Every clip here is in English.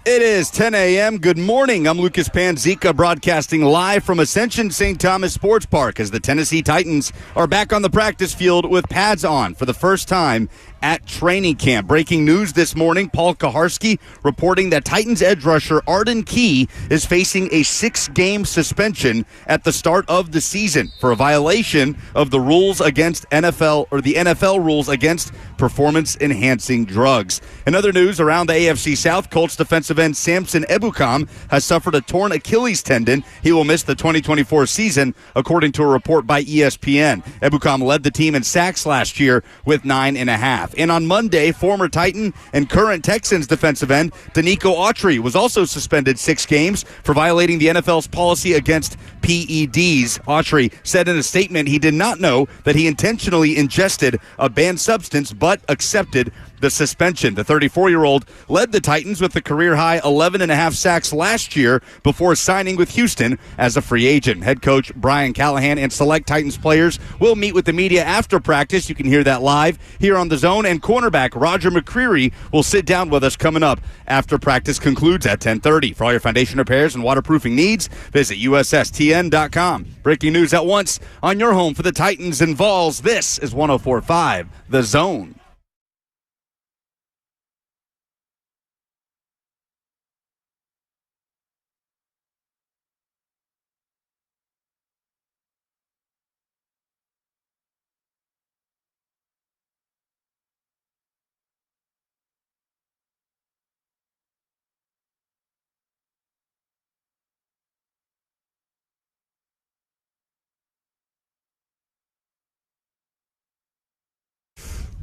It is 10 a.m. Good morning. I'm Lucas Panzica broadcasting live from Ascension St. Thomas Sports Park as the Tennessee Titans are back on the practice field with pads on for the first time at training camp. Breaking news this morning, Paul Kaharski reporting that Titans edge rusher Arden Key is facing a 6-game suspension at the start of the season for a violation of the rules against the NFL rules against performance-enhancing drugs. In other news around the AFC South, Colts defensive end Samson Ebukam has suffered a torn Achilles tendon. He will miss the 2024 season, according to a report by ESPN. Ebukam led the team in sacks last year with 9.5. And on Monday, former Titan and current Texans defensive end Danico Autry was also suspended 6 games for violating the NFL's policy against PEDs. Autry said in a statement he did not know that he intentionally ingested a banned substance but accepted the suspension. The 34-year-old led the Titans with a career-high 11.5 sacks last year before signing with Houston as a free agent. Head coach Brian Callahan and select Titans players will meet with the media after practice. You can hear that live here on The Zone. And cornerback Roger McCreary will sit down with us coming up after practice concludes at 10:30. For all your foundation repairs and waterproofing needs, visit USSTN.com. Breaking news at once on your home for the Titans and Vols. This is 104.5 The Zone.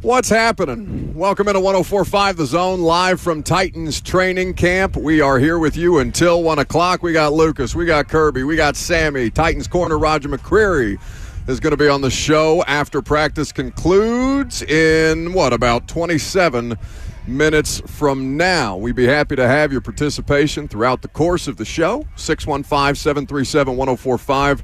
What's happening? Welcome into 104.5 The Zone, live from Titans training camp. We are here with you until 1 o'clock. We got Lucas, we got Kirby, we got Sammy. Titans corner Roger McCreary is going to be on the show after practice concludes in, about 27 minutes from now. We'd be happy to have your participation throughout the course of the show. 615-737-1045.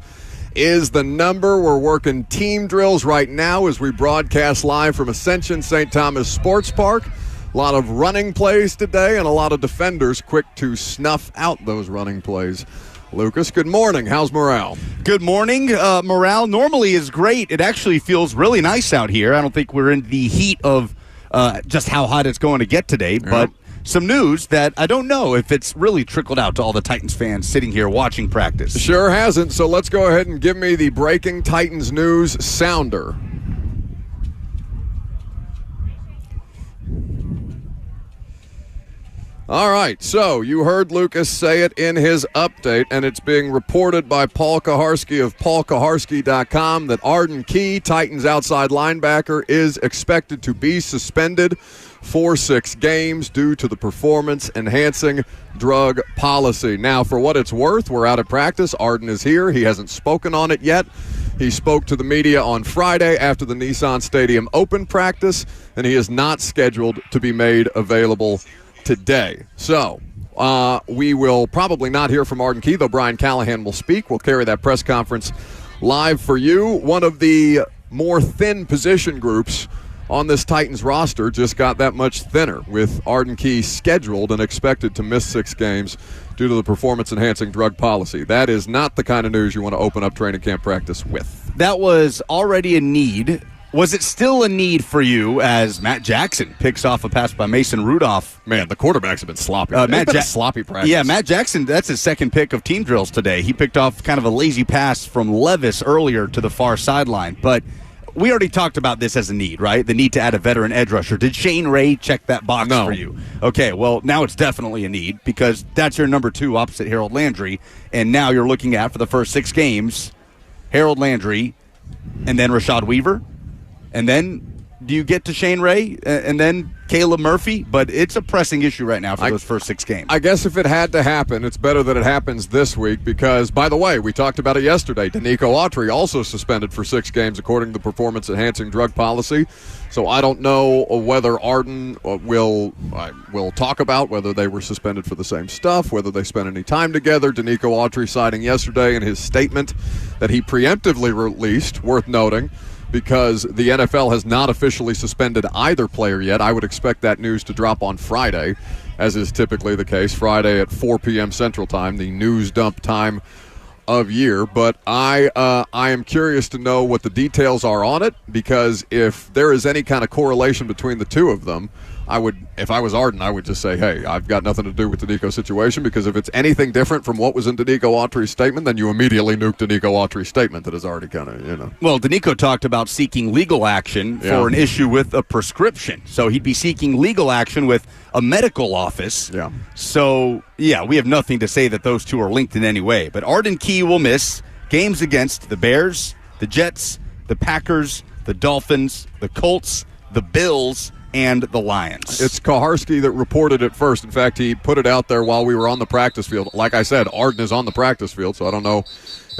is the number. We're working team drills right now as we broadcast live from Ascension St. Thomas Sports Park. A lot of running plays today and a lot of defenders quick to snuff out those running plays. Lucas, good morning. How's morale? Good morning. Morale normally is great. It actually feels really nice out here. I don't think we're in the heat of just how hot it's going to get today, but some news that I don't know if it's really trickled out to all the Titans fans sitting here watching practice. Sure hasn't, so let's go ahead and give me the breaking Titans news sounder. All right, so you heard Lucas say it in his update, and it's being reported by Paul Kaharski of paulkaharski.com that Arden Key, Titans outside linebacker, is expected to be suspended for 6 games due to the performance-enhancing drug policy. Now, for what it's worth, we're out of practice. Arden is here. He hasn't spoken on it yet. He spoke to the media on Friday after the Nissan Stadium Open practice, and he is not scheduled to be made available today. So we will probably not hear from Arden Key, though Brian Callahan will speak. We'll carry that press conference live for you. One of the more thin position groups on this Titans roster just got that much thinner, with Arden Key scheduled and expected to miss 6 games due to the performance-enhancing drug policy. That is not the kind of news you want to open up training camp practice with. That was already a need. Was it still a need for you as Matt Jackson picks off a pass by Mason Rudolph? Man, the quarterbacks have been sloppy. Sloppy practice. Yeah, Matt Jackson, that's his second pick of team drills today. He picked off kind of a lazy pass from Levis earlier to the far sideline. But we already talked about this as a need, right? The need to add a veteran edge rusher. Did Shane Ray check that box for you? Okay, well, now it's definitely a need because that's your number 2 opposite Harold Landry. And now you're looking at, for the first 6 games, Harold Landry and then Rashad Weaver. And then do you get to Shane Ray and then Caleb Murphy? But it's a pressing issue right now for those first 6 games. I guess if it had to happen, it's better that it happens this week because, by the way, we talked about it yesterday. Danico Autry also suspended for 6 games according to the performance-enhancing drug policy. So I don't know whether Arden will talk about whether they were suspended for the same stuff, whether they spent any time together. Danico Autry citing yesterday in his statement that he preemptively released, worth noting, because the NFL has not officially suspended either player yet. I would expect that news to drop on Friday, as is typically the case, Friday at 4 p.m. Central Time, the news dump time of year. But I am curious to know what the details are on it, because if there is any kind of correlation between the two of them, if I was Arden, I would just say, hey, I've got nothing to do with the Danico situation, because if it's anything different from what was in Danico Autry's statement, then you immediately nuke Danico Autry's statement that is already kind of, Well, Danico talked about seeking legal action for an issue with a prescription. So he'd be seeking legal action with a medical office. Yeah. So, we have nothing to say that those two are linked in any way. But Arden Key will miss games against the Bears, the Jets, the Packers, the Dolphins, the Colts, the Bills, and the Lions. It's Kaharski that reported it first. In fact, he put it out there while we were on the practice field. Like I said, Arden is on the practice field, so I don't know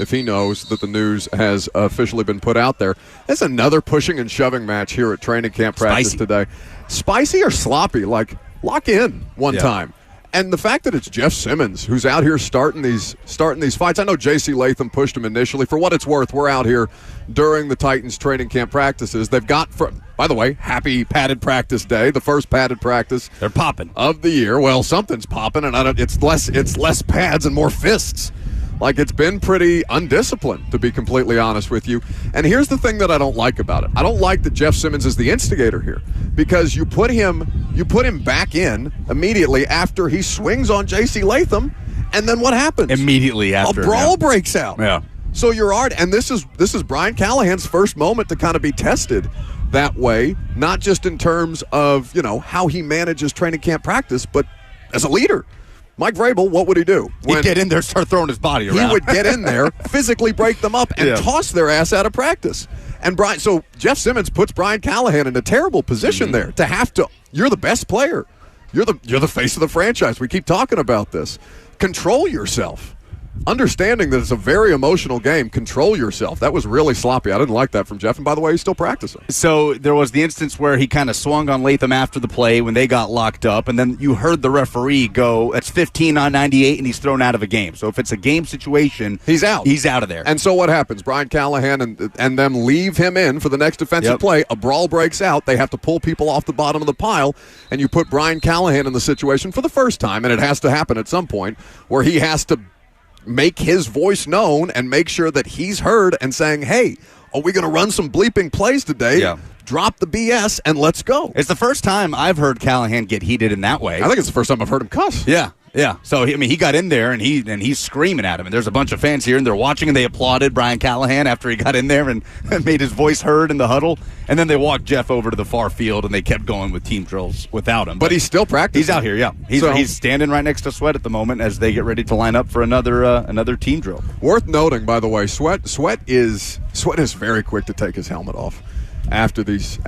if he knows that the news has officially been put out there. There's another pushing and shoving match here at training camp practice today. Spicy or sloppy? Like, lock in one time. And the fact that it's Jeff Simmons who's out here starting these fights. I know J.C. Latham pushed him initially. For what it's worth, we're out here during the Titans training camp practices. They've got, by the way, happy padded practice day, the first padded practice they're popping of the year. Well, something's popping, and it's less pads and more fists. Like, it's been pretty undisciplined, to be completely honest with you. And here's the thing that I don't like about it. I don't like that Jeff Simmons is the instigator here, because you put him back in immediately after he swings on J.C. Latham, and then what happens? Immediately after. A brawl breaks out. Yeah. So and this is Brian Callahan's first moment to kind of be tested that way, not just in terms of, how he manages training camp practice, but as a leader. Mike Vrabel, what would he do? He'd get in there, start throwing his body around. He would get in there, physically break them up, and toss their ass out of practice. And so Jeff Simmons puts Brian Callahan in a terrible position there to have to. You're the best player. You're the face of the franchise. We keep talking about this. Control yourself. Understanding that it's a very emotional game, control yourself. That was really sloppy. I didn't like that from Jeff. And by the way, he's still practicing. So there was the instance where he kind of swung on Latham after the play when they got locked up, and then you heard the referee go, that's 15 on 98, and he's thrown out of a game. So if it's a game situation, he's out. He's out of there. And so what happens? Brian Callahan and them leave him in for the next defensive play. A brawl breaks out. They have to pull people off the bottom of the pile, and you put Brian Callahan in the situation for the first time, and it has to happen at some point, where he has to make his voice known and make sure that he's heard and saying, hey, are we going to run some bleeping plays today? Yeah. Drop the BS and let's go. It's the first time I've heard Callahan get heated in that way. I think it's the first time I've heard him cuss. Yeah. So, he got in there, and he's screaming at him. And there's a bunch of fans here, and they're watching, and they applauded Brian Callahan after he got in there and made his voice heard in the huddle. And then they walked Jeff over to the far field, and they kept going with team drills without him. But he's still practicing. He's out here, yeah. He's standing right next to Sweat at the moment as they get ready to line up for another team drill. Worth noting, by the way, Sweat is very quick to take his helmet off after these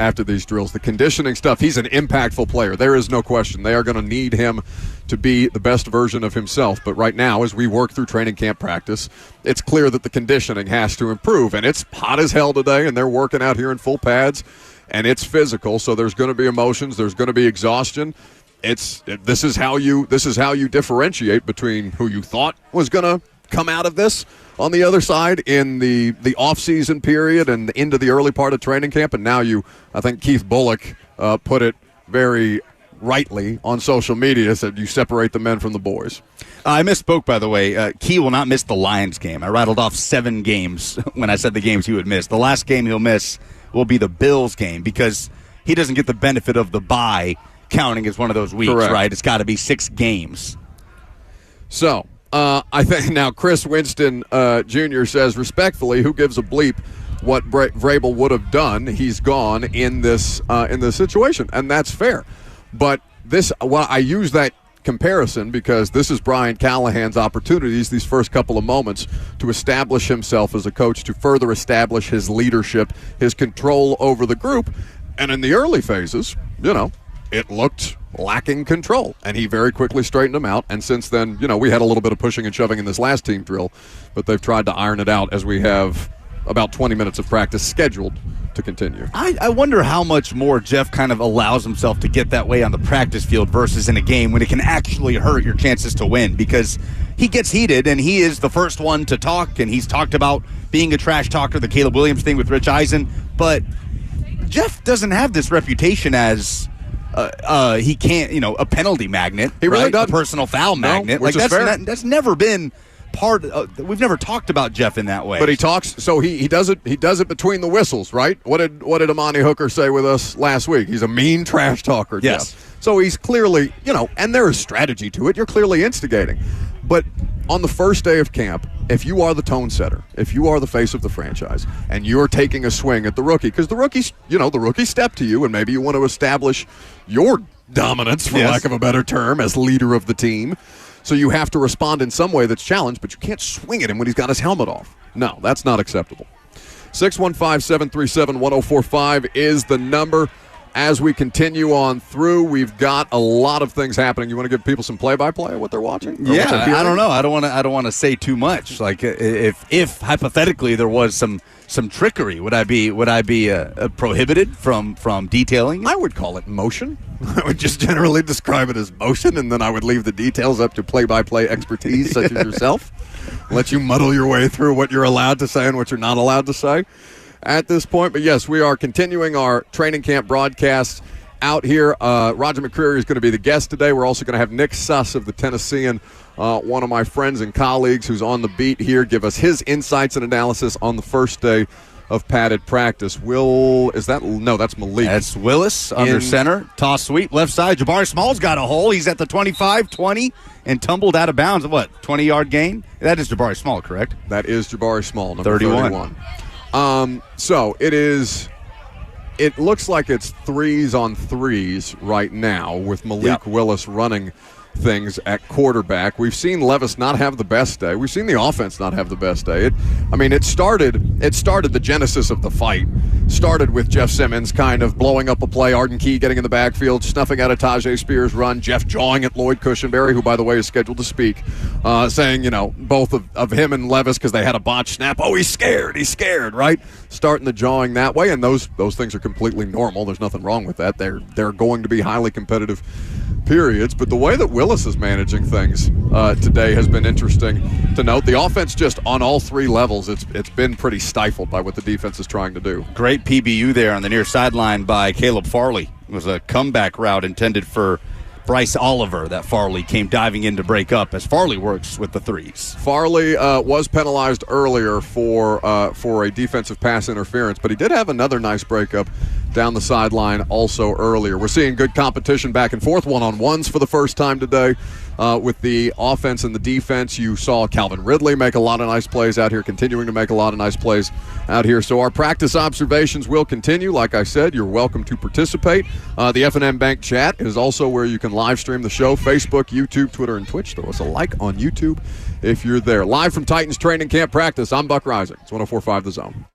drills. The conditioning stuff, he's an impactful player. There is no question. They are going to need him to be the best version of himself. But right now, as we work through training camp practice, it's clear that the conditioning has to improve. And it's hot as hell today, and they're working out here in full pads, and it's physical. So there's going to be emotions. There's going to be exhaustion. This is how you differentiate between who you thought was going to come out of this on the other side in the off-season period and into the early part of training camp. And now I think Keith Bullock put it very rightly on social media, said you separate the men from the boys. I misspoke, by the way. Key will not miss the Lions game. I rattled off 7 games when I said the games he would miss. The last game he'll miss will be the Bills game, because he doesn't get the benefit of the bye counting as one of those weeks. Correct. Right? It's got to be 6 games. So I think now Chris Winston Jr. says, respectfully, who gives a bleep what Vrabel would have done? He's gone in this situation, and that's fair. But I use that comparison because this is Brian Callahan's opportunities these first couple of moments to establish himself as a coach, to further establish his leadership, his control over the group. And in the early phases, it looked lacking control, and he very quickly straightened them out. And since then, we had a little bit of pushing and shoving in this last team drill, but they've tried to iron it out as we have about 20 minutes of practice scheduled to continue. I wonder how much more Jeff kind of allows himself to get that way on the practice field versus in a game when it can actually hurt your chances to win, because he gets heated, and he is the first one to talk, and he's talked about being a trash talker, the Caleb Williams thing with Rich Eisen. But Jeff doesn't have this reputation as he can't, a penalty magnet. He really right? doesn't. A personal foul magnet. Which is fair. That's never been part of, we've never talked about Jeff in that way. But he talks, so he does it between the whistles, right? What did Amani Hooker say with us last week? He's a mean trash talker, yes. Jeff. So he's clearly, and there is strategy to it. You're clearly instigating. But on the first day of camp, if you are the tone setter, if you are the face of the franchise, and you're taking a swing at the rookie, because the rookie stepped to you, and maybe you want to establish your dominance, for lack of a better term, as leader of the team. So you have to respond in some way that's challenged, but you can't swing at him when he's got his helmet off. No, that's not acceptable. 615-737-1045 is the number. As we continue on through, we've got a lot of things happening. You want to give people some play-by-play of what they're watching? Yeah, I don't know. I don't want to say too much. Like if hypothetically there was some trickery, would I be prohibited from detailing it? I would call it motion. I would just generally describe it as motion, and then I would leave the details up to play-by-play expertise such as yourself. Let you muddle your way through what you're allowed to say and what you're not allowed to say at this point. But yes, we are continuing our training camp broadcasts out here. Roger McCreary is going to be the guest today. We're also going to have Nick Suss of the Tennessean, one of my friends and colleagues who's on the beat here, give us his insights and analysis on the first day of padded practice. That's Malik. That's Willis under center. Toss sweep, left side. Jabari Small's got a hole. He's at the 25, 20, and tumbled out of bounds. 20-yard gain? That is Jabari Small, correct? That is Jabari Small, number 31. So it looks like it's 3s on 3s right now with Malik Willis running things at quarterback. We've seen Levis not have the best day. We've seen the offense not have the best day. It started the genesis of the fight. Started with Jeff Simmons kind of blowing up a play, Arden Key getting in the backfield, snuffing out a Tajay Spears run, Jeff jawing at Lloyd Cushenberry, who, by the way, is scheduled to speak, saying, both of him and Levis, because they had a botched snap, oh, he's scared, right? Starting the jawing that way, and those things are completely normal. There's nothing wrong with that. They're going to be highly competitive periods, but the way that Willis is managing things today has been interesting to note. The offense just on all three levels, it's been pretty stifled by what the defense is trying to do. Great PBU there on the near sideline by Caleb Farley. It was a comeback route intended for Bryce Oliver that Farley came diving in to break up as Farley works with the threes. Farley was penalized earlier for a defensive pass interference, but he did have another nice breakup down the sideline also earlier. We're seeing good competition back and forth, one-on-ones for the first time today with the offense and the defense. You saw Calvin Ridley make a lot of nice plays out here, continuing to make a lot of nice plays out here. So our practice observations will continue. Like I said, you're welcome to participate. The F&M Bank chat is also where you can live stream the show. Facebook, YouTube, Twitter, and Twitch. Throw us a like on YouTube if you're there. Live from Titans training camp practice, I'm Buck Rising. It's 104.5 The Zone.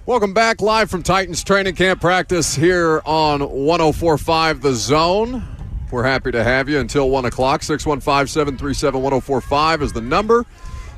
Welcome back live from Titans training camp practice here on 104.5 The Zone. We're happy to have you until 1 o'clock. 615-737-1045 is the number.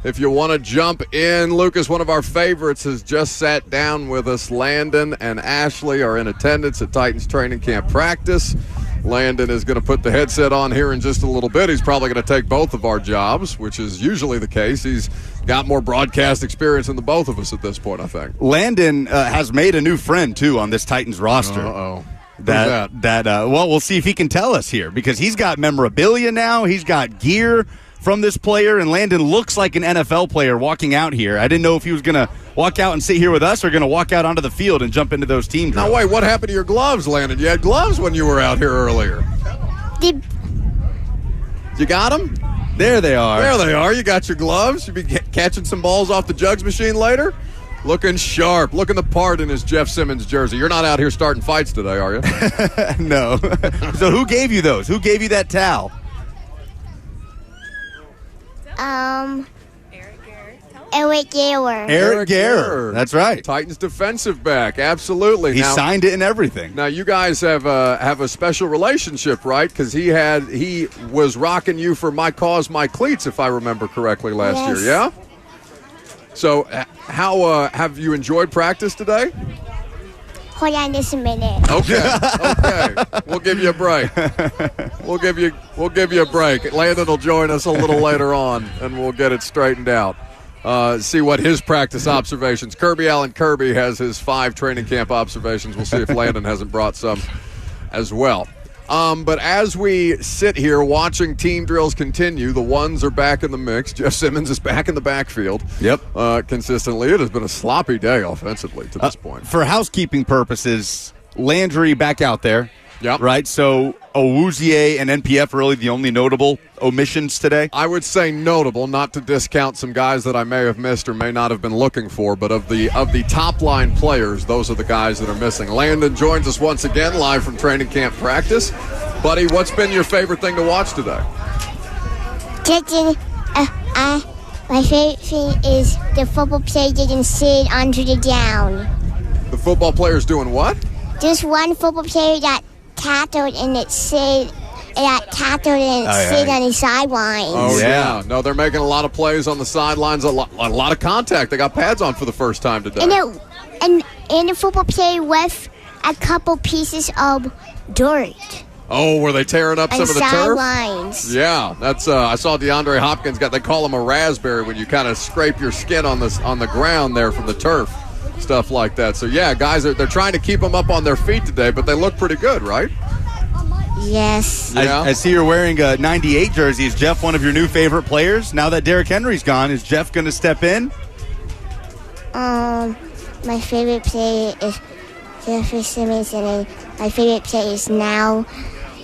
If you want to jump in, Lucas, one of our favorites, has just sat down with us. Landon and Ashley are in attendance at Titans training camp practice. Landon is going to put the headset on here in just a little bit. He's probably going to take both of our jobs, which is usually the case. He's got more broadcast experience than the both of us at this point, I think. Landon has made a new friend, too, on this Titans roster. Uh-oh. Well, we'll see if he can tell us here, because he's got memorabilia now. He's got gear from this player, and Landon looks like an NFL player walking out here. I didn't know if he was going to walk out and sit here with us or going to walk out onto the field and jump into those team drills. Now, wait, what happened to your gloves, Landon? You had gloves when you were out here earlier. You got them? There they are. There they are. You got your gloves. You'll be catching some balls off the jugs machine later. Looking sharp, looking the part in his Jeff Simmons jersey. You're not out here starting fights today, are you? No. So who gave you those? Who gave you that towel? Eric Gaylor. Eric Gaylor. That's right. Titans defensive back. Absolutely. He signed it and everything. Now you guys have a special relationship, right? Because he was rocking you for My Cause, My Cleats, if I remember correctly, last year. Yeah. So how have you enjoyed practice today? Hold on just a minute. Okay. We'll give you a break. We'll give you a break. Landon will join us a little later on, and we'll get it straightened out. See what his practice observations. Allen Kirby has his 5 training camp observations. We'll see if Landon hasn't brought some as well. But as we sit here watching team drills continue, the ones are back in the mix. Jeff Simmons is back in the backfield. Yep. Consistently. It has been a sloppy day offensively to this point. For housekeeping purposes, Landry back out there. Yep. Right? So Owuzie and NPF are really the only notable omissions today? I would say notable, not to discount some guys that I may have missed or may not have been looking for, but of the top-line players, those are the guys that are missing. Landon joins us once again live from training camp practice. Buddy, what's been your favorite thing to watch today? My favorite thing is the football player didn't sit onto the down. The football player's doing what? There's one football player that tackled and sit on the sidelines. Oh, yeah. No, they're making a lot of plays on the sidelines, a lot of contact. They got pads on for the first time today. And the football player left a couple pieces of dirt. Oh, were they tearing up some of the turf? Sidelines. Yeah, that's. I saw DeAndre Hopkins they call him a raspberry when you kind of scrape your skin on the ground there from the turf, stuff like that. So yeah, guys, they're trying to keep them up on their feet today, but they look pretty good, right? Yes. Yeah. I see you're wearing a 98 jersey. Is Jeff one of your new favorite players? Now that Derrick Henry's gone, is Jeff going to step in? My favorite player is Jeffrey Simmons, and my favorite player is now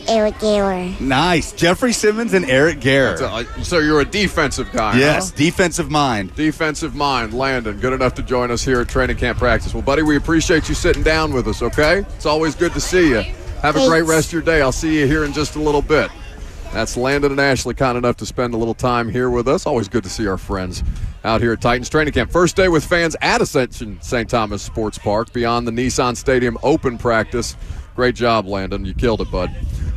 Eric Gaylor. Nice. Jeffrey Simmons and Eric Gaylor. So you're a defensive guy, Yes, huh? defensive mind. Defensive mind. Landon, good enough to join us here at training camp practice. Well, buddy, we appreciate you sitting down with us, okay? It's always good to see you. Have a great rest of your day. I'll see you here in just a little bit. That's Landon and Ashley, kind enough to spend a little time here with us. Always good to see our friends out here at Titans training camp. First day with fans at Ascension St. Thomas Sports Park beyond the Nissan Stadium open practice. Great job, Landon. You killed it, bud.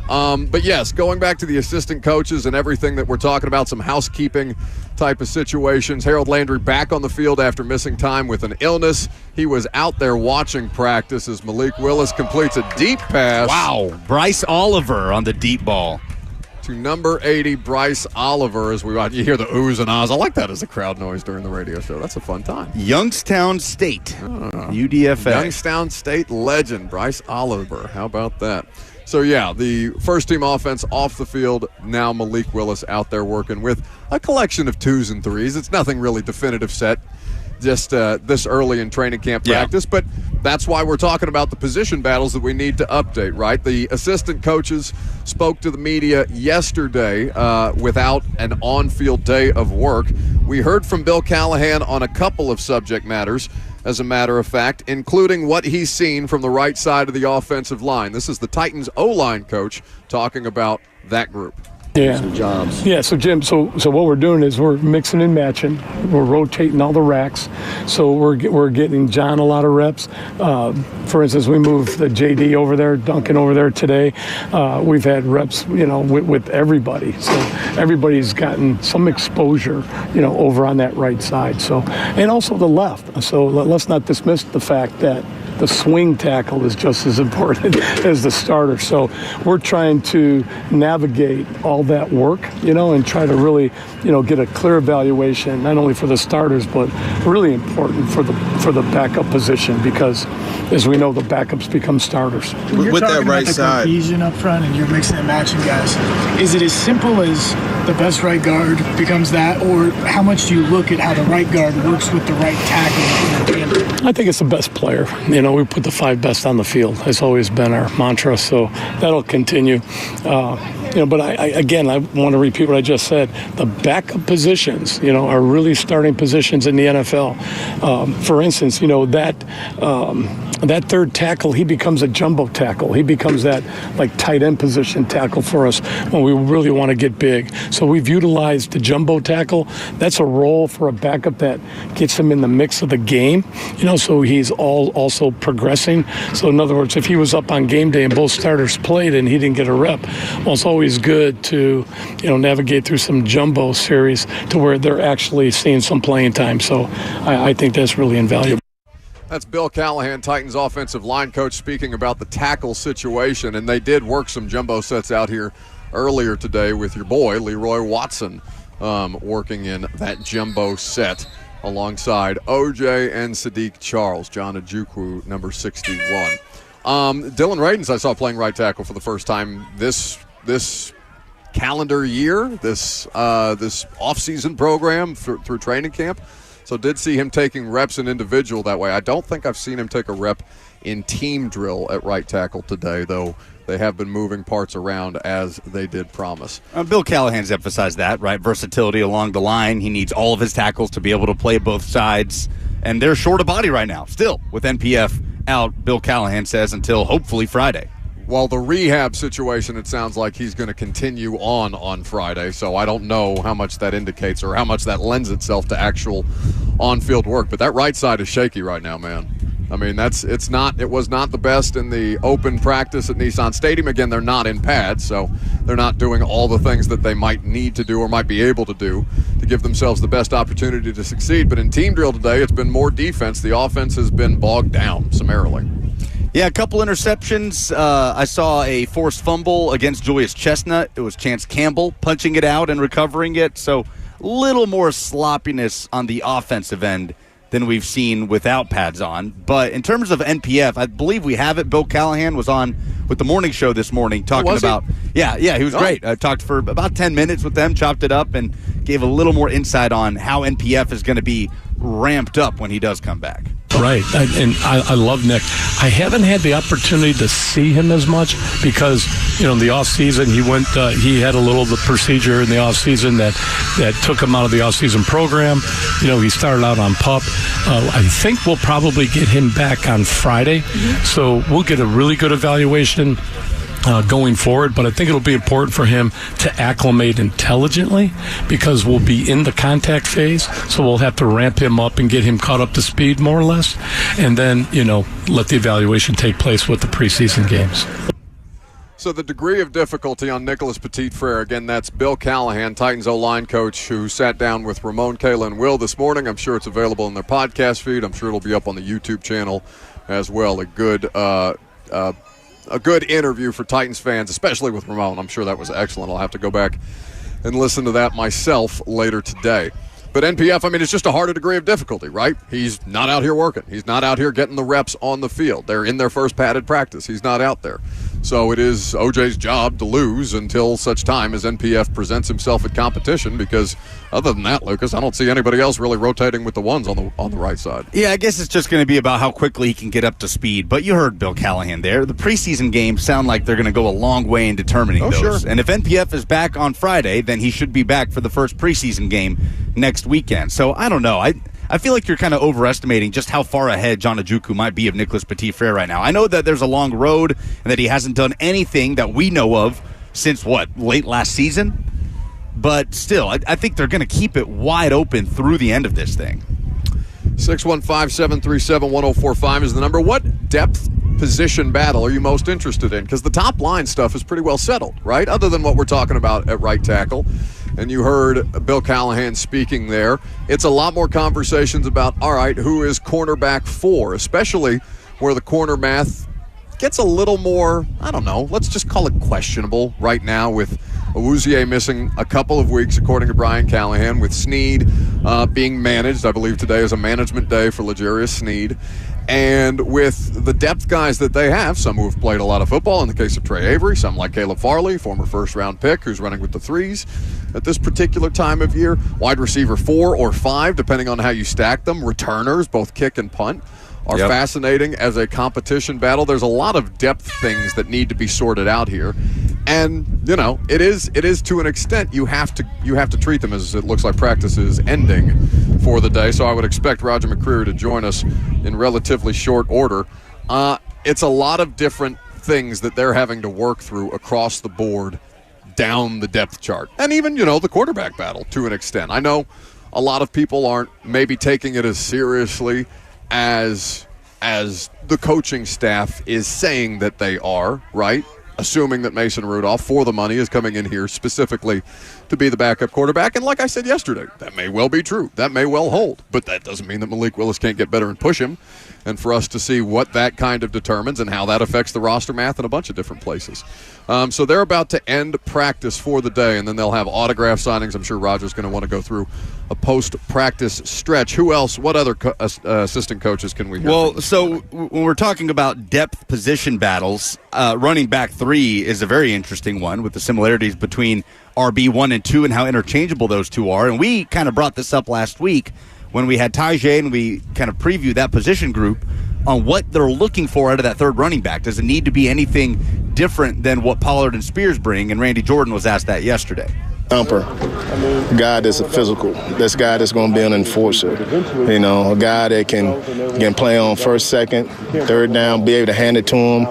But yes, going back to the assistant coaches and everything that we're talking about, some housekeeping type of situations. Harold Landry back on the field after missing time with an illness. He was out there watching practice as Malik Willis completes a deep pass. Wow. Bryce Oliver on the deep ball. To number 80, Bryce Oliver, as you hear the oohs and ahs. I like that as a crowd noise during the radio show. That's a fun time. Youngstown State, UDFA. Youngstown State legend, Bryce Oliver. How about that? So, yeah, the first-team offense off the field. Now Malik Willis out there working with a collection of 2s and 3s. It's nothing really definitive set just this early in training camp practice. But that's why we're talking about the position battles that we need to update, right? The assistant coaches spoke to the media yesterday without an on-field day of work. We heard from Bill Callahan on a couple of subject matters, as a matter of fact, including what he's seen from the right side of the offensive line. This is the Titans O-line coach talking about that group. some jobs. Yeah, so Jim, so what we're doing is we're mixing and matching. We're rotating all the racks. So we're getting John a lot of reps. For instance, we moved the JD over there, Duncan over there today. We've had reps, with everybody. So everybody's gotten some exposure, over on that right side. So, and also the left. So let's not dismiss the fact that the swing tackle is just as important as the starter. So we're trying to navigate all that work, and try to really, get a clear evaluation, not only for the starters, but really important for the backup position, because as we know, the backups become starters. With that right side, cohesion up front, and you're mixing and matching guys. Is it as simple as the best right guard becomes that, or how much do you look at how the right guard works with the right tackle in the tandem? I think it's the best player. We put the 5 best on the field. Has always been our mantra, so that'll continue. But I want to repeat what I just said. The backup positions, are really starting positions in the NFL. For instance, that third tackle, he becomes a jumbo tackle. He becomes that tight end position tackle for us when we really want to get big. So we've utilized the jumbo tackle. That's a role for a backup that gets him in the mix of the game, so he's also progressing. So in other words, if he was up on game day and both starters played and he didn't get a rep, well, it's always good to, navigate through some jumbo series to where they're actually seeing some playing time. So I think that's really invaluable. That's Bill Callahan, Titans offensive line coach, speaking about the tackle situation. And they did work some jumbo sets out here earlier today with your boy, Leroy Watson, working in that jumbo set alongside OJ and Sadiq Charles, John Ojukwu, number 61. Dylan Radins I saw playing right tackle for the first time this calendar year, this off-season program through training camp. So did see him taking reps in individual that way. I don't think I've seen him take a rep in team drill at right tackle today, though they have been moving parts around as they did promise. Bill Callahan's emphasized that, right? Versatility along the line. He needs all of his tackles to be able to play both sides. And they're short of body right now, still, with NPF out, Bill Callahan says, until hopefully Friday. Well, the rehab situation, it sounds like he's going to continue on Friday, so I don't know how much that indicates or how much that lends itself to actual on-field work. But that right side is shaky right now, man. I mean, it was not the best in the open practice at Nissan Stadium. Again, they're not in pads, so they're not doing all the things that they might need to do or might be able to do to give themselves the best opportunity to succeed. But in team drill today, it's been more defense. The offense has been bogged down summarily. Yeah, a couple interceptions. I saw a forced fumble against Julius Chestnut. It was Chance Campbell punching it out and recovering it. So a little more sloppiness on the offensive end than we've seen without pads on. But in terms of NPF, I believe we have it. Bill Callahan was on with the morning show this morning talking about – Yeah, he was great. I talked for about 10 minutes with them, chopped it up, and gave a little more insight on how NPF is going to be ramped up when he does come back. Right, I love Nick. I haven't had the opportunity to see him as much because, in the off season he had a little of the procedure in the off season that took him out of the off season program. He started out on PUP. I think we'll probably get him back on Friday, so we'll get a really good evaluation going forward, but I think it'll be important for him to acclimate intelligently because we'll be in the contact phase, so we'll have to ramp him up and get him caught up to speed more or less, and then, let the evaluation take place with the preseason games. So the degree of difficulty on Nicholas Petit-Frere, again, that's Bill Callahan, Titans O-line coach, who sat down with Ramon, Kayla, and Will this morning. I'm sure it's available in their podcast feed. I'm sure it'll be up on the YouTube channel as well. A good interview for Titans fans, especially with Ramon. I'm sure that was excellent. I'll have to go back and listen to that myself later today. But NPF, it's just a harder degree of difficulty, right? He's not out here working. He's not out here getting the reps on the field. They're in their first padded practice. He's not out there. So it is OJ's job to lose until such time as NPF presents himself at competition, because other than that, Lucas, I don't see anybody else really rotating with the ones on the right side. Yeah, I guess it's just going to be about how quickly he can get up to speed. But you heard Bill Callahan there. The preseason games sound like they're going to go a long way in determining those. Sure. And if NPF is back on Friday, then he should be back for the first preseason game next weekend. So I don't know. I feel like you're kind of overestimating just how far ahead John Ojukwu might be of Nicholas Petit-Frere right now. I know that there's a long road and that he hasn't done anything that we know of since late last season. But still, I think they're going to keep it wide open through the end of this thing. 615-737-1045 is the number. What depth position battle are you most interested in? Because the top line stuff is pretty well settled, right? Other than what we're talking about at right tackle. And you heard Bill Callahan speaking there. It's a lot more conversations about, all right, who is cornerback 4, especially where the corner math gets a little more, I don't know, let's just call it questionable right now, with Awuzie missing a couple of weeks, according to Brian Callahan, with Snead being managed. I believe today is a management day for L'Jarius Snead. And with the depth guys that they have, some who have played a lot of football, in the case of Trey Avery, some like Caleb Farley, former first-round pick, who's running with the 3s at this particular time of year. Wide receiver 4 or 5, depending on how you stack them. Returners, both kick and punt, are fascinating as a competition battle. There's a lot of depth things that need to be sorted out here. And, you know, it is to an extent you have to treat them as it looks like practice is ending for the day. So I would expect Roger McCreary to join us in relatively short order. It's a lot of different things that they're having to work through across the board down the depth chart. And even, you know, the quarterback battle to an extent. I know a lot of people aren't maybe taking it as seriously as the coaching staff is saying that they are, right? Assuming that Mason Rudolph, for the money, is coming in here specifically to be the backup quarterback. And like I said yesterday, that may well be true. That may well hold. But that doesn't mean that Malik Willis can't get better and push him. And for us to see what that kind of determines and how that affects the roster math in a bunch of different places. So they're about to end practice for the day, and then they'll have autograph signings. I'm sure Roger's going to want to go through a post-practice stretch. Who else? What other assistant coaches can we hear? Well, so when we're talking about depth position battles, running back 3 is a very interesting one, with the similarities between RB 1 and 2 and how interchangeable those two are. And we kind of brought this up last week when we had Tajay and we kind of previewed that position group on what they're looking for out of that third running back. Does it need to be anything different than what Pollard and Spears bring? And Randy Jordan was asked that yesterday. Thumper, a guy that's a physical. This guy that's going to be an enforcer. You know, a guy that can play on first, second, third down, be able to hand it to him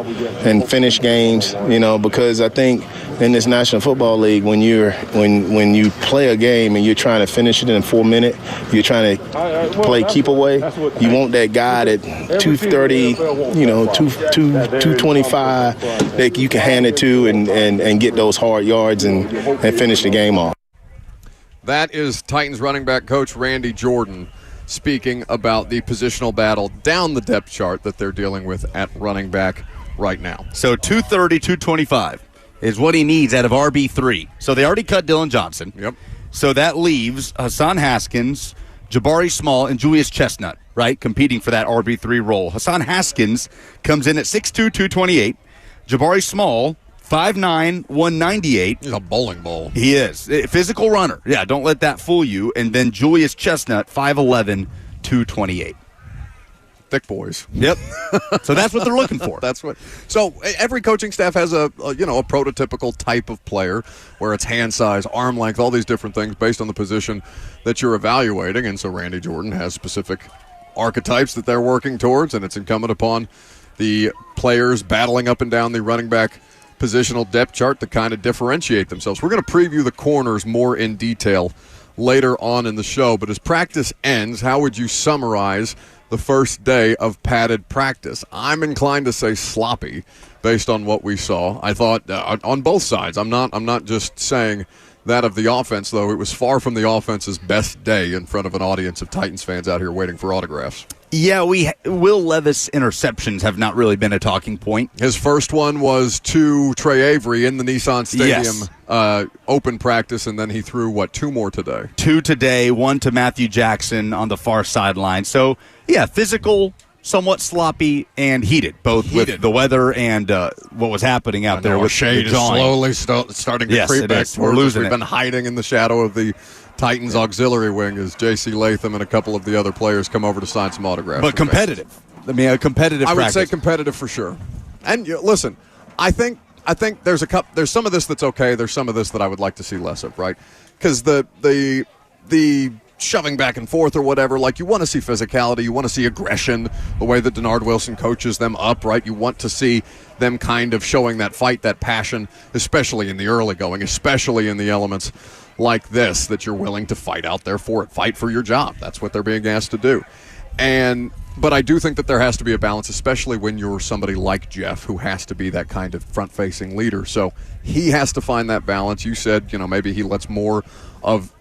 and finish games. You know, because I think in this National Football League, when you play a game and you're trying to finish it in 4 minutes, you're trying to play keep away. You want that guy at 230, 225 that you can hand it to and get those hard yards and finish the game off. That is Titans running back coach Randy Jordan speaking about the positional battle down the depth chart that they're dealing with at running back right now. So 230, 225 is what he needs out of RB3. So they already cut Dylan Johnson. Yep. So that leaves Hassan Haskins, Jabari Small, and Julius Chestnut, right, competing for that RB3 role. Hassan Haskins comes in at 6'2", 228. Jabari Small, 5'9", 198. He's a bowling ball. He is. Physical runner. Yeah, don't let that fool you. And then Julius Chestnut, 5'11", 228. Thick boys. Yep. So that's what they're looking for. So every coaching staff has a prototypical type of player where it's hand size, arm length, all these different things based on the position that you're evaluating. And so Randy Jordan has specific archetypes that they're working towards, and it's incumbent upon the players battling up and down the running back positional depth chart to kind of differentiate themselves. We're going to preview the corners more in detail later on in the show, but as practice ends, how would you summarize the first day of padded practice? I'm inclined to say sloppy based on what we saw. I thought on both sides. I'm not just saying that of the offense, though. It was far from the offense's best day in front of an audience of Titans fans out here waiting for autographs. Yeah, Will Levis interceptions have not really been a talking point. His first one was to Trey Avery in the Nissan Stadium open practice, and then he threw, 2 more today? 2 today, 1 to Matthew Jackson on the far sideline. So, yeah, physical, somewhat sloppy, and heated, both with the weather and what was happening out there. With shade is slowly starting to creep back. We're losing We've been hiding in the shadow of the Titans auxiliary wing as J.C. Latham and a couple of the other players come over to sign some autographs. But competitive. I mean, a competitive practice. I would say competitive for sure. And listen, I think there's some of this that's okay. There's some of this that I would like to see less of, right? Because the shoving back and forth or whatever. Like, you want to see physicality, you want to see aggression, the way that Denard Wilson coaches them up, right? You want to see them kind of showing that fight, that passion, especially in the early going, especially in the elements like this, that you're willing to fight out there for it, fight for your job. That's what they're being asked to do. But I do think that there has to be a balance, especially when you're somebody like Jeff, who has to be that kind of front-facing leader. So he has to find that balance. You said, maybe he lets more of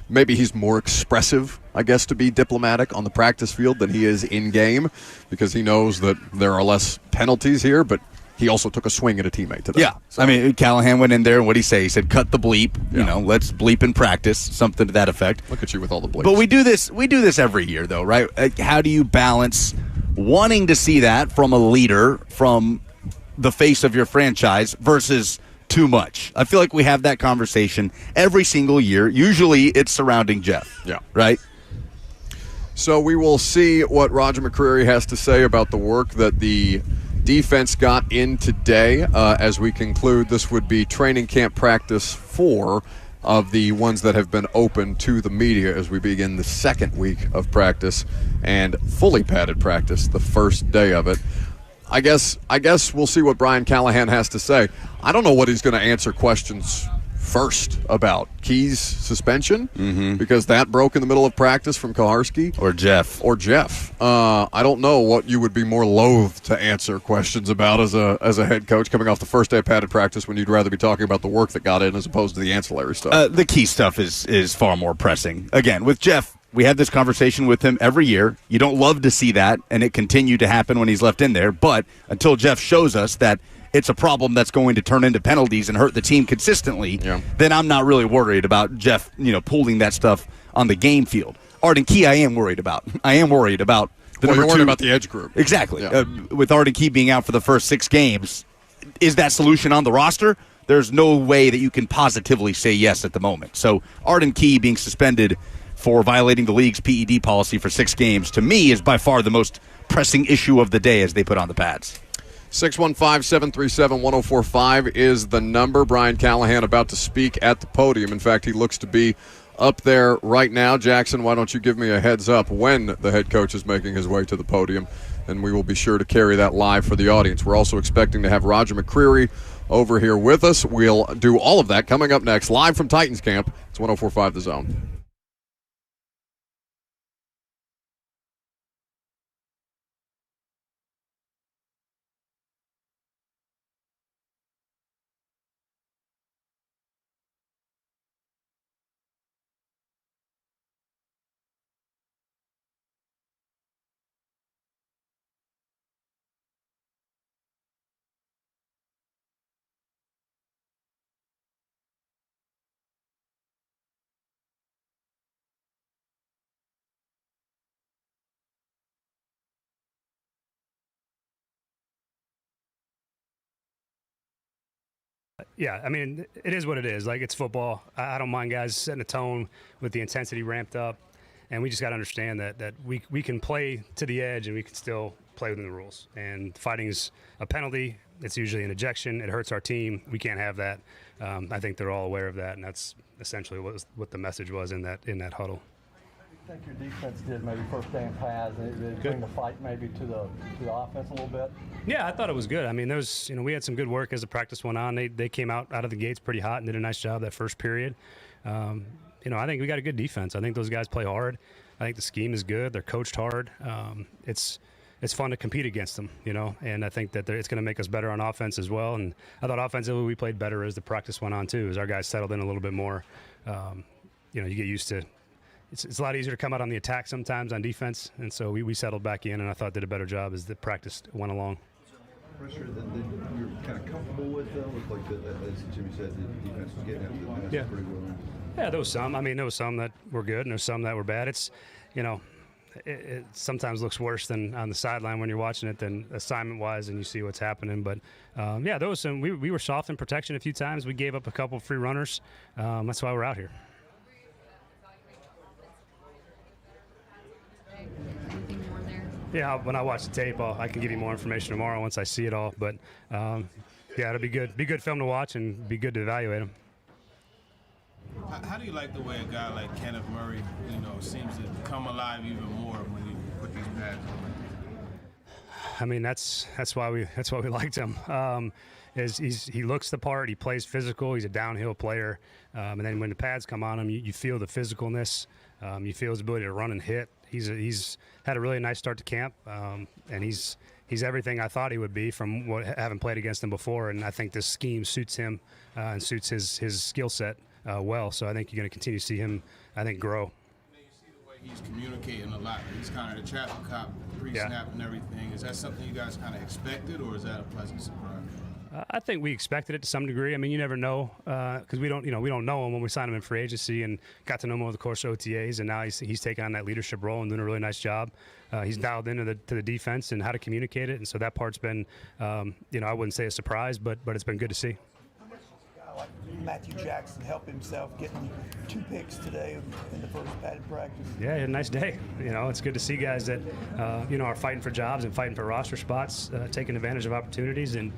maybe he's more expressive, I guess, to be diplomatic on the practice field than he is in-game, because he knows that there are less penalties here, but he also took a swing at a teammate today. Yeah. So. I mean, Callahan went in there, and what did he say? He said, cut the bleep. Yeah. Let's bleep in practice, something to that effect. Look at you with all the bleeps. But we do this every year, though, right? How do you balance wanting to see that from a leader, from the face of your franchise, versus too much? I feel like we have that conversation every single year. Usually it's surrounding Jeff. Yeah. Right? So we will see what Roger McCreary has to say about the work that the defense got in today. As we conclude, this would be training camp practice 4 of the ones that have been open to the media as we begin the second week of practice and fully padded practice the first day of it. I guess we'll see what Brian Callahan has to say. I don't know what he's going to answer questions first about. Key's suspension, because that broke in the middle of practice from Koharski. Or Jeff. I don't know what you would be more loath to answer questions about as a head coach coming off the first day of padded practice, when you'd rather be talking about the work that got in as opposed to the ancillary stuff. The Key stuff is far more pressing. Again, with Jeff, we have this conversation with him every year. You don't love to see that, and it continued to happen when he's left in there. But until Jeff shows us that it's a problem that's going to turn into penalties and hurt the team consistently, then I'm not really worried about Jeff, pulling that stuff on the game field. Arden Key, I am worried about. The you're number worried 2 about the edge group. Exactly. Yeah. With Arden Key being out for the first 6 games, is that solution on the roster? There's no way that you can positively say yes at the moment. So Arden Key being suspended for violating the league's PED policy for 6 games, to me, is by far the most pressing issue of the day as they put on the pads. 615-737-1045 is the number. Brian Callahan about to speak at the podium. In fact, he looks to be up there right now. Jackson, why don't you give me a heads up when the head coach is making his way to the podium, and we will be sure to carry that live for the audience. We're also expecting to have Roger McCreary over here with us. We'll do all of that coming up next, live from Titans camp. It's 104.5 The Zone. Yeah, I mean, it is what it is. Like, it's football. I don't mind guys setting a tone with the intensity ramped up, and we just got to understand that we can play to the edge and we can still play within the rules. And fighting is a penalty. It's usually an ejection. It hurts our team. We can't have that. I think they're all aware of that, and that's essentially what the message was in that huddle. I think your defense did maybe first day in pads. Did bring the fight maybe to the offense a little bit? Yeah, I thought it was good. I mean, we had some good work as the practice went on. They came out of the gates pretty hot and did a nice job that first period. I think we got a good defense. I think those guys play hard. I think the scheme is good. They're coached hard. It's fun to compete against them, and I think that it's going to make us better on offense as well. And I thought offensively we played better as the practice went on too, as our guys settled in a little bit more. You get used to. It's a lot easier to come out on the attack sometimes on defense, and so we settled back in, and I thought did a better job as the practice went along. Pressure that you're kind of comfortable with, though? Looked like, as Jimmy said, the defense was getting after the pass pretty well. Yeah, there was some. I mean, there was some that were good, and there was some that were bad. It's, it sometimes looks worse than on the sideline when you're watching it than assignment-wise and you see what's happening. But, there was some. We were soft in protection a few times. We gave up a couple free runners. That's why we're out here. Yeah, when I watch the tape, I can give you more information tomorrow once I see it all. But, it'll be good. Be good film to watch and be good to evaluate them. How do you like the way a guy like Kenneth Murray, seems to come alive even more when you put these pads on? I mean, that's why we liked him. He looks the part. He plays physical. He's a downhill player, and then when the pads come on him, you feel the physicalness. You feel his ability to run and hit. He's had a really nice start to camp, and he's everything I thought he would be from what having played against him before. And I think this scheme suits him and suits his skill set well. So I think you're going to continue to see him, I think, grow. He's communicating a lot. He's kind of the trap cop, pre-snap and everything. Is that something you guys kind of expected, or is that a pleasant surprise? I think we expected it to some degree. I mean, you never know because we don't know him when we signed him in free agency and got to know him over the course of OTAs, and now he's taking on that leadership role and doing a really nice job. He's dialed into the defense and how to communicate it, and so that part's been, I wouldn't say a surprise, but it's been good to see. Like Matthew Jackson help himself getting 2 picks today in the first padded practice. Yeah, he had a nice day. It's good to see guys that are fighting for jobs and fighting for roster spots, taking advantage of opportunities, and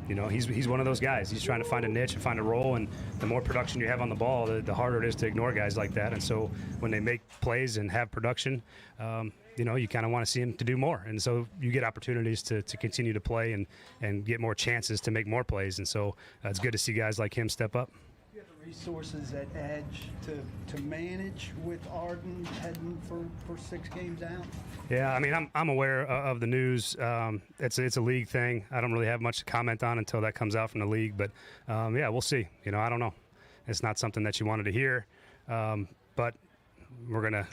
he's one of those guys. He's trying to find a niche and find a role, and the more production you have on the ball, the harder it is to ignore guys like that. And so when they make plays and have production, you kind of want to see him to do more. And so you get opportunities to continue to play and get more chances to make more plays. And so it's good to see guys like him step up. You have the resources at edge to manage with Arden heading for 6 games out? Yeah, I mean, I'm aware of the news. It's a league thing. I don't really have much to comment on until that comes out from the league. But, we'll see. I don't know. It's not something that you wanted to hear. But we don't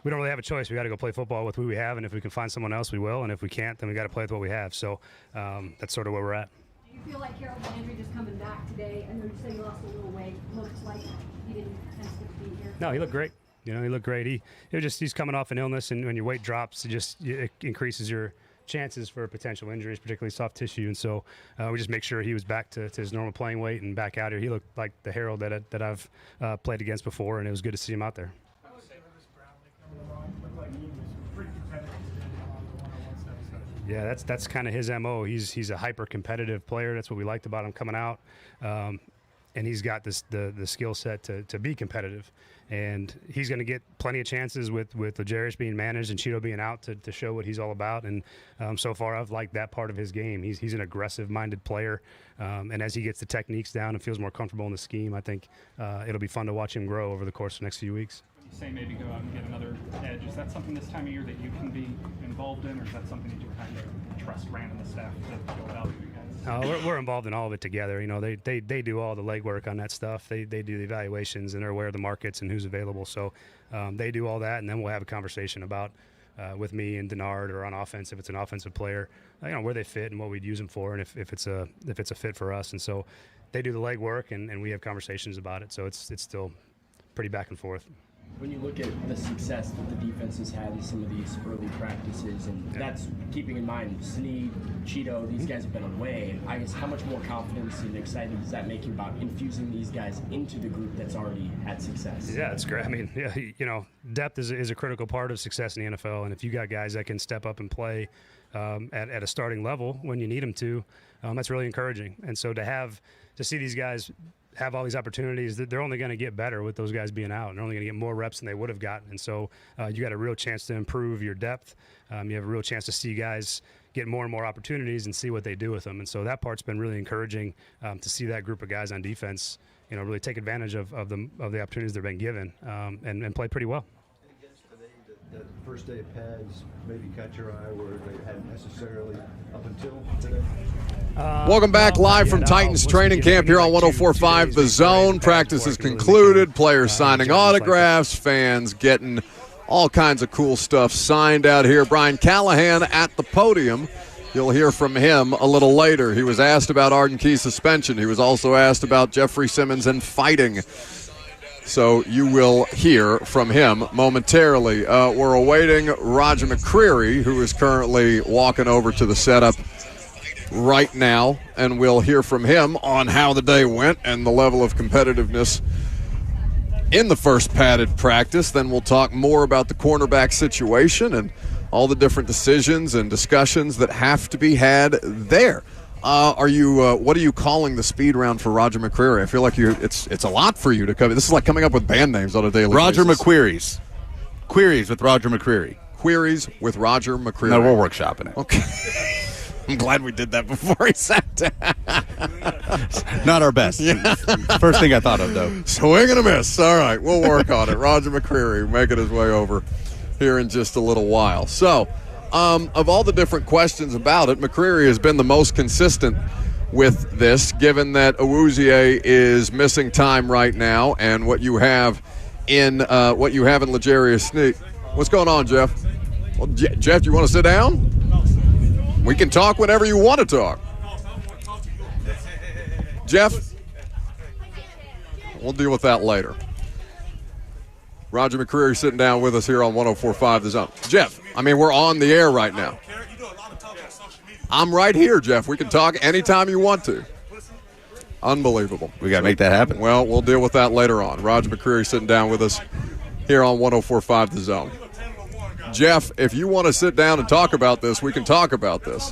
really have a choice. We got to go play football with who we have, and if we can find someone else, we will. And if we can't, then we got to play with what we have. So that's sort of where we're at. Do you feel like Harold Landry just coming back today? I know you said he lost a little weight. Looked like he didn't tend to be here. No, he looked great. He looked great. He's coming off an illness, and when your weight drops, it increases your chances for potential injuries, particularly soft tissue. And so we just make sure he was back to his normal playing weight and back out here. He looked like the Harold that I've played against before, and it was good to see him out there. Yeah, that's kind of his MO. He's a hyper competitive player. That's what we liked about him coming out, and he's got the skill set to be competitive. And he's going to get plenty of chances with L'Jarius being managed and Cheeto being out to show what he's all about. And so far, I've liked that part of his game. He's an aggressive-minded player, and as he gets the techniques down and feels more comfortable in the scheme, I think it'll be fun to watch him grow over the course of the next few weeks. Say maybe go out and get another edge. Is that something this time of year that you can be involved in, or is that something that you kind of trust Rand and the staff to go out with you guys? We're involved in all of it together. They do all the legwork on that stuff. They do the evaluations, and they're aware of the markets and who's available. So they do all that, and then we'll have a conversation about with me and Denard, or on offense if it's an offensive player, where they fit and what we'd use them for, and if it's a fit for us. And so they do the legwork, and we have conversations about it. So it's still pretty back and forth. When you look at the success that the defense has had in some of these early practices, and that's keeping in mind Snead, Cheeto, these guys have been away. I guess how much more confidence and excited does that make you about infusing these guys into the group that's already had success? Yeah, it's great. I mean, depth is a critical part of success in the NFL, and if you got guys that can step up and play at a starting level when you need them to, that's really encouraging. And so to see these guys have all these opportunities, they're only going to get better with those guys being out, and they're only going to get more reps than they would have gotten. And so you got a real chance to improve your depth. You have a real chance to see guys get more and more opportunities and see what they do with them. And so that part's been really encouraging to see that group of guys on defense, really take advantage of the opportunities they've been given and play pretty well. That first day of pads maybe caught your eye where they hadn't necessarily up until today? Welcome back live from Titans training camp here on 104.5 The Zone. Practice is concluded. Players signing autographs, fans getting all kinds of cool stuff signed out here. Brian Callahan at the podium. You'll hear from him a little later. He was asked about Arden Key's suspension. He was also asked about Jeffrey Simmons and fighting. So you will hear from him momentarily. We're awaiting Roger McCreary, who is currently walking over to the setup right now, and we'll hear from him on how the day went and the level of competitiveness in the first padded practice. Then we'll talk more about the cornerback situation and all the different decisions and discussions that have to be had there. What are you calling the speed round for Roger McCreary? I feel like it's a lot for you to cover. This is like coming up with band names on a daily basis. Roger McQuarrie's. Queries with Roger McCreary. Queries with Roger McCreary. No, we're workshopping it. Okay. I'm glad we did that before he sat down. Not our best. Yeah. First thing I thought of, though. Swing and a miss. All right, we'll work on it. Roger McCreary making his way over here in just a little while. So, of all the different questions about it, McCreary has been the most consistent with this, given that Awuzie is missing time right now, and what you have in L'Jarius Sneed. What's going on, Jeff? Well, Jeff, do you want to sit down? We can talk whenever you want to talk. Jeff, we'll deal with that later. Roger McCreary sitting down with us here on 104.5 The Zone. Jeff, I mean, we're on the air right now. I'm right here, Jeff. We can talk anytime you want to. Unbelievable. We got to make that happen. Well, we'll deal with that later on. Roger McCreary sitting down with us here on 104.5 The Zone. Jeff, if you want to sit down and talk about this, we can talk about this.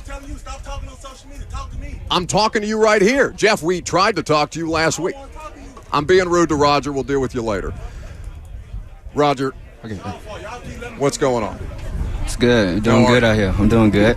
I'm talking to you right here. Jeff, we tried to talk to you last week. I'm being rude to Roger. We'll deal with you later. Roger, what's going on? It's good. Doing good out here. I'm doing good.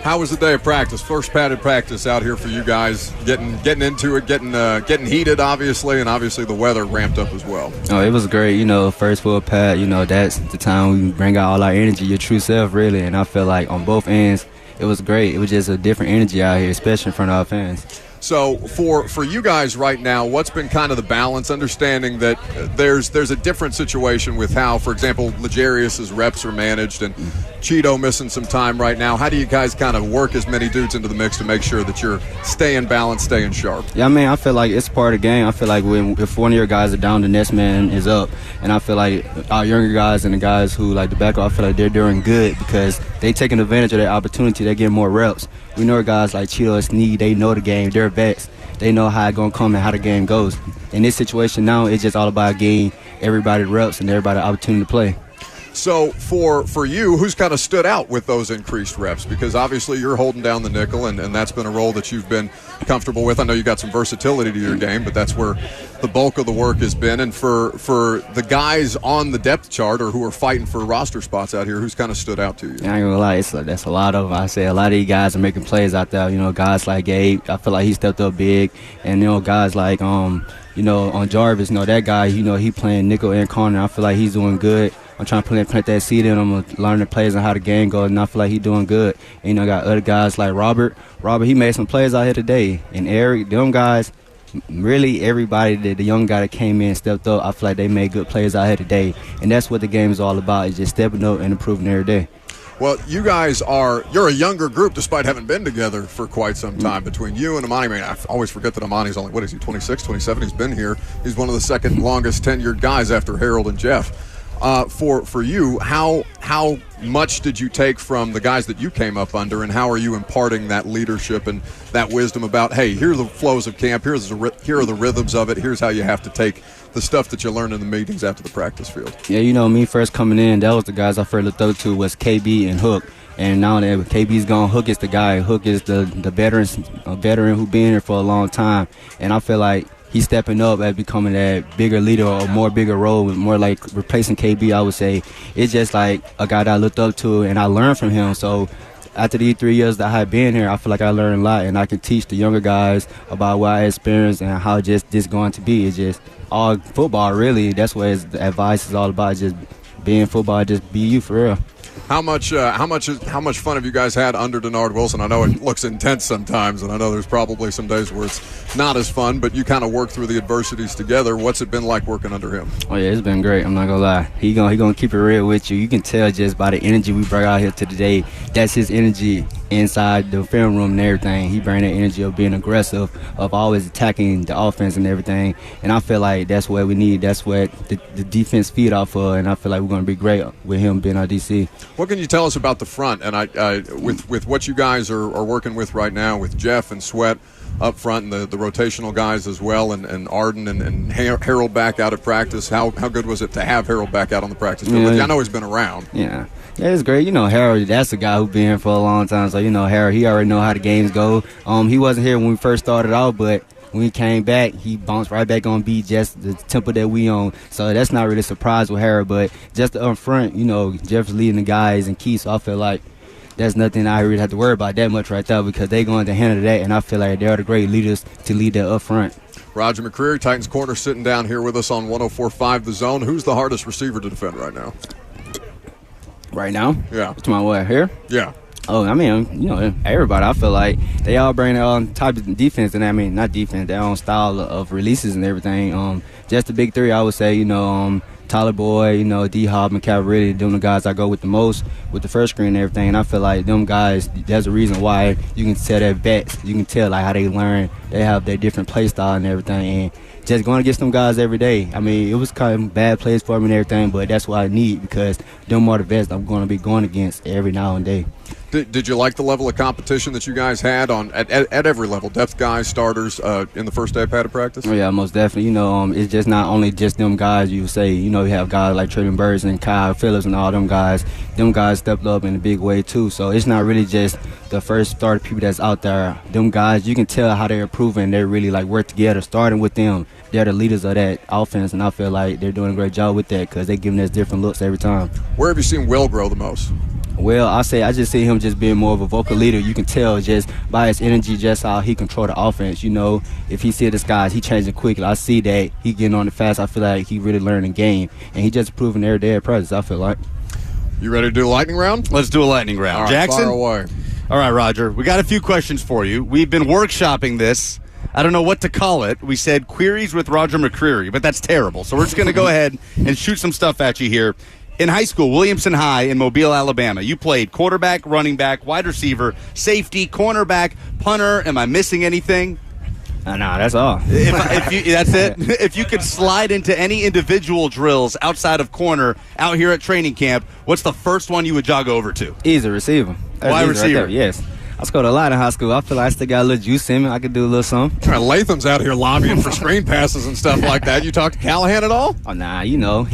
How was the day of practice? First padded practice out here for you guys, getting into it, getting heated, obviously, and obviously the weather ramped up as well. Oh, it was great. First full pad, that's the time we bring out all our energy, your true self, really. And I feel like on both ends, it was great. It was just a different energy out here, especially in front of our fans. So for you guys right now, what's been kind of the balance, understanding that there's a different situation with how, for example, L'Jarius's reps are managed and Cheeto missing some time right now. How do you guys kind of work as many dudes into the mix to make sure that you're staying balanced, staying sharp? Yeah, I feel like it's part of the game. I feel like if one of your guys are down, the next man is up. And I feel like our younger guys and the guys who like the backup, I feel like they're doing good because they taking advantage of that opportunity. They're getting more reps. We know guys like Cheeto and Sneed, they know the game. They're vets. They know how it's going to come and how the game goes. In this situation now, it's just all about getting everybody reps and everybody the opportunity to play. So for you, who's kind of stood out with those increased reps? Because obviously you're holding down the nickel, and that's been a role that you've been comfortable with. I know you got some versatility to your game, but that's where the bulk of the work has been. And for the guys on the depth chart or who are fighting for roster spots out here, who's kind of stood out to you? Yeah, I ain't gonna lie, that's a lot of them. I say a lot of these guys are making plays out there. Guys like Gabe, I feel like he stepped up big, and guys like on Jarvis, that guy, he playing nickel and corner. I feel like he's doing good. I'm trying to plant that seed in him, learn the plays and how the game goes, and I feel like he's doing good. And, I got other guys like Robert. He made some plays out here today. And Eric, them guys, really everybody, the young guy that came in, stepped up, I feel like they made good plays out here today. And that's what the game is all about, is just stepping up and improving every day. Well, you guys you're a younger group despite having been together for quite some time. Between you and Amani, I always forget that Amani's only, 26, 27? He's been here. He's one of the second longest tenured guys after Harold and Jeff. For you, how much did you take from the guys that you came up under, and how are you imparting that leadership and that wisdom about, hey, here are the flows of camp, here are the rhythms of it, here's how you have to take the stuff that you learn in the meetings after the practice field? Yeah, me first coming in, that was the guys I first looked up to was KB and Hook. And now that KB's gone, Hook is the guy. Hook is the veteran who been here for a long time. And I feel like he's stepping up at becoming that bigger leader or more bigger role, more like replacing KB, I would say. It's just like a guy that I looked up to and I learned from him. So after these 3 years that I have been here, I feel like I learned a lot, and I can teach the younger guys about what I experienced and how just this going to be. It's just all football, really. That's what the advice is all about, just being football, just be you for real. How much fun have you guys had under Denard Wilson? I know it looks intense sometimes, and I know there's probably some days where it's not as fun, but you kind of work through the adversities together. What's it been like working under him? Oh yeah, it's been great. I'm not gonna lie. He gonna keep it real with you. You can tell just by the energy we brought out here today. That's his energy inside the film room and everything. He bring that energy of being aggressive, of always attacking the offense and everything. And I feel like that's what we need. That's what the defense feed off of. And I feel like we're gonna be great with him being our DC. What can you tell us about the front? And with what you guys are working with right now with Jeff and Sweat, up front and the rotational guys as well, and Arden and Harold back out at practice. How good was it to have Harold back out on the practice field? I know he's been around. Yeah, it's great. Harold, that's a guy who's been here for a long time. So, Harold, he already know how the games go. He wasn't here when we first started out, but when he came back, he bounced right back on beat, just the tempo that we on. So that's not really a surprise with Harold, but just up front, Jeff's leading the guys and Keith, so I feel like that's nothing I really have to worry about that much right there because they're going to handle that, and I feel like they're the great leaders to lead that up front. Roger McCreary, Titans corner, sitting down here with us on 104.5 The Zone. Who's the hardest receiver to defend right now? Right now? Yeah. What's my what, here? Yeah. Oh, everybody, I feel like they all bring their own type of defense, and not defense, their own style of releases and everything. Just the big three, I would say, Tyler Boyd, D-Hop, and McCreary, them the guys I go with the most with the first screen and everything. And I feel like them guys, there's a reason why you can tell their vets, you can tell like how they learn, they have their different play style and everything. And just going against them guys every day. It was kind of bad plays for me and everything, but that's what I need because them are the vets I'm going to be going against every now and then. Did you like the level of competition that you guys had at every level, depth guys, starters, in the first day of padded practice? Oh, yeah, most definitely. It's just not only just them guys. You say, you have guys like Traden Burns and Kyle Phillips and all them guys. Them guys stepped up in a big way too. So it's not really just the first starter people that's out there. Them guys, you can tell how they're improving. They really work together. Starting with them, they're the leaders of that offense, and I feel like they're doing a great job with that because they're giving us different looks every time. Where have you seen Will grow the most? Well, I just see him just being more of a vocal leader. You can tell just by his energy, just how he control the offense. If he see the skies, he changing quickly. I see that he getting on it fast. I feel like he really learning the game, and he just improving every day at practice, I feel like. You ready to do a lightning round? Let's do a lightning round. All right, Jackson? fire away. All right, Roger. We got a few questions for you. We've been workshopping this. I don't know what to call it. We said queries with Roger McCreary, but that's terrible. So we're just going to go ahead and shoot some stuff at you here. In high school, Williamson High in Mobile, Alabama, you played quarterback, running back, wide receiver, safety, cornerback, punter. Am I missing anything? No, that's all. That's it? If you could slide into any individual drills outside of corner out here at training camp, what's the first one you would jog over to? Easy receiver. Wide receiver? Right, yes. I scored a lot in high school. I feel like I still got a little juice in me. I could do a little something. Latham's out here lobbying for screen passes and stuff like that. You talk to Callahan at all? Oh, nah, he gonna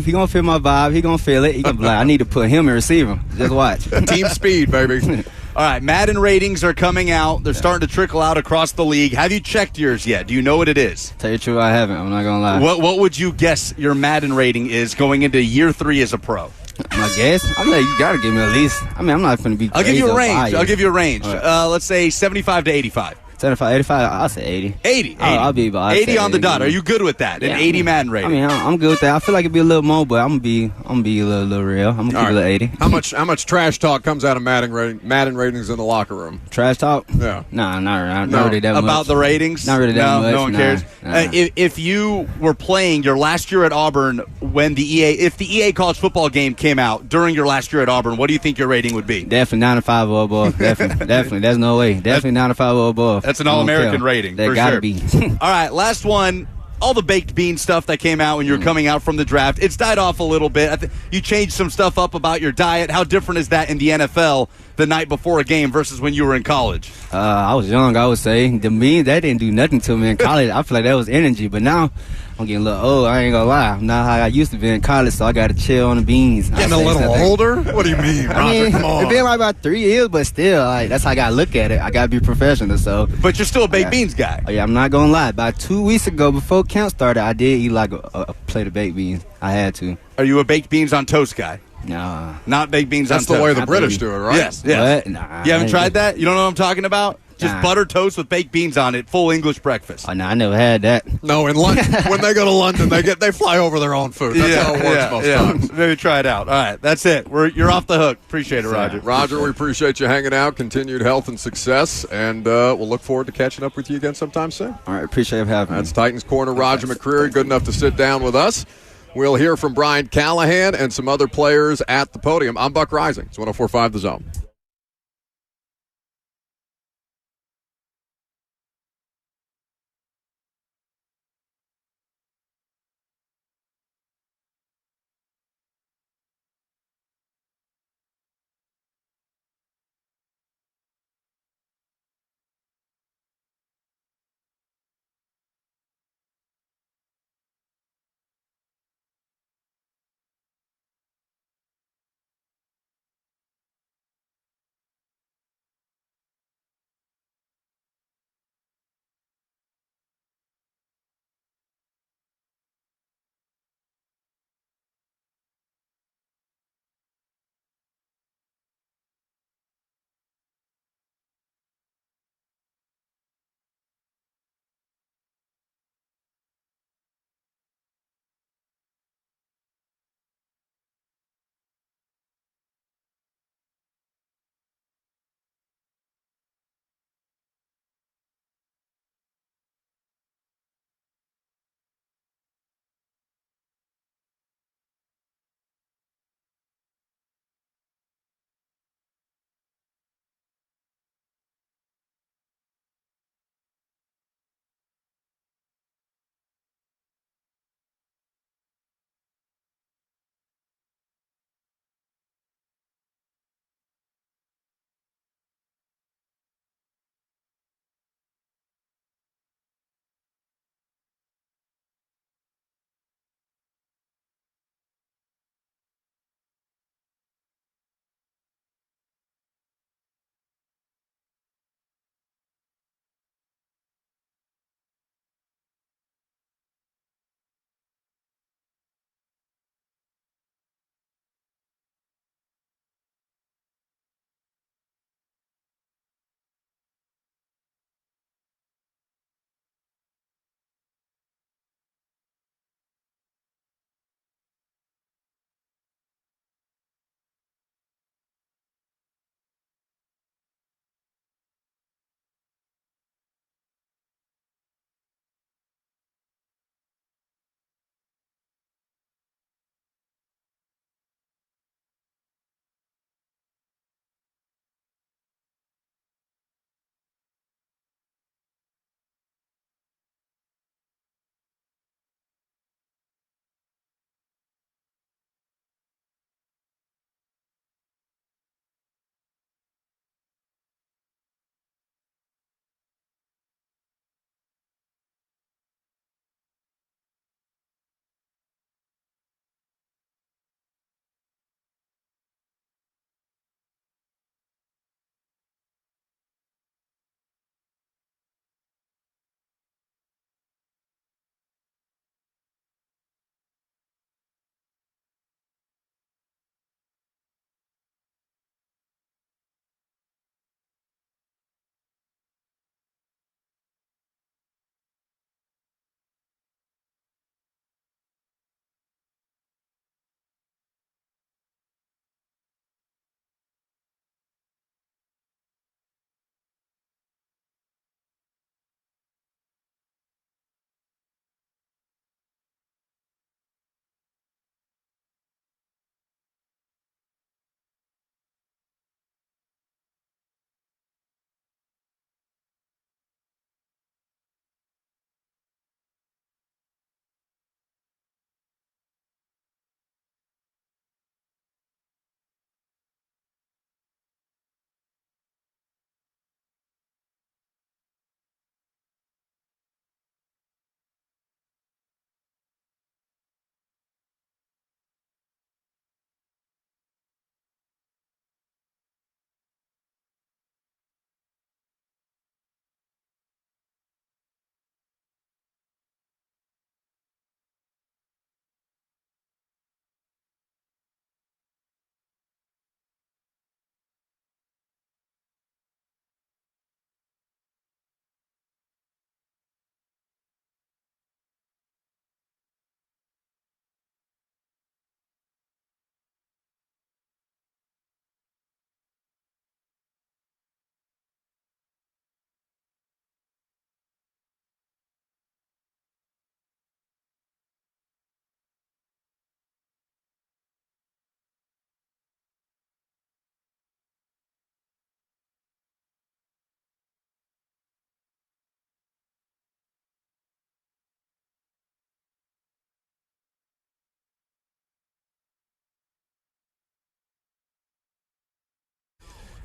feel my vibe. He gonna feel it. He gonna be like, I need to put him in receiver. Just watch. Team speed, baby. All right, Madden ratings are coming out. They're starting to trickle out across the league. Have you checked yours yet? Do you know what it is? Tell you the truth, I haven't. I'm not gonna lie. What would you guess your Madden rating is going into year 3 as a pro? My guess? I'm like, you gotta give me at least. I'm not gonna be. I'll give you a range. Right. Let's say 75 to 85. 75, 85, I'll say 80. 80. I'll be about 80 on the dot. Are you good with that? Yeah, An 80 Madden rating? I'm good with that. I feel like it'd be a little more, but I'm gonna be a little real. I'm gonna keep it at 80. How much trash talk comes out of Madden ratings in the locker room? Trash talk? Yeah. Nah, not really that much. About the ratings? Not really that much. No one cares. Nah. If you were playing your last year at Auburn when if the EA college football game came out during your last year at Auburn, what do you think your rating would be? Definitely 95 or above. Definitely. There's no way. Definitely 95 or above. That's an All-American rating. That for gotta sure. be. All right, last one. All the baked bean stuff that came out when you were coming out from the draft, it's died off a little bit. You changed some stuff up about your diet. How different is that in the NFL the night before a game versus when you were in college? I was young, I would say. The beans, that didn't do nothing to me in college. I feel like that was energy. But now, I'm getting a little old. I ain't gonna lie. I'm not how I used to be in college, so I got to chill on the beans. Getting a little older? What do you mean, Roger? Come on. It's been like about 3 years, but still, that's how I got to look at it. I got to be professional, so. But you're still a baked beans guy. Oh, yeah, I'm not gonna lie. About 2 weeks ago, before camp started, I did eat like a plate of baked beans. I had to. Are you a baked beans on toast guy? No. Not baked beans on toast. That's the way the British do it, right? Yes. What? Nah. You haven't tried that? You don't know what I'm talking about? Just Nah. butter toast with baked beans on it, full English breakfast. Oh, no, I never had that. No, in London, when they go to London, they fly over their own food. That's how it works most times. Maybe try it out. All right, that's it. You're off the hook. Appreciate it, Roger. Roger, we appreciate you hanging out. Continued health and success, and we'll look forward to catching up with you again sometime soon. All right, appreciate having me. That's Titans corner Roger McCreary, good enough to sit down with us. We'll hear from Brian Callahan and some other players at the podium. I'm Buck Rising. It's 104.5 The Zone.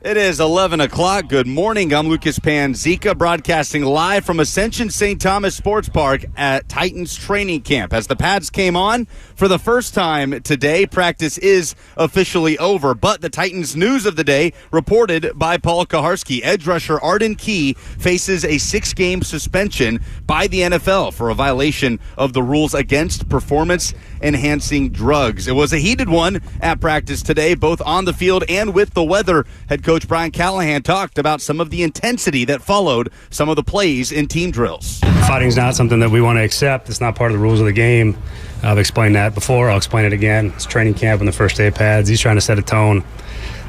It is 11 o'clock. Good morning. I'm Lucas Panzica, broadcasting live from Ascension St. Thomas Sports Park at Titans training camp. As the pads came on for the first time today, practice is officially over. But the Titans news of the day reported by Paul Kaharski. Edge rusher Arden Key faces a 6-game suspension by the NFL for a violation of the rules against performance-enhancing drugs. It was a heated one at practice today, both on the field and with the weather. Head coach Brian Callahan talked about some of the intensity that followed some of the plays in team drills. Fighting's not something that we want to accept. It's not part of the rules of the game. I've explained that before. I'll explain it again. It's training camp on the first day of pads. He's trying to set a tone.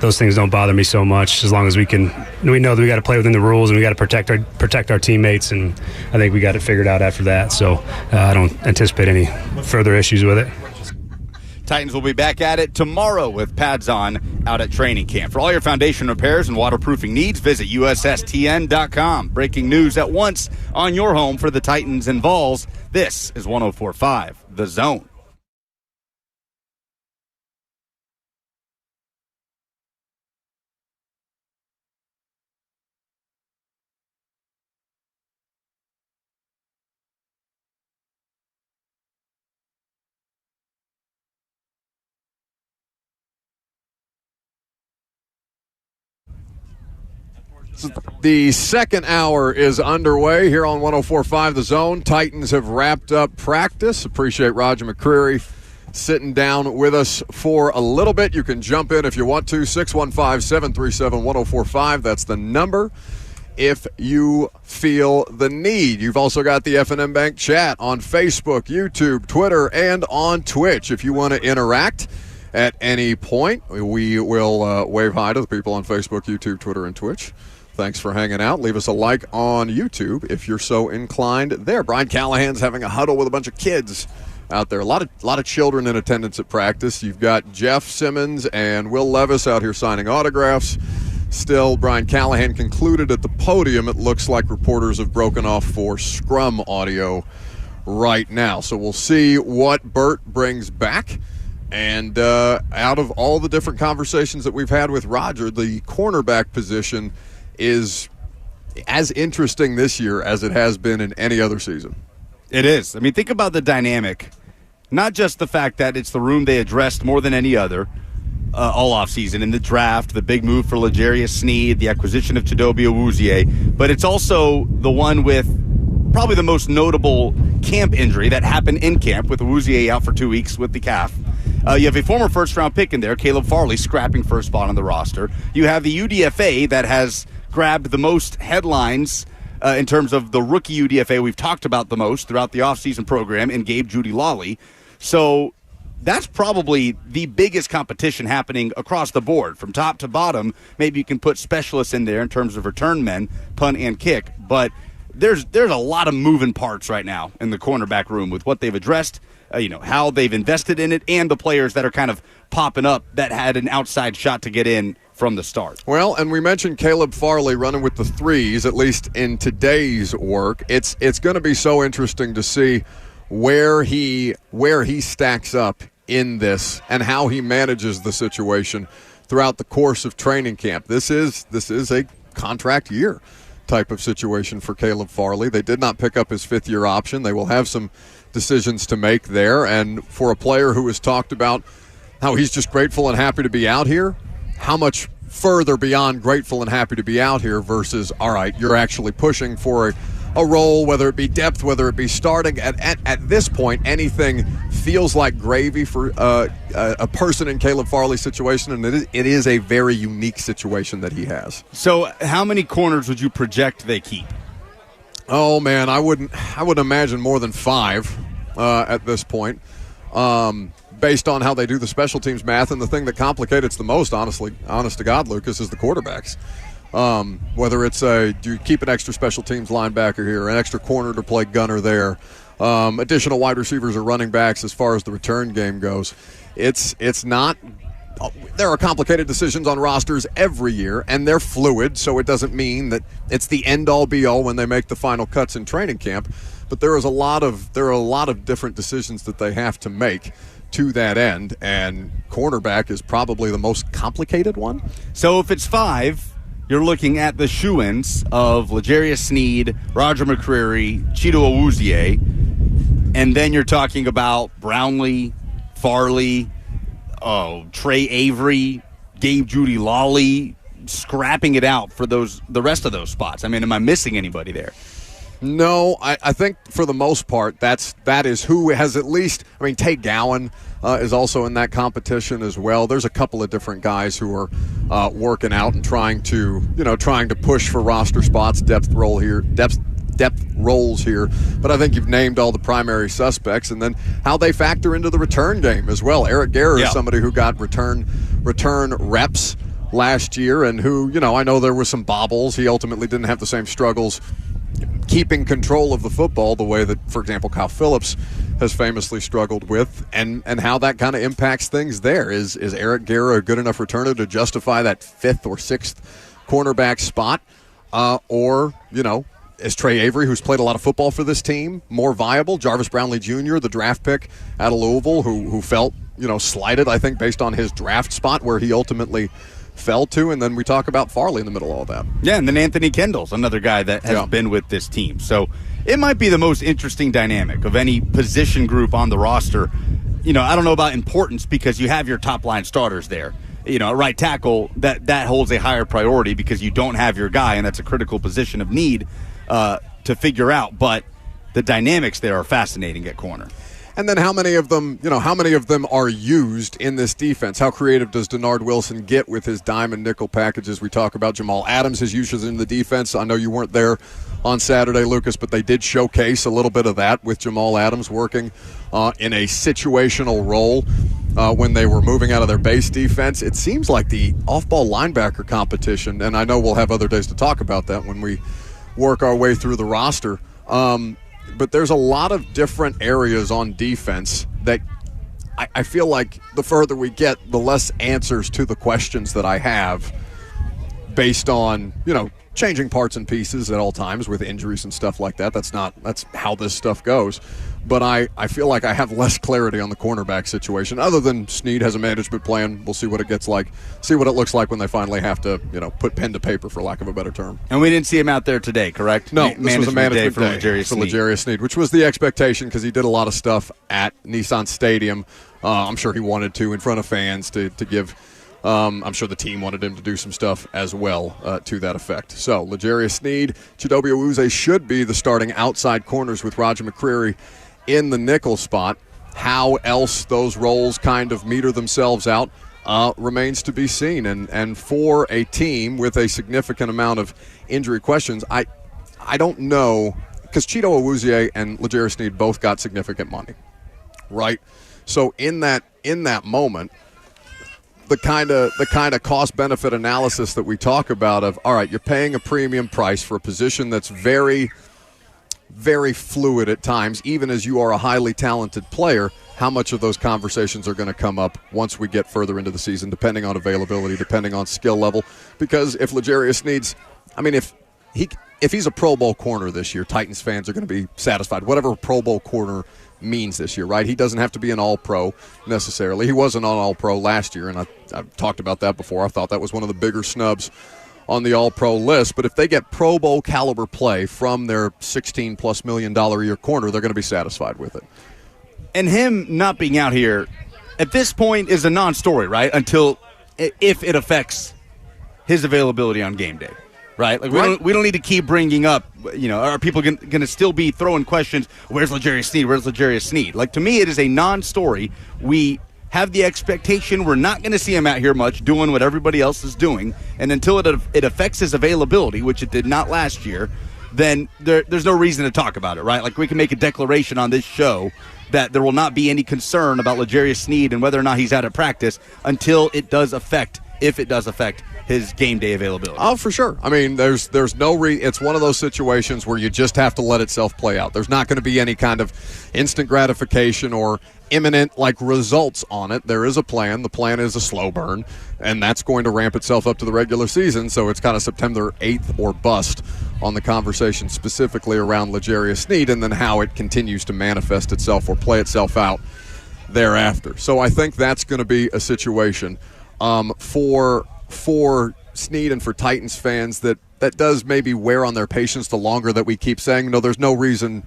Those things don't bother me so much as long as we know that we got to play within the rules and we got to protect our teammates, and I think we got it figured out after that. So I don't anticipate any further issues with it. Titans will be back at it tomorrow with pads on out at training camp. For all your foundation repairs and waterproofing needs, visit USSTN.com. Breaking news at once on your home for the Titans and Vols. This is 104.5 The Zone. The second hour is underway here on 104.5 The Zone. Titans have wrapped up practice. Appreciate Roger McCreary sitting down with us for a little bit. You can jump in if you want to. 615-737-1045. That's the number if you feel the need. You've also got the F&M Bank chat on Facebook, YouTube, Twitter, and on Twitch. If you want to interact at any point, we will wave hi to the people on Facebook, YouTube, Twitter, and Twitch. Thanks for hanging out. Leave us a like on YouTube if you're so inclined there. Brian Callahan's having a huddle with a bunch of kids out there. A lot of children in attendance at practice. You've got Jeff Simmons and Will Levis out here signing autographs. Still, Brian Callahan concluded at the podium. It looks like reporters have broken off for scrum audio right now. So we'll see what Bert brings back. And out of all the different conversations that we've had with Roger, the cornerback position is as interesting this year as it has been in any other season. It is. I mean, think about the dynamic. Not just the fact that it's the room they addressed more than any other all offseason in the draft, the big move for L'Jarius Sneed, the acquisition of Chidobe Awuzie, but it's also the one with probably the most notable camp injury that happened in camp with Awuzie out for 2 weeks with the calf. You have a former first-round pick in there, Caleb Farley, scrapping first spot on the roster. You have the UDFA that has grabbed the most headlines in terms of the rookie UDFA we've talked about the most throughout the offseason program in Gabe Judy Lawley. So that's probably the biggest competition happening across the board from top to bottom. Maybe you can put specialists in there in terms of return men, punt and kick. But there's a lot of moving parts right now in the cornerback room with what they've addressed, how they've invested in it, and the players that are kind of popping up that had an outside shot to get in from the start. Well, and we mentioned Caleb Farley running with the threes, at least in today's work. It's going to be so interesting to see where he stacks up in this and how he manages the situation throughout the course of training camp. This is a contract year type of situation for Caleb Farley. They did not pick up his fifth-year option. They will have some decisions to make there. And for a player who has talked about how he's just grateful and happy to be out here, how much further beyond grateful and happy to be out here versus, all right, you're actually pushing for a role, whether it be depth, whether it be starting. At this point, anything feels like gravy for a person in Caleb Farley's situation, and it is a very unique situation that he has. So how many corners would you project they keep? Oh, man, I wouldn't imagine more than 5 at this point. Based on how they do the special teams math, and the thing that complicates the most, honest to God, Lucas, is the quarterbacks. Whether it's do you keep an extra special teams linebacker here, an extra corner to play gunner there, additional wide receivers or running backs as far as the return game goes. It's not. There are complicated decisions on rosters every year, and they're fluid, so it doesn't mean that it's the end-all, be-all when they make the final cuts in training camp. But there are a lot of different decisions that they have to make to that end, and cornerback is probably the most complicated one. So if it's 5, you're looking at the shoo-ins of L'Jarius Sneed, Roger McCreary, Cheeto Awuzie, and then you're talking about Brownlee, Farley, Trey Avery, Gabe Judy Lawley, scrapping it out for the rest of those spots. I mean, am I missing anybody there? No, I think for the most part that is who has at least. I mean, Tate Gowan is also in that competition as well. There's a couple of different guys who are working out and trying to push for roster spots, depth roles here. But I think you've named all the primary suspects, and then how they factor into the return game as well. Eric Guerra is somebody who got return reps last year, and who, I know there were some bobbles. He ultimately didn't have the same struggles keeping control of the football the way that, for example, Kyle Phillips has famously struggled with, and how that kind of impacts things there. Is Eric Guerra a good enough returner to justify that 5th or 6th cornerback spot? Or is Trey Avery, who's played a lot of football for this team, more viable? Jarvis Brownlee Jr., the draft pick out of Louisville, who felt, slighted, I think, based on his draft spot where he ultimately fell to. And then we talk about Farley in the middle of all that. Yeah, and then Anthony Kendall's another guy that has been with this team. So it might be the most interesting dynamic of any position group on the roster. I don't know about importance because you have your top-line starters there. At right tackle, that holds a higher priority because you don't have your guy, and that's a critical position of need to figure out. But the dynamics there are fascinating at corner. And then how many of them are used in this defense? How creative does Denard Wilson get with his dime and nickel packages? We talk about Jamal Adams, his uses in the defense. I know you weren't there on Saturday, Lucas, but they did showcase a little bit of that with Jamal Adams working in a situational role when they were moving out of their base defense. It seems like the off-ball linebacker competition, and I know we'll have other days to talk about that when we work our way through the roster, but there's a lot of different areas on defense that I feel like the further we get, the less answers to the questions that I have based on, changing parts and pieces at all times with injuries and stuff like that. That's how this stuff goes. But I feel like I have less clarity on the cornerback situation, other than Sneed has a management plan. We'll see what it looks like when they finally have to, put pen to paper, for lack of a better term. And we didn't see him out there today, correct? No, this was a management day for L'Jarius Sneed, which was the expectation because he did a lot of stuff at Nissan Stadium. I'm sure he wanted to in front of fans to give. I'm sure the team wanted him to do some stuff as well to that effect. So L'Jarius Sneed, Chidobe Awuzie should be the starting outside corners with Roger McCreary in the nickel spot. How else those roles kind of meter themselves out remains to be seen. And for a team with a significant amount of injury questions, I don't know, because Cheeto Awuzie and L'Jarius Sneed both got significant money, right? So in that moment, the kind of cost-benefit analysis that we talk about of, all right, you're paying a premium price for a position that's very, very fluid at times, even as you are a highly talented player. How much of those conversations are going to come up once we get further into the season, depending on availability, depending on skill level? Because if L'Jarius Sneed's, if he's a Pro Bowl corner this year, Titans fans are going to be satisfied. Whatever a Pro Bowl corner means this year, right? He doesn't have to be an All-Pro necessarily. He wasn't an All-Pro last year, and I've talked about that before. I thought that was one of the bigger snubs on the All-Pro list. But if they get Pro Bowl caliber play from their $16+ million a year corner, they're going to be satisfied with it. And him not being out here at this point is a non-story, right? Until if it affects his availability on game day. Right? Like we don't need to keep bringing up, are people going to still be throwing questions, where's L'Jarius Sneed? Where's L'Jarius Sneed? Like, to me, it is a non-story. We have the expectation we're not going to see him out here much doing what everybody else is doing, and until it affects his availability, which it did not last year, then there's no reason to talk about it, right? Like, we can make a declaration on this show that there will not be any concern about L'Jarius Sneed and whether or not he's out at practice until it does affect, if it does affect, his game day availability. Oh, for sure. I mean, there's no it's one of those situations where you just have to let itself play out. There's not going to be any kind of instant gratification or imminent results on it. There is a plan. The plan is a slow burn, and that's going to ramp itself up to the regular season. So it's kind of September 8th or bust on the conversation specifically around L'Jarius Sneed, and then how it continues to manifest itself or play itself out thereafter. So I think that's going to be a situation for Snead and for Titans fans that does maybe wear on their patience the longer that we keep saying, no, there's no reason.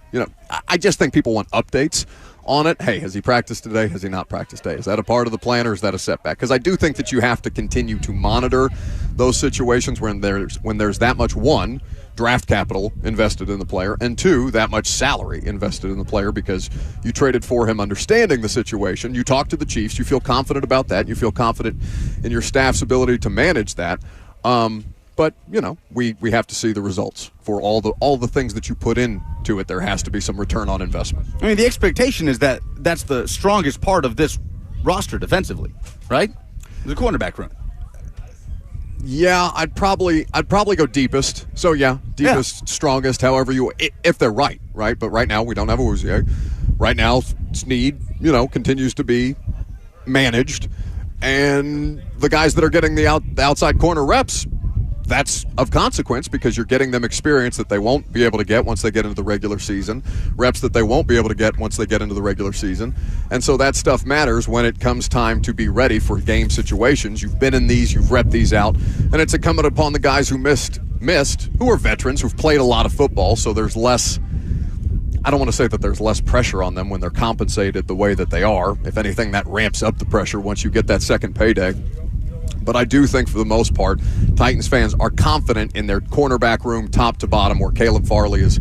I just think people want updates on it. Hey, has he practiced today? Has he not practiced today? Is that a part of the plan or is that a setback? Because I do think that you have to continue to monitor those situations when there's that much, one, draft capital invested in the player, and two, that much salary invested in the player because you traded for him understanding the situation. You talk to the Chiefs. You feel confident about that. You feel confident in your staff's ability to manage that. But, we have to see the results for all the things that you put into it. There has to be some return on investment. I mean, the expectation is that that's the strongest part of this roster defensively, right? The cornerback room. Yeah, I'd probably go deepest. So, deepest, strongest, however if they're right? But right now we don't have a Woozier. Right now, Snead, continues to be managed. And the guys that are getting the outside corner reps, that's of consequence because you're getting them experience that they won't be able to get once they get into the regular season, reps that they won't be able to get once they get into the regular season. And so that stuff matters when it comes time to be ready for game situations. You've been in these, you've repped these out, and it's incumbent upon the guys who missed, who are veterans, who've played a lot of football, so there's less, I don't want to say that there's less pressure on them when they're compensated the way that they are. If anything, that ramps up the pressure once you get that second payday. But I do think for the most part, Titans fans are confident in their cornerback room top to bottom where Caleb Farley is,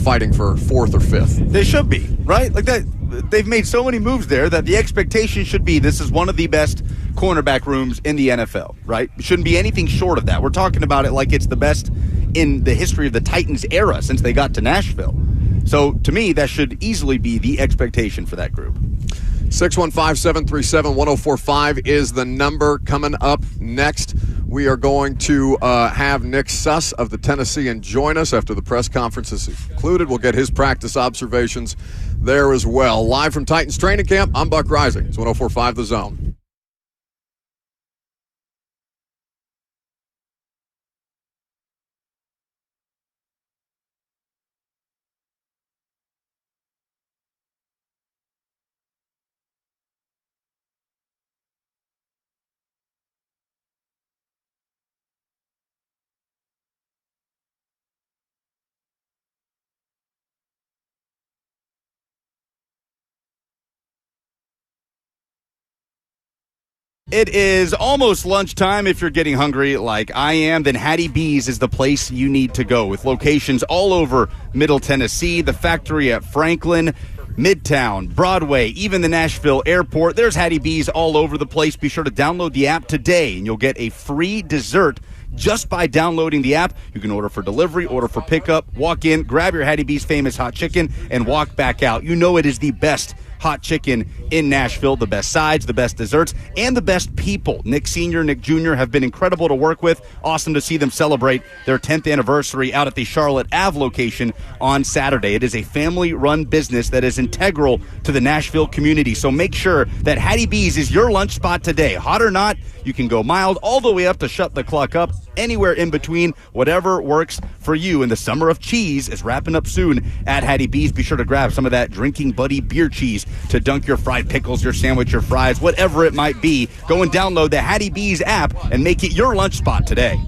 fighting for fourth or fifth. They should be, right? Like that, they've made so many moves there that the expectation should be this is one of the best cornerback rooms in the NFL, right? It shouldn't be anything short of that. We're talking about it like it's the best in the history of the Titans era since they got to Nashville. So to me, that should easily be the expectation for that group. 615-737-1045 is the number. Coming up next, we are going to have Nick Suss of the Tennessean join us after the press conference is concluded. We'll get his practice observations there as well. Live from Titans training camp, I'm Buck Rising. It's 1045 The Zone. It is almost lunchtime. If you're getting hungry like I am, then Hattie B's is the place you need to go. With locations all over Middle Tennessee, the factory at Franklin, Midtown, Broadway, even the Nashville airport. There's Hattie B's all over the place. Be sure to download the app today, and you'll get a free dessert just by downloading the app. You can order for delivery, order for pickup, walk in, grab your Hattie B's famous hot chicken, and walk back out. You know it is the best hot chicken in Nashville, the best sides, the best desserts, and the best people. Nick Sr., Nick Jr. have been incredible to work with. Awesome to see them celebrate their 10th anniversary out at the Charlotte Ave location on Saturday. It is a family-run business that is integral to the Nashville community, so make sure that Hattie B's is your lunch spot today. Hot or not, you can go mild all the way up to shut the clock up, anywhere in between, whatever works for you. And the summer of cheese is wrapping up soon at Hattie B's. Be sure to grab some of that Drinking Buddy beer cheese to dunk your fried pickles, your sandwich, your fries, whatever it might be. Go and download the Hattie B's app and make it your lunch spot today.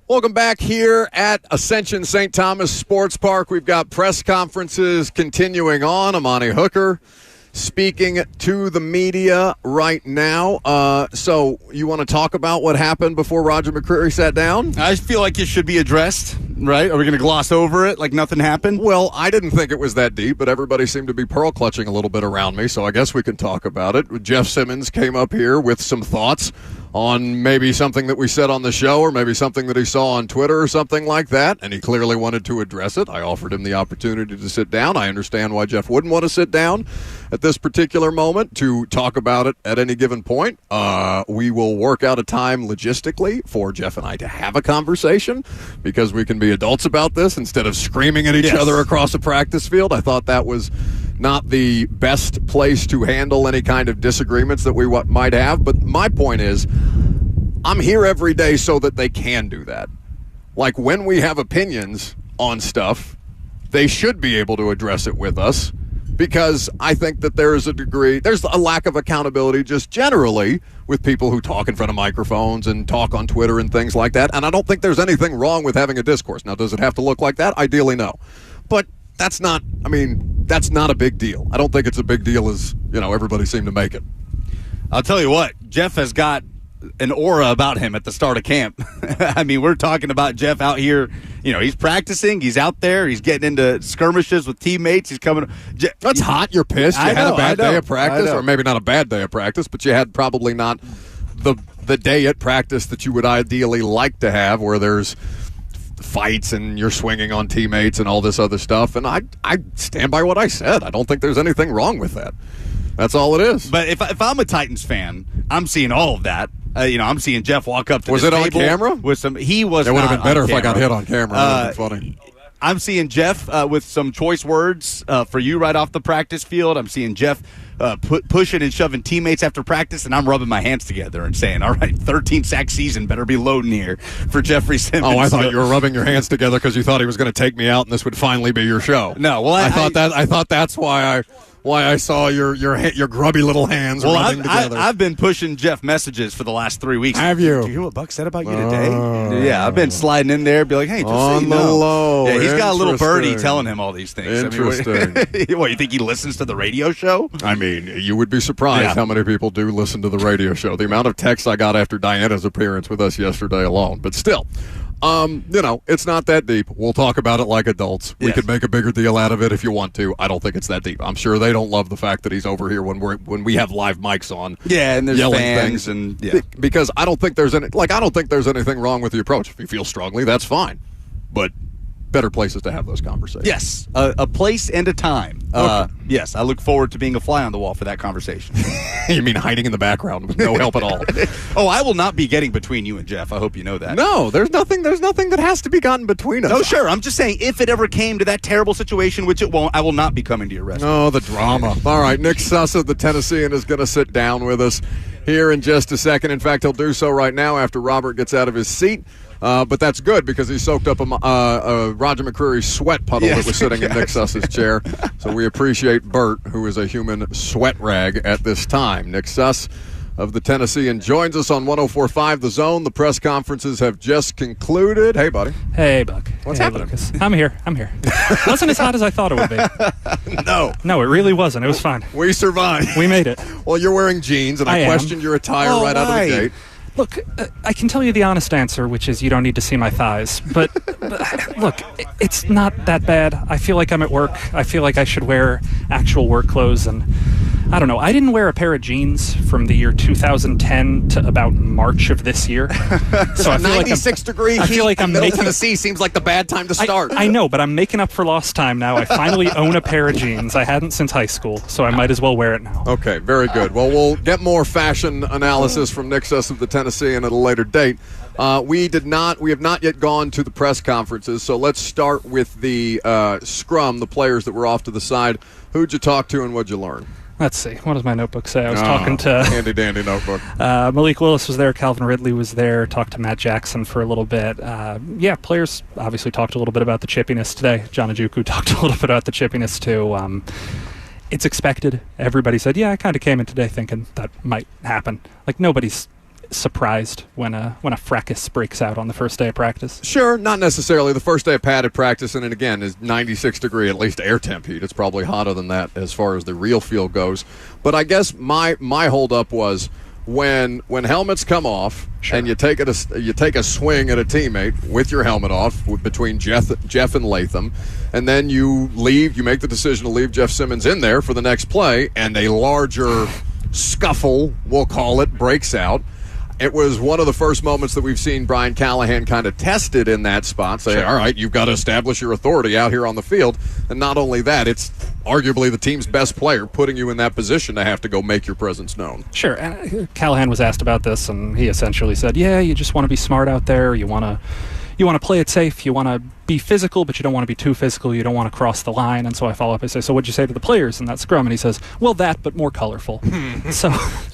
Welcome back here at Ascension St. Thomas Sports Park. We've got press conferences continuing on. Amani Hooker speaking to the media right now. So you want to talk about what happened before Roger McCreary sat down? I feel like it should be addressed, right? Are we going to gloss over it like nothing happened? Well, I didn't think it was that deep, but everybody seemed to be pearl clutching a little bit around me, so I guess we can talk about it. Jeff Simmons came up here with some thoughts on maybe something that we said on the show or maybe something that he saw on Twitter or something like that, and he clearly wanted to address it. I offered him the opportunity to sit down. I understand why Jeff wouldn't want to sit down at this particular moment to talk about it at any given point. We will work out a time logistically for Jeff and I to have a conversation because we can be adults about this instead of screaming at each other across a practice field. I thought that was not the best place to handle any kind of disagreements that we might have. But my point is, I'm here every day so that they can do that. Like when we have opinions on stuff, they should be able to address it with us because I think that there's a lack of accountability just generally with people who talk in front of microphones and talk on Twitter and things like that. And I don't think there's anything wrong with having a discourse. Now, does it have to look like that? Ideally, no. But that's not a big deal. I don't think it's a big deal as, everybody seemed to make it. I'll tell you what, Jeff has got an aura about him at the start of camp. I mean, we're talking about Jeff out here. He's practicing. He's out there. He's getting into skirmishes with teammates. He's coming. That's hot. You're pissed. You had a bad day of practice, or maybe not a bad day of practice, but you had probably not the day at practice that you would ideally like to have, where there's fights and you're swinging on teammates and all this other stuff. And I stand by what I said. I don't think there's anything wrong with that. That's all it is. But if I'm a Titans fan, I'm seeing all of that. I'm seeing Jeff walk up to was this it on table camera? With some. He was. It would have been better if camera. I got hit on camera. It would have been funny. I'm seeing Jeff with some choice words for you right off the practice field. I'm seeing Jeff pushing and shoving teammates after practice, and I'm rubbing my hands together and saying, all right, 13-sack season better be loading here for Jeffrey Simmons. Oh, I thought you were rubbing your hands together because you thought he was going to take me out and this would finally be your show. No, well, I thought that's why I saw your grubby little hands rubbing together. I've been pushing Jeff messages for the last 3 weeks. Have you? Did you hear what Buck said about you today? Yeah, I've been sliding in there, be like, hey, just on so you the know. low. Yeah, he's got a little birdie telling him all these things. Interesting. What, you think he listens to the radio show? I mean, you would be surprised how many people do listen to the radio show. The amount of texts I got after Diana's appearance with us yesterday alone. But still, it's not that deep. We'll talk about it like adults. We could make a bigger deal out of it if you want to. I don't think it's that deep. I'm sure they don't love the fact that he's over here when we have live mics on. Yeah, and there's yelling fans things. Because I don't think there's anything wrong with the approach. If you feel strongly, that's fine. But better places to have those conversations. Yes, a place and a time. Okay. Yes, I look forward to being a fly on the wall for that conversation. You mean hiding in the background with no help at all? Oh, I will not be getting between you and Jeff. I hope you know that. No, there's nothing that has to be gotten between us. No, sure. I'm just saying, if it ever came to that terrible situation, which it won't, I will not be coming to your rescue. Oh, the drama. All right, Nick Sussa, the Tennessean, is going to sit down with us here in just a second. In fact, he'll do so right now after Robert gets out of his seat. But that's good because he soaked up a Roger McCreary sweat puddle that was sitting in Nick Sussa's chair. So we appreciate Bert, who is a human sweat rag at this time. Nick Suss of the Tennessean joins us on 104.5 The Zone. The press conferences have just concluded. Hey, buddy. Hey, Buck. What's hey, happening? Lucas. I'm here. Wasn't as hot as I thought it would be. No, it really wasn't. It was fine. We survived. We made it. Well, you're wearing jeans, and I questioned your attire right out of the gate. Look, I can tell you the honest answer, which is you don't need to see my thighs. But look, it's not that bad. I feel like I'm at work. I feel like I should wear actual work clothes. And I don't know. I didn't wear a pair of jeans from the year 2010 to about March of this year. So I feel 96-degree I feel like I'm Middle making Tennessee seems like the bad time to start. I know, but I'm making up for lost time now. I finally own a pair of jeans. I hadn't since high school, so I might as well wear it now. Okay, very good. Well, we'll get more fashion analysis from Nick Suss of the Tennessean at a later date. We have not yet gone to the press conferences, so let's start with the scrum, the players that were off to the side. Who'd you talk to and what'd you learn? Let's see. What does my notebook say? I was talking to... Handy-dandy notebook. Malik Willis was there. Calvin Ridley was there. Talked to Matt Jackson for a little bit. Players obviously talked a little bit about the chippiness today. John Njoku talked a little bit about the chippiness too. It's expected. Everybody said, I kind of came in today thinking that might happen. Like, nobody's surprised when a fracas breaks out on the first day of practice? Sure, not necessarily. The first day of padded practice, and it again is 96 degree, at least air temp heat. It's probably hotter than that as far as the real field goes. But I guess my holdup was when helmets come off, sure, and you take a swing at a teammate with your helmet off between Jeff and Latham, and then you make the decision to leave Jeff Simmons in there for the next play, and a larger scuffle, we'll call it, breaks out. It was one of the first moments that we've seen Brian Callahan kind of tested in that spot, say, sure, all right, you've got to establish your authority out here on the field. And not only that, it's arguably the team's best player putting you in that position to have to go make your presence known. Sure. And Callahan was asked about this, and he essentially said, yeah, you just want to be smart out there. You want to play it safe. You want to be physical, but you don't want to be too physical. You don't want to cross the line. And so I follow up. I say, so what'd you say to the players in that scrum? And he says, well, that, but more colorful. So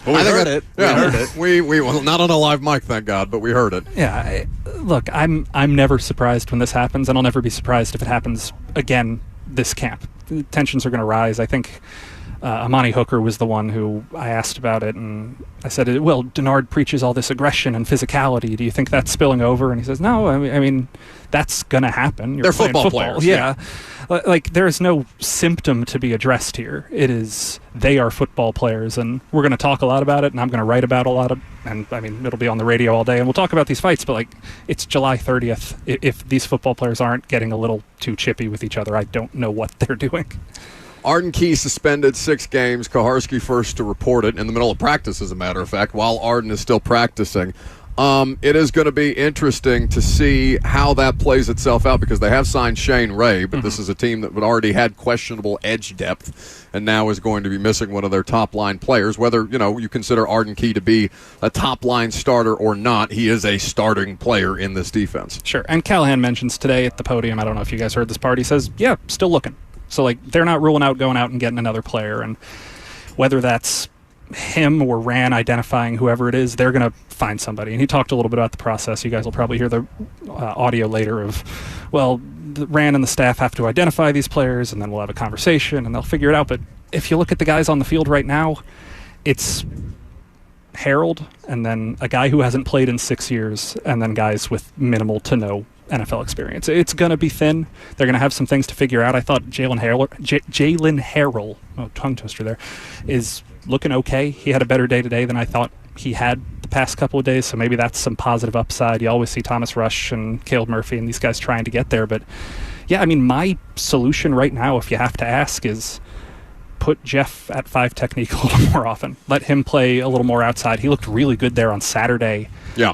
well, we heard it. Yeah, we heard it. We well, not on a live mic, thank God, but we heard it. Yeah. Look, I'm never surprised when this happens, and I'll never be surprised if it happens again this camp. The tensions are going to rise. I think Amani Hooker was the one who I asked about it, and I said, well, Denard preaches all this aggression and physicality. Do you think that's spilling over? And he says, no, I mean that's going to happen. They're football players. Yeah. Like, there is no symptom to be addressed here. It is, they are football players, and we're going to talk a lot about it, and I'm going to write about and I mean, it'll be on the radio all day, and we'll talk about these fights, but, like, it's July 30th. If these football players aren't getting a little too chippy with each other, I don't know what they're doing. Arden Key suspended 6 games. Kaharski first to report it in the middle of practice, as a matter of fact, while Arden is still practicing. It is going to be interesting to see how that plays itself out because they have signed Shane Ray, but this is a team that already had questionable edge depth and now is going to be missing one of their top-line players. Whether, you consider Arden Key to be a top-line starter or not, he is a starting player in this defense. Sure, and Callahan mentions today at the podium, I don't know if you guys heard this part, he says, yeah, still looking. So, like, they're not ruling out going out and getting another player, and whether that's him or Ran identifying whoever it is, they're going to find somebody. And he talked a little bit about the process. You guys will probably hear the audio later of, well, Ran and the staff have to identify these players, and then we'll have a conversation, and they'll figure it out. But if you look at the guys on the field right now, it's Harold, and then a guy who hasn't played in 6 years, and then guys with minimal to no NFL experience. It's going to be thin. They're going to have some things to figure out. I thought Jalen Harrell, tongue twister there, is looking okay. He had a better day today than I thought he had the past couple of days, so maybe that's some positive upside. You always see Thomas Rush and Caleb Murphy and these guys trying to get there. But, yeah, I mean, my solution right now, if you have to ask, is put Jeff at 5 technique a little more often. Let him play a little more outside. He looked really good there on Saturday. Yeah.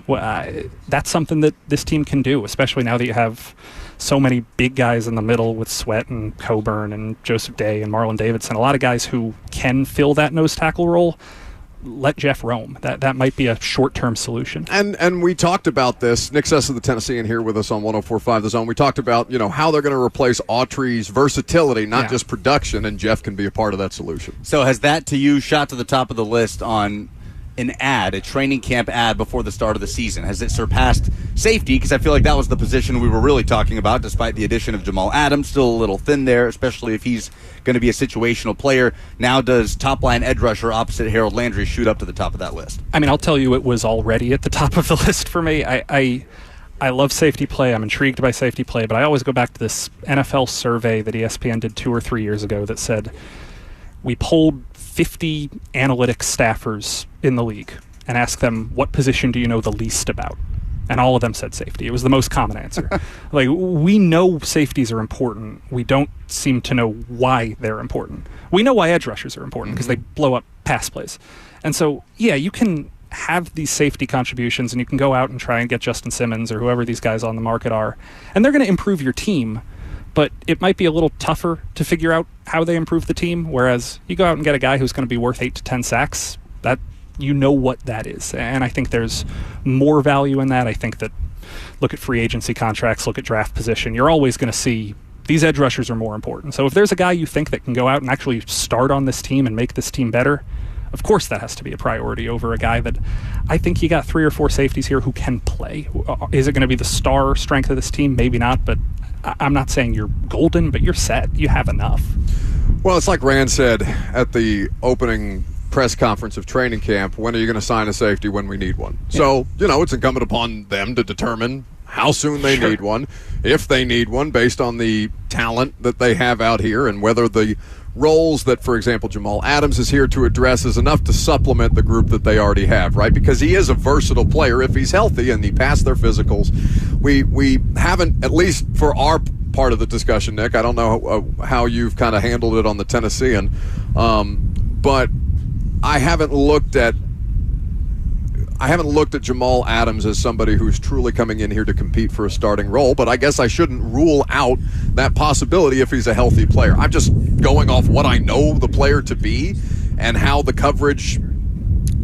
That's something that this team can do, especially now that you have so many big guys in the middle with Sweat and Coburn and Joseph Day and Marlon Davidson. A lot of guys who can fill that nose tackle role. Let Jeff roam. That might be a short-term solution. And we talked about this. Nick Sess of the Tennessean here with us on 104.5 The Zone. We talked about, how they're going to replace Autry's versatility, not just production, and Jeff can be a part of that solution. So has that, to you, shot to the top of the list on an ad, a training camp ad before the start of the season? Has it surpassed safety? Because I feel like that was the position we were really talking about, despite the addition of Jamal Adams, still a little thin there, especially if he's going to be a situational player. Now does top-line edge rusher opposite Harold Landry shoot up to the top of that list? I mean, I'll tell you, it was already at the top of the list for me. I love safety play. I'm intrigued by safety play, but I always go back to this NFL survey that ESPN did 2 or 3 years ago that said we polled 50 analytics staffers in the league and asked them, what position do you know the least about? And all of them said safety. It was the most common answer. Like, we know safeties are important. We don't seem to know why they're important. We know why edge rushers are important because they blow up pass plays. And so, yeah, you can have these safety contributions and you can go out and try and get Justin Simmons or whoever these guys on the market are, and they're going to improve your team. But it might be a little tougher to figure out how they improve the team, whereas you go out and get a guy who's going to be worth 8 to 10 sacks, that you know what that is. And I think there's more value in that. I think that, look at free agency contracts, look at draft position, you're always going to see these edge rushers are more important. So if there's a guy you think that can go out and actually start on this team and make this team better, of course that has to be a priority over a guy that I think you got 3 or 4 safeties here who can play. Is it going to be the star strength of this team? Maybe not, but I'm not saying you're golden, but you're set. You have enough. Well, it's like Rand said at the opening press conference of training camp, when are you going to sign a safety when we need one? Yeah. So, it's incumbent upon them to determine how soon they need one, if they need one, based on the talent that they have out here, and whether the roles that, for example, Jamal Adams is here to address is enough to supplement the group that they already have, right? Because he is a versatile player if he's healthy and he passed their physicals. We haven't, at least for our part of the discussion, Nick, I don't know how you've kind of handled it on the Tennessean, but I haven't looked at Jamal Adams as somebody who's truly coming in here to compete for a starting role, but I guess I shouldn't rule out that possibility if he's a healthy player. I'm just going off what I know the player to be and how the coverage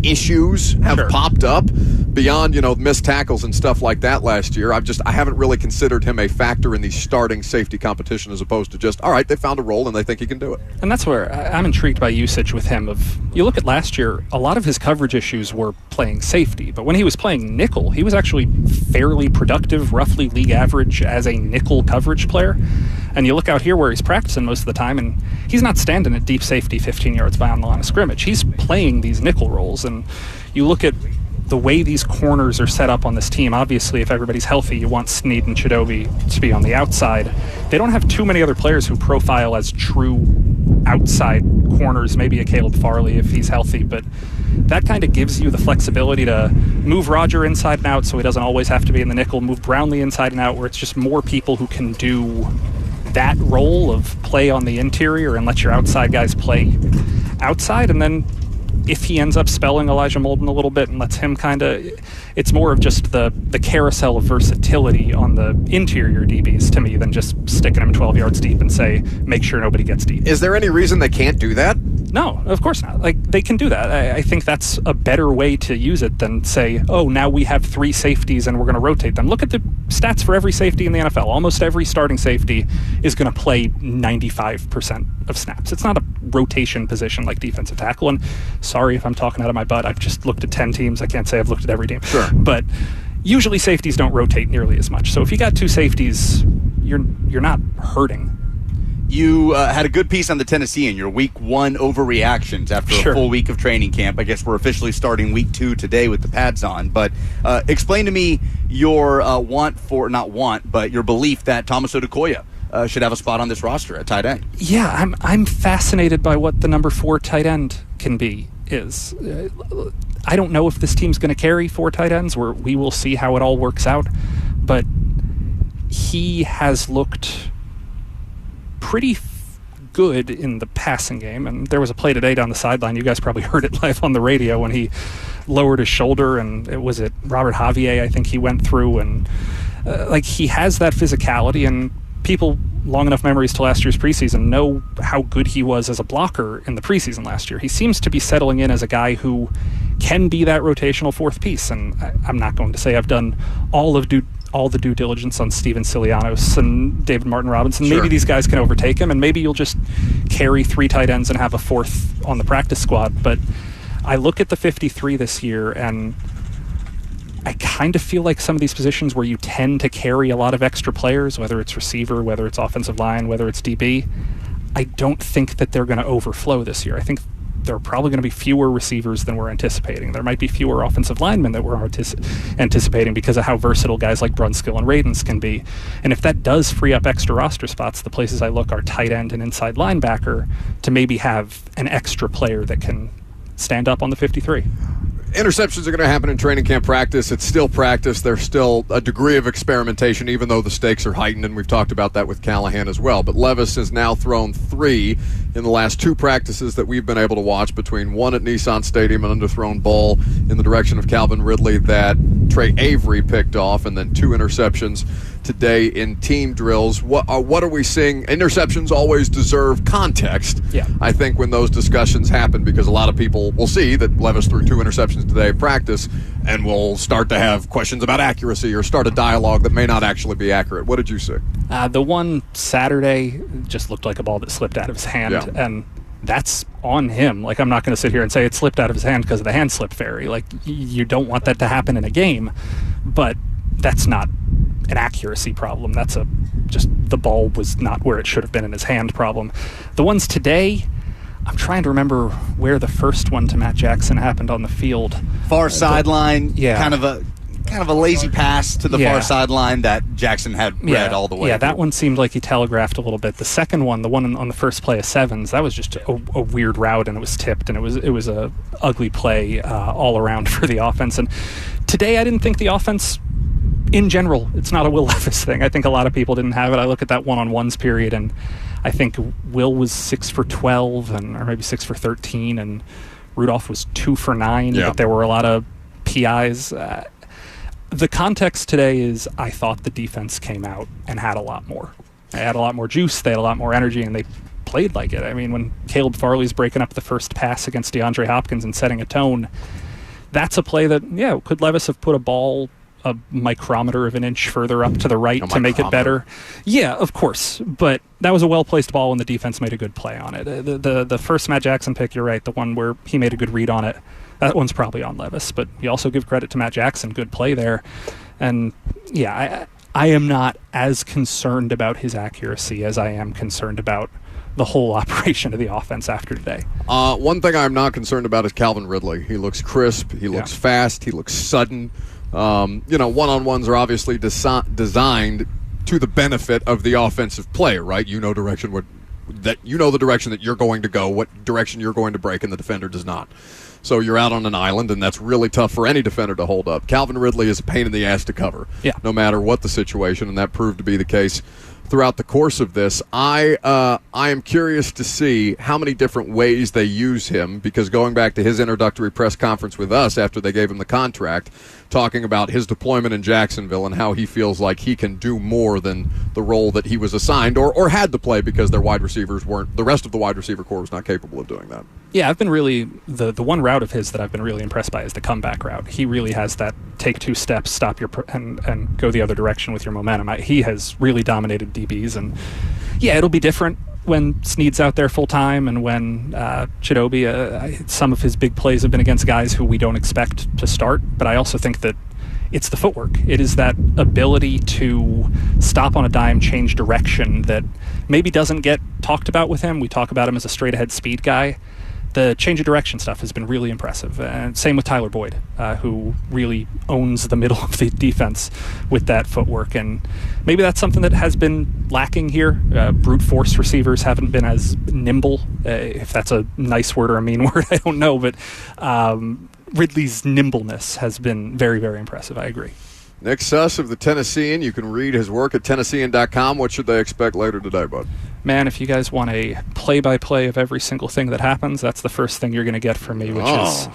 issues have popped up beyond, missed tackles and stuff like that last year. I haven't really considered him a factor in the starting safety competition, as opposed to just, all right, they found a role and they think he can do it. And that's where I'm intrigued by usage with him. You look at last year, a lot of his coverage issues were playing safety, but when he was playing nickel, he was actually fairly productive, roughly league average as a nickel coverage player. And you look out here where he's practicing most of the time, and he's not standing at deep safety 15 yards beyond the line of scrimmage. He's playing these nickel roles, and you look at the way these corners are set up on this team. Obviously, if everybody's healthy, you want Snead and Chidobe to be on the outside. They don't have too many other players who profile as true outside corners, maybe a Caleb Farley if he's healthy, but that kind of gives you the flexibility to move Roger inside and out so he doesn't always have to be in the nickel, move Brownlee inside and out, where it's just more people who can do that role of play on the interior and let your outside guys play outside. And then if he ends up spelling Elijah Molden a little bit and lets him it's more of just the carousel of versatility on the interior DBs to me than just sticking him 12 yards deep and say, make sure nobody gets deep. Is there any reason they can't do that? No, of course not. They can do that. I think that's a better way to use it than say, oh, now we have 3 safeties and we're going to rotate them. Look at the stats for every safety in the NFL. Almost every starting safety is going to play 95% of snaps. It's not a rotation position like defensive tackle. And sorry if I'm talking out of my butt. I've just looked at 10 teams. I can't say I've looked at every team. Sure. But usually safeties don't rotate nearly as much. So if you got 2 safeties, you're not hurting. You had a good piece on the Tennessean, your week 1 overreactions after a full week of training camp. I guess we're officially starting week 2 today with the pads on. But explain to me your your belief that Thomas Odukoya should have a spot on this roster at tight end. Yeah, I'm fascinated by what the number 4 tight end can be. I don't know if this team's going to carry 4 tight ends. We will see how it all works out. But he has looked pretty good in the passing game, and there was a play today down the sideline. You guys probably heard it live on the radio when he lowered his shoulder, and it was Robert Javier, I think he went through, and he has that physicality, and people long enough memories to last year's preseason know how good he was as a blocker in the preseason last year. He seems to be settling in as a guy who can be that rotational 4th piece, and I'm not going to say I've done all the due diligence on Steven Silianos and David Martin Robinson. Sure. Maybe these guys can overtake him, and maybe you'll just carry 3 tight ends and have a 4th on the practice squad. But I look at the 53 this year, and I kind of feel like some of these positions where you tend to carry a lot of extra players, whether it's receiver, whether it's offensive line, whether it's DB, I don't think that they're going to overflow this year. I think there are probably going to be fewer receivers than we're anticipating. There might be fewer offensive linemen that we're anticipating because of how versatile guys like Brunskill and Radens can be. And if that does free up extra roster spots, the places I look are tight end and inside linebacker to maybe have an extra player that can stand up on the 53. Interceptions are going to happen in training camp practice. It's still practice. There's still a degree of experimentation, even though the stakes are heightened, and we've talked about that with Callahan as well. But Levis has now thrown 3 in the last 2 practices that we've been able to watch, between one at Nissan Stadium, an underthrown ball in the direction of Calvin Ridley that Trey Avery picked off, and then 2 interceptions today in team drills. What are we seeing? Interceptions always deserve context, I think, when those discussions happen, because a lot of people will see that Levis threw 2 interceptions today at practice and will start to have questions about accuracy or start a dialogue that may not actually be accurate. What did you see? The one Saturday just looked like a ball that slipped out of his hand, and that's on him. I'm not going to sit here and say it slipped out of his hand because of the hand slip fairy. You don't want that to happen in a game, but that's not an accuracy problem. That's just the ball was not where it should have been in his hand problem. The ones today, I'm trying to remember where the first one to Matt Jackson happened on the field. Far sideline, yeah. kind of a lazy pass to the far sideline that Jackson had read all the way. Yeah, that one seemed like he telegraphed a little bit. The second one, the one on the first play of Sevens, that was just a weird route, and it was tipped, and it was a ugly play all around for the offense. And today, I didn't think the offense, in general, it's not a Will Levis thing. I think a lot of people didn't have it. I look at that one-on-ones period, and I think Will was 6 for 12, or maybe 6 for 13, and Rudolph was 2 for 9. Yeah. But there were a lot of PIs. The context today is I thought the defense came out and had a lot more. They had a lot more juice, they had a lot more energy, and they played like it. I mean, when Caleb Farley's breaking up the first pass against DeAndre Hopkins and setting a tone, that's a play that, could Levis have put a ball a micrometer of an inch further up to the right to make it better? Yeah, of course. But that was a well-placed ball, and the defense made a good play on it. The first Matt Jackson pick, you're right, the one where he made a good read on it, that one's probably on Levis. But you also give credit to Matt Jackson, good play there. And, I am not as concerned about his accuracy as I am concerned about the whole operation of the offense after today. One thing I'm not concerned about is Calvin Ridley. He looks crisp, he looks fast, he looks sudden. One-on-ones are obviously designed to the benefit of the offensive player, right? You know the direction that you're going to go, what direction you're going to break, and the defender does not. So you're out on an island, and that's really tough for any defender to hold up. Calvin Ridley is a pain in the ass to cover, no matter what the situation, and that proved to be the case throughout the course of this. I am curious to see how many different ways they use him, because going back to his introductory press conference with us after they gave him the contract, talking about his deployment in Jacksonville and how he feels like he can do more than the role that he was assigned or had to play because the rest of the wide receiver core was not capable of doing that. Yeah, I've been really, the one route of his that I've been really impressed by is the comeback route. He really has that take 2 steps, stop and go the other direction with your momentum. He has really dominated DBs, and it'll be different when Snead's out there full time and when Chidobe, some of his big plays have been against guys who we don't expect to start. But I also think that it's the footwork. It is that ability to stop on a dime, change direction that maybe doesn't get talked about with him. We talk about him as a straight ahead speed guy. The change of direction stuff has been really impressive. And same with Tyler Boyd, who really owns the middle of the defense with that footwork. And maybe that's something that has been lacking here. Brute force receivers haven't been as nimble. If that's a nice word or a mean word, I don't know. But Ridley's nimbleness has been very, very impressive. I agree. Nick Suss of the Tennessean. You can read his work at Tennessean.com. What should they expect later today, bud? Man, if you guys want a play-by-play of every single thing that happens, that's the first thing you're going to get from me, which is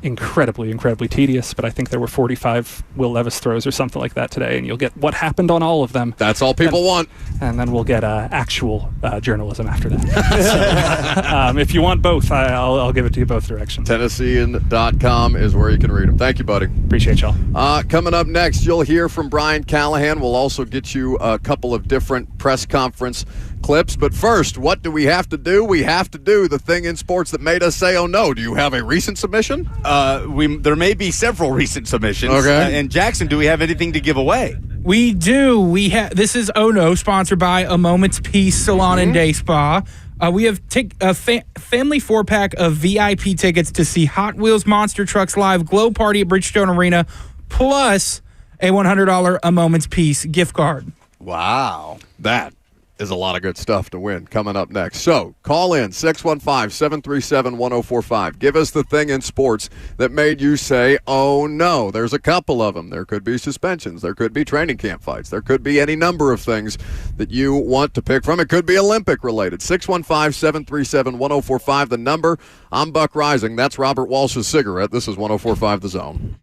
incredibly, incredibly tedious. But I think there were 45 Will Levis throws or something like that today, and you'll get what happened on all of them. That's all people want. And then we'll get actual journalism after that. So, if you want both, I'll give it to you both directions. Tennessean.com is where you can read them. Thank you, buddy. Appreciate y'all. Coming up next, you'll hear from Brian Callahan. We'll also get you a couple of different press conference clips. But first, what do we have to do? We have to do the thing in sports that made us say, oh no. Do you have a recent submission? There may be several recent submissions. Okay. And Jackson, do we have anything to give away? We do. This is Oh No, sponsored by A Moment's Peace Salon and Day Spa. We have a family 4-pack of VIP tickets to see Hot Wheels Monster Trucks Live Glow Party at Bridgestone Arena, plus a $100 A Moment's Peace gift card. Wow. That is a lot of good stuff to win coming up next. So call in 615-737-1045. Give us the thing in sports that made you say, oh no. There's a couple of them. There could be suspensions. There could be training camp fights. There could be any number of things that you want to pick from. It could be Olympic related. 615-737-1045, the number. I'm Buck Rising. That's Robert Walsh's cigarette. This is 1045 The Zone.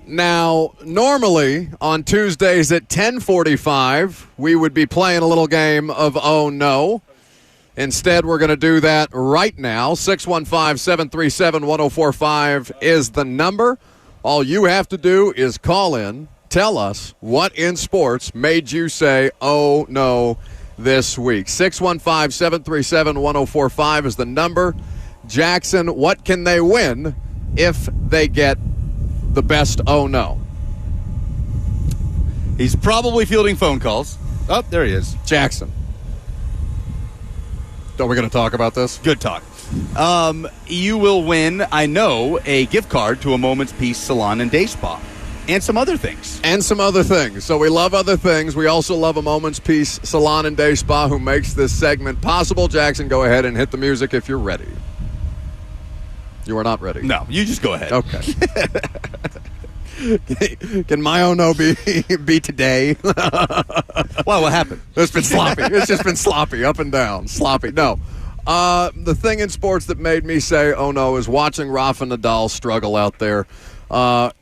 Now, normally on Tuesdays at 10:45, we would be playing a little game of Oh No. Instead, we're going to do that right now. 615-737-1045 is the number. All you have to do is call in, tell us what in sports made you say, oh, no, this week. 615-737-1045 is the number. Jackson, what can they win if they get the best oh, no? He's probably fielding phone calls. Oh, there he is. Jackson. Are we going to talk about this? Good talk. You will win, I know, a gift card to a Moment's Peace Salon and Day Spa. And some other things. So we love other things. We also love a Moment's Peace Salon and Day Spa who makes this segment possible. Jackson, go ahead and hit the music if you're ready. You are not ready. No, you just go ahead. Okay. Can my oh no be today? Well, what happened? It's been sloppy. It's just been sloppy, up and down. Sloppy. No. The thing in sports that made me say oh no is watching Rafa Nadal struggle out there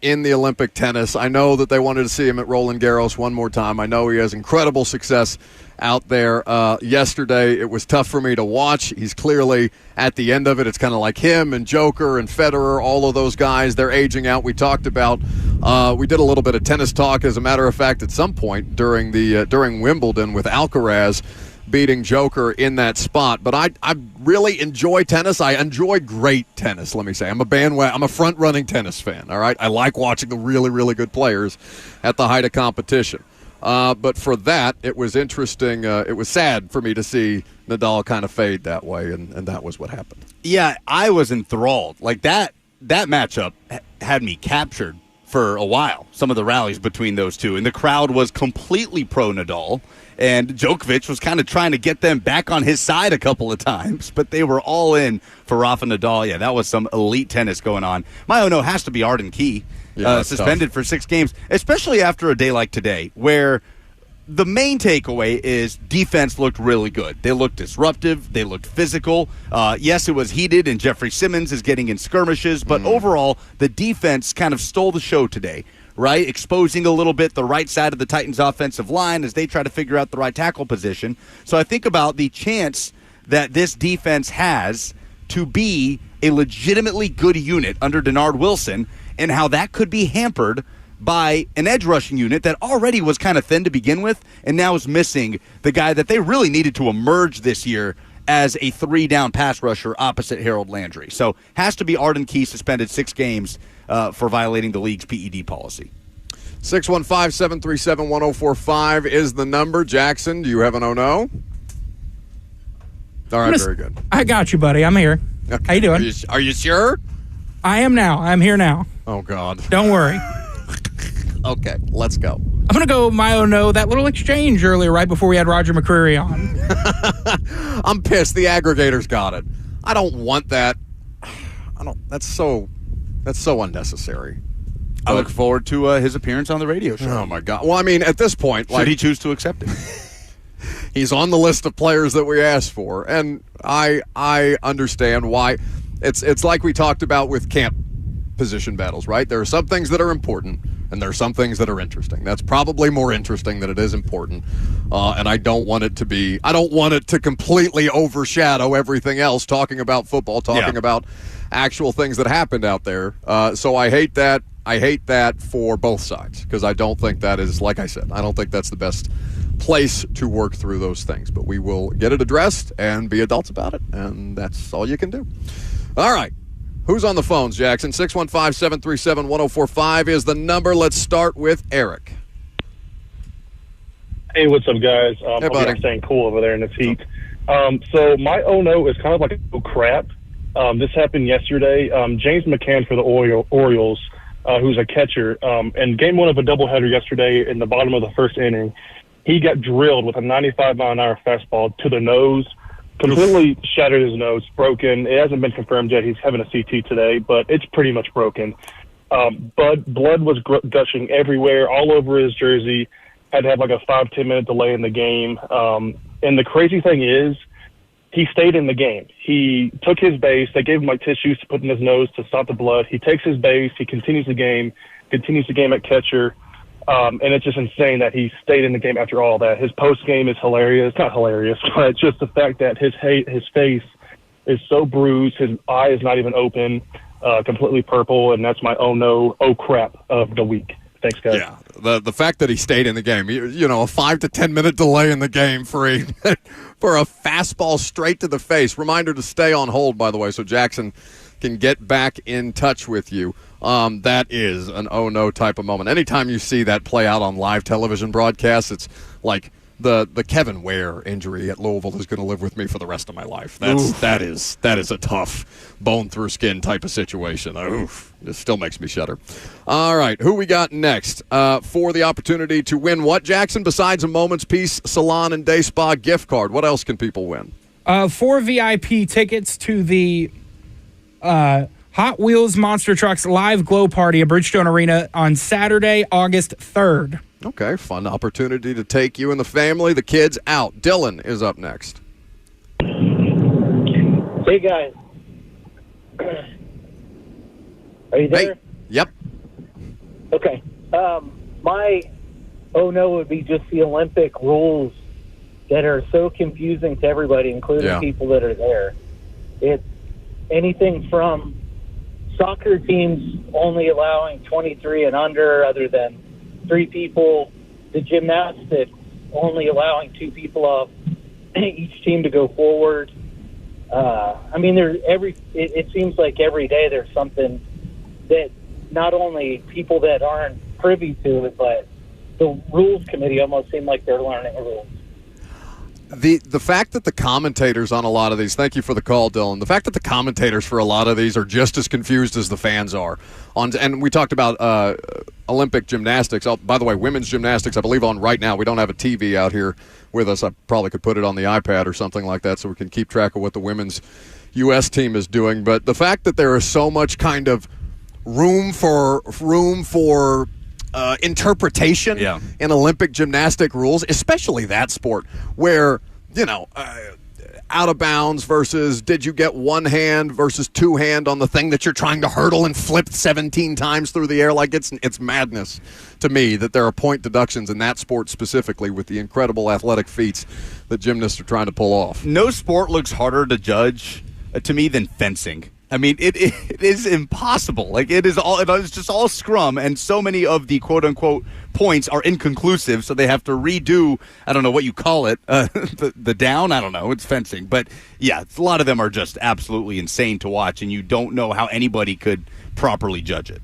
in the Olympic tennis. I know that they wanted to see him at Roland Garros one more time. I know he has incredible success out there. Yesterday, it was tough for me to watch. He's clearly at the end of it. It's kind of like him and Joker and Federer, all of those guys. They're aging out. We talked about, we did a little bit of tennis talk, as a matter of fact, at some point during Wimbledon with Alcaraz beating Joker in that spot. But I really enjoy tennis. I enjoy great tennis, let me say. I'm a front-running tennis fan, all right? I like watching the really, really good players at the height of competition. But for that, it was interesting. It was sad for me to see Nadal kind of fade that way, and that was what happened. Yeah, I was enthralled. Like, that matchup had me captured for a while, some of the rallies between those two. And the crowd was completely pro-Nadal, and Djokovic was kind of trying to get them back on his side a couple of times, but they were all in for Rafa Nadal. Yeah, that was some elite tennis going on. My oh no has to be Arden Key. Suspended for 6 games, especially after a day like today, where the main takeaway is defense looked really good. They looked disruptive. They looked physical. Yes, it was heated, and Jeffrey Simmons is getting in skirmishes, but overall, the defense kind of stole the show today, right? Exposing a little bit the right side of the Titans' offensive line as they try to figure out the right tackle position. So I think about the chance that this defense has to be a legitimately good unit under Denard Wilson, and how that could be hampered by an edge rushing unit that already was kind of thin to begin with and now is missing the guy that they really needed to emerge this year as a 3-down pass rusher opposite Harold Landry. So has to be Arden Key, suspended 6 games for violating the league's PED policy. 615-737-1045 is the number. Jackson, do you have an oh no? All right, very good. I got you, buddy. I'm here. Okay. How you doing? Are you sure? I am now. I'm here now. Oh, God. Don't worry. Okay, let's go. I'm going to go my oh no, that little exchange earlier right before we had Roger McCreary on. I'm pissed. The aggregators got it. I don't want that. That's so unnecessary. I look forward to his appearance on the radio show. Oh, my God. Well, I mean, at this point, should he choose to accept it? He's on the list of players that we asked for, and I understand why. It's like we talked about with camp position battles, right? There are some things that are important, and there are some things that are interesting. That's probably more interesting than it is important, and I don't want it to completely overshadow everything else, talking about football, talking about actual things that happened out there. So I hate that. I hate that for both sides, because I don't think that is, like I said, I don't think that's the best place to work through those things. But we will get it addressed and be adults about it, and that's all you can do. All right. Who's on the phones, Jackson? 615-737-1045 is the number. Let's start with Eric. Hey, what's up, guys? Hey, buddy. I'm staying cool over there in this heat. So my oh no is kind of like a oh crap. This happened yesterday. James McCann for the Orioles, who's a catcher, in game 1 of a doubleheader yesterday in the bottom of the first inning, he got drilled with a 95-mile-an-hour fastball to the nose. Completely shattered his nose, broken. It hasn't been confirmed yet. He's having a CT today, but it's pretty much broken. Blood was gushing everywhere, all over his jersey. Had to have like a 5-10 minute delay in the game. And the crazy thing is, he stayed in the game. He took his base. They gave him like tissues to put in his nose to stop the blood. He takes his base. He continues the game. continues the game at catcher. And it's just insane that he stayed in the game after all that. His post game is hilarious. Not hilarious, but just the fact that his face is so bruised, his eye is not even open, completely purple, and that's my oh crap of the week. Thanks, guys. Yeah, the fact that he stayed in the game, you know, a 5 to 10 minute delay in the game for a fastball straight to the face. Reminder to stay on hold, by the way, so Jackson can get back in touch with you. That is an oh no type of moment. Anytime you see that play out on live television broadcasts, it's like the Kevin Ware injury at Louisville is going to live with me for the rest of my life. That is a tough bone through skin type of situation. Oof, it still makes me shudder. All right, who we got next for the opportunity to win what, Jackson? Besides a Moment's Peace Salon and Day Spa gift card, what else can people win? 4 VIP tickets to the Hot Wheels Monster Trucks live glow party at Bridgestone Arena on Saturday, August 3rd. Okay, fun opportunity to take you and the family, the kids out. Dylan is up next. Hey, guys. Are you there? Hey. Yep. Okay. My oh no would be just the Olympic rules that are so confusing to everybody, including people that are there. It's anything from soccer teams only allowing 23 and under other than 3 people, the gymnastics only allowing 2 people off each team to go forward. I mean, it seems like every day there's something that not only people that aren't privy to it, but the rules committee almost seem like they're learning the rules. The fact that the commentators on a lot of these, thank you for the call, Dylan, the fact that the commentators for a lot of these are just as confused as the fans are. And we talked about Olympic gymnastics. By the way, women's gymnastics, I believe on right now. We don't have a TV out here with us. I probably could put it on the iPad or something like that so we can keep track of what the women's U.S. team is doing. But the fact that there is so much kind of room for interpretation in Olympic gymnastic rules, especially that sport where, out of bounds versus did you get one hand versus two hand on the thing that you're trying to hurdle and flip 17 times through the air. Like it's madness to me that there are point deductions in that sport specifically with the incredible athletic feats that gymnasts are trying to pull off. No sport looks harder to judge to me than fencing. I mean, it is impossible. Like it's just all scrum, and so many of the quote unquote points are inconclusive, so they have to redo. I don't know what you call it, the down. I don't know. It's fencing, but yeah, a lot of them are just absolutely insane to watch, and you don't know how anybody could properly judge it.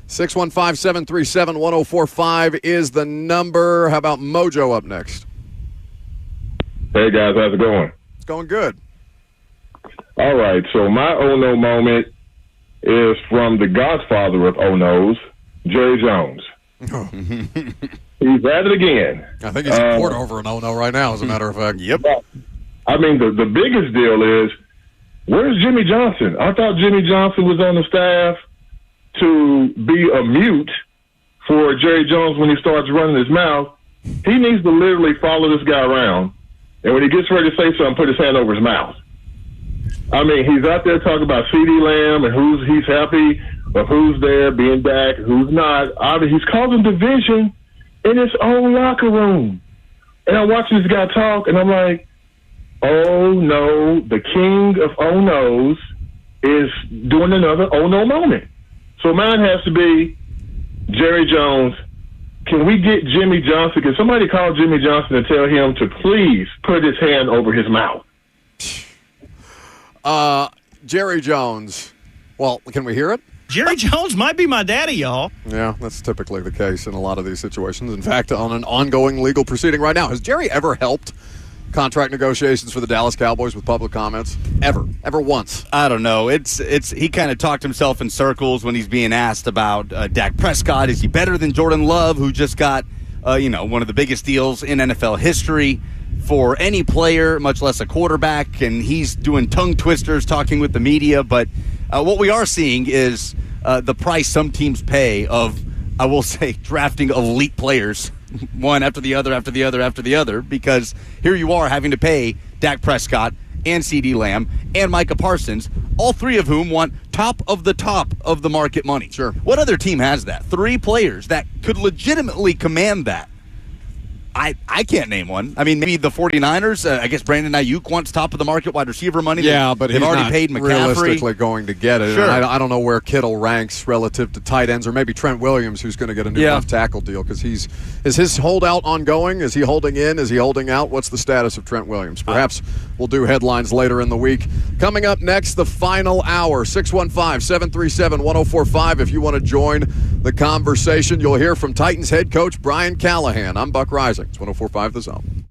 615-737-1045 is the number. How about Mojo up next? Hey guys, how's it going? It's going good. All right, so my oh no moment is from the godfather of oh no's, Jerry Jones. Oh. He's at it again. I think he's in court over an oh no right now, as a matter of fact. Yep. I mean, the biggest deal is, where's Jimmy Johnson? I thought Jimmy Johnson was on the staff to be a mute for Jerry Jones when he starts running his mouth. He needs to literally follow this guy around, and when he gets ready to say something, put his hand over his mouth. I mean, he's out there talking about CeeDee Lamb and he's happy or who's there, being Dak, who's not. He's causing division in his own locker room. And I'm watching this guy talk, and I'm like, oh, no, the king of oh no's is doing another oh no moment. So mine has to be Jerry Jones. Can we get Jimmy Johnson? Can somebody call Jimmy Johnson and tell him to please put his hand over his mouth? Jerry Jones. Well, can we hear it? Jerry Jones might be my daddy, y'all. Yeah, that's typically the case in a lot of these situations. In fact, on an ongoing legal proceeding right now, has Jerry ever helped contract negotiations for the Dallas Cowboys with public comments? Ever once? I don't know. It's he kind of talked himself in circles when he's being asked about Dak Prescott. Is he better than Jordan Love, who just got one of the biggest deals in NFL history for any player, much less a quarterback? And he's doing tongue twisters, talking with the media. But what we are seeing is the price some teams pay of, I will say, drafting elite players, one after the other, after the other, after the other, because here you are having to pay Dak Prescott and CeeDee Lamb and Micah Parsons, all three of whom want top of the market money. Sure. What other team has that? Three players that could legitimately command that. I can't name one. I mean, maybe the 49ers. I guess Brandon Ayuk wants top of the market wide receiver money. Yeah, but they've he's already not paid McCaffrey. realistically going to get it. Sure. I don't know where Kittle ranks relative to tight ends, or maybe Trent Williams, who's going to get a new left tackle deal because is his holdout ongoing? Is he holding in? Is he holding out? What's the status of Trent Williams? Perhaps we'll do headlines later in the week. Coming up next, the final hour, 615-737-1045. If you want to join the conversation, you'll hear from Titans head coach Brian Callahan. I'm Buck Rising. It's 104.5 The Zone.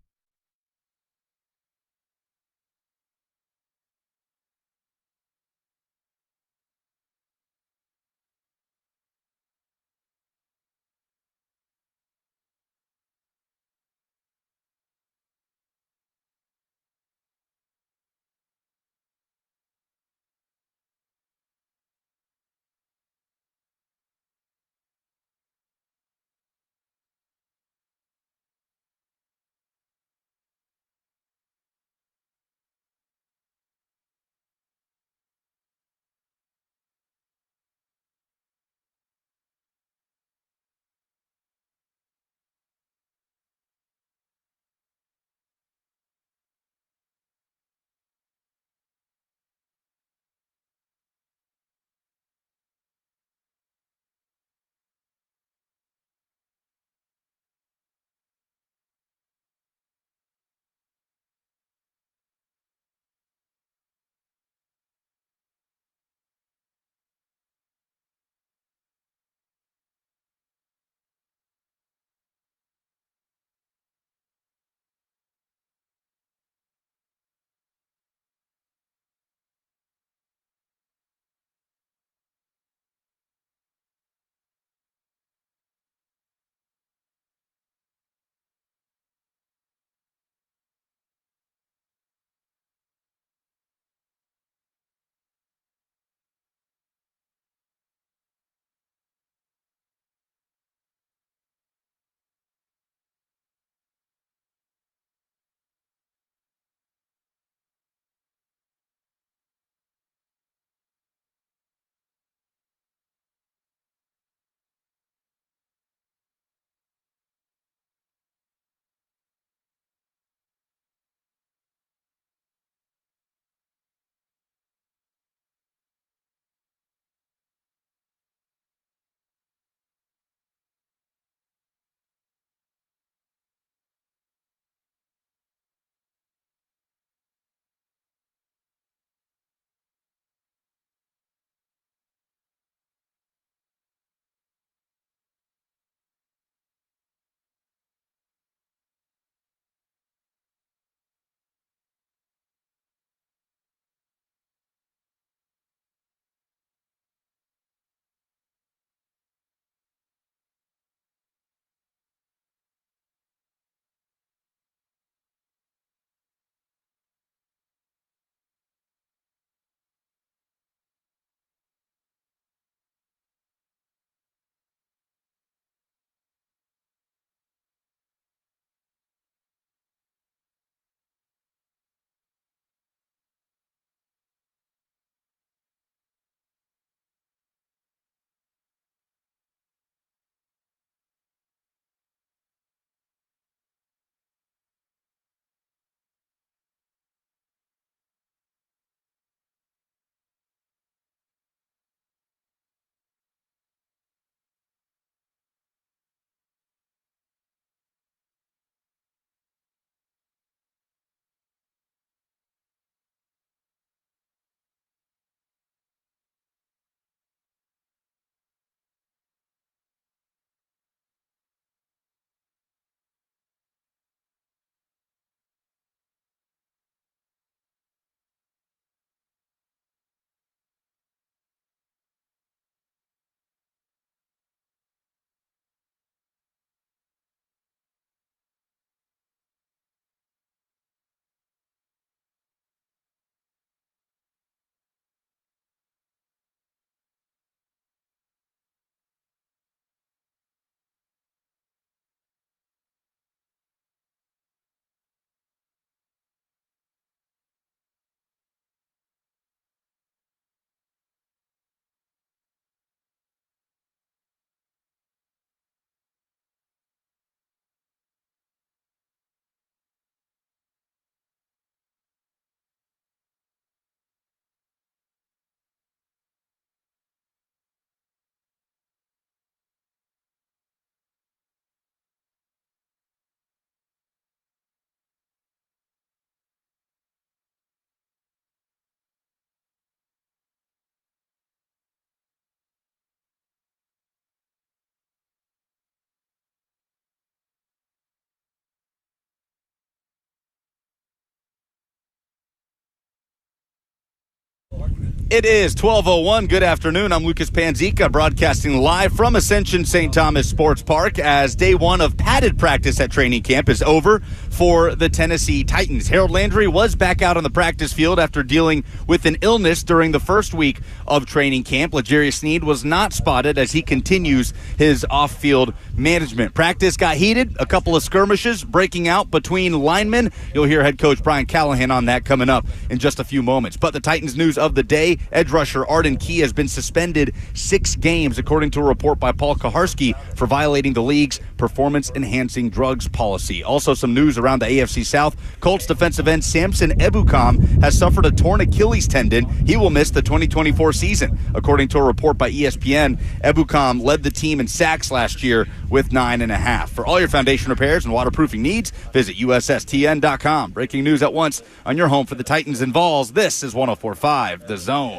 It is 12:01. Good afternoon. I'm Lucas Panzica, broadcasting live from Ascension St. Thomas Sports Park as day one of padded practice at training camp is over for the Tennessee Titans. Harold Landry was back out on the practice field after dealing with an illness during the first week of training camp. L'Jarius Sneed was not spotted as he continues his off-field management. Practice got heated, a couple of skirmishes breaking out between linemen. You'll hear head coach Brian Callahan on that coming up in just a few moments. But the Titans news of the day, edge rusher Arden Key has been suspended 6 games, according to a report by Paul Kaharski, for violating the league's performance-enhancing drugs policy. Also some news around the AFC South. Colts defensive end Samson Ebukam has suffered a torn Achilles tendon. He will miss the 2024 season. According to a report by ESPN, Ebukam led the team in sacks last year with 9.5. For all your foundation repairs and waterproofing needs, visit USSTN.com. Breaking news at once on your home for the Titans and Vols. This is 104.5 The Zone.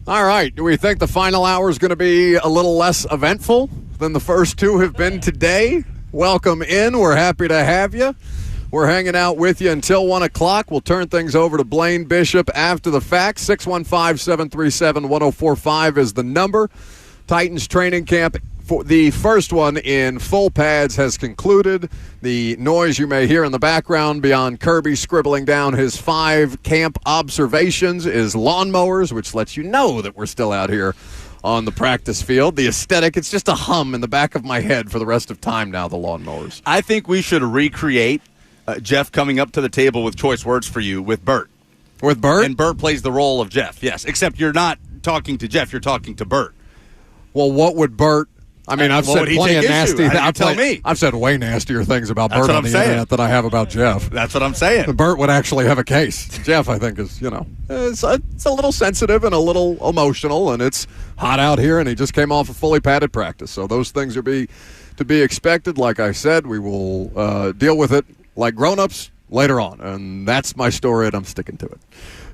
All right. Do we think the final hour is going to be a little less eventful than the first two have been today? Welcome in. We're happy to have you. We're hanging out with you until 1 o'clock. We'll turn things over to Blaine Bishop after the fact. 615-737-1045 is the number. Titans training camp. For the first one in full pads has concluded. The noise you may hear in the background beyond Kirby scribbling down his 5 camp observations is lawnmowers, which lets you know that we're still out here on the practice field. The aesthetic, it's just a hum in the back of my head for the rest of time now, the lawnmowers. I think we should recreate Jeff coming up to the table with choice words for you with Bert. With Bert? And Bert plays the role of Jeff, yes. Except you're not talking to Jeff, you're talking to Bert. Well, what would Bert... I mean, I've said plenty of nasty things. I've said way nastier things about Bert on the internet than I have about Jeff. That's what I'm saying. Bert would actually have a case. Jeff, I think, is, it's a little sensitive and a little emotional, and it's hot out here, and he just came off a fully padded practice. So those things are to be expected. Like I said, we will deal with it like grown-ups later on, and that's my story, and I'm sticking to it.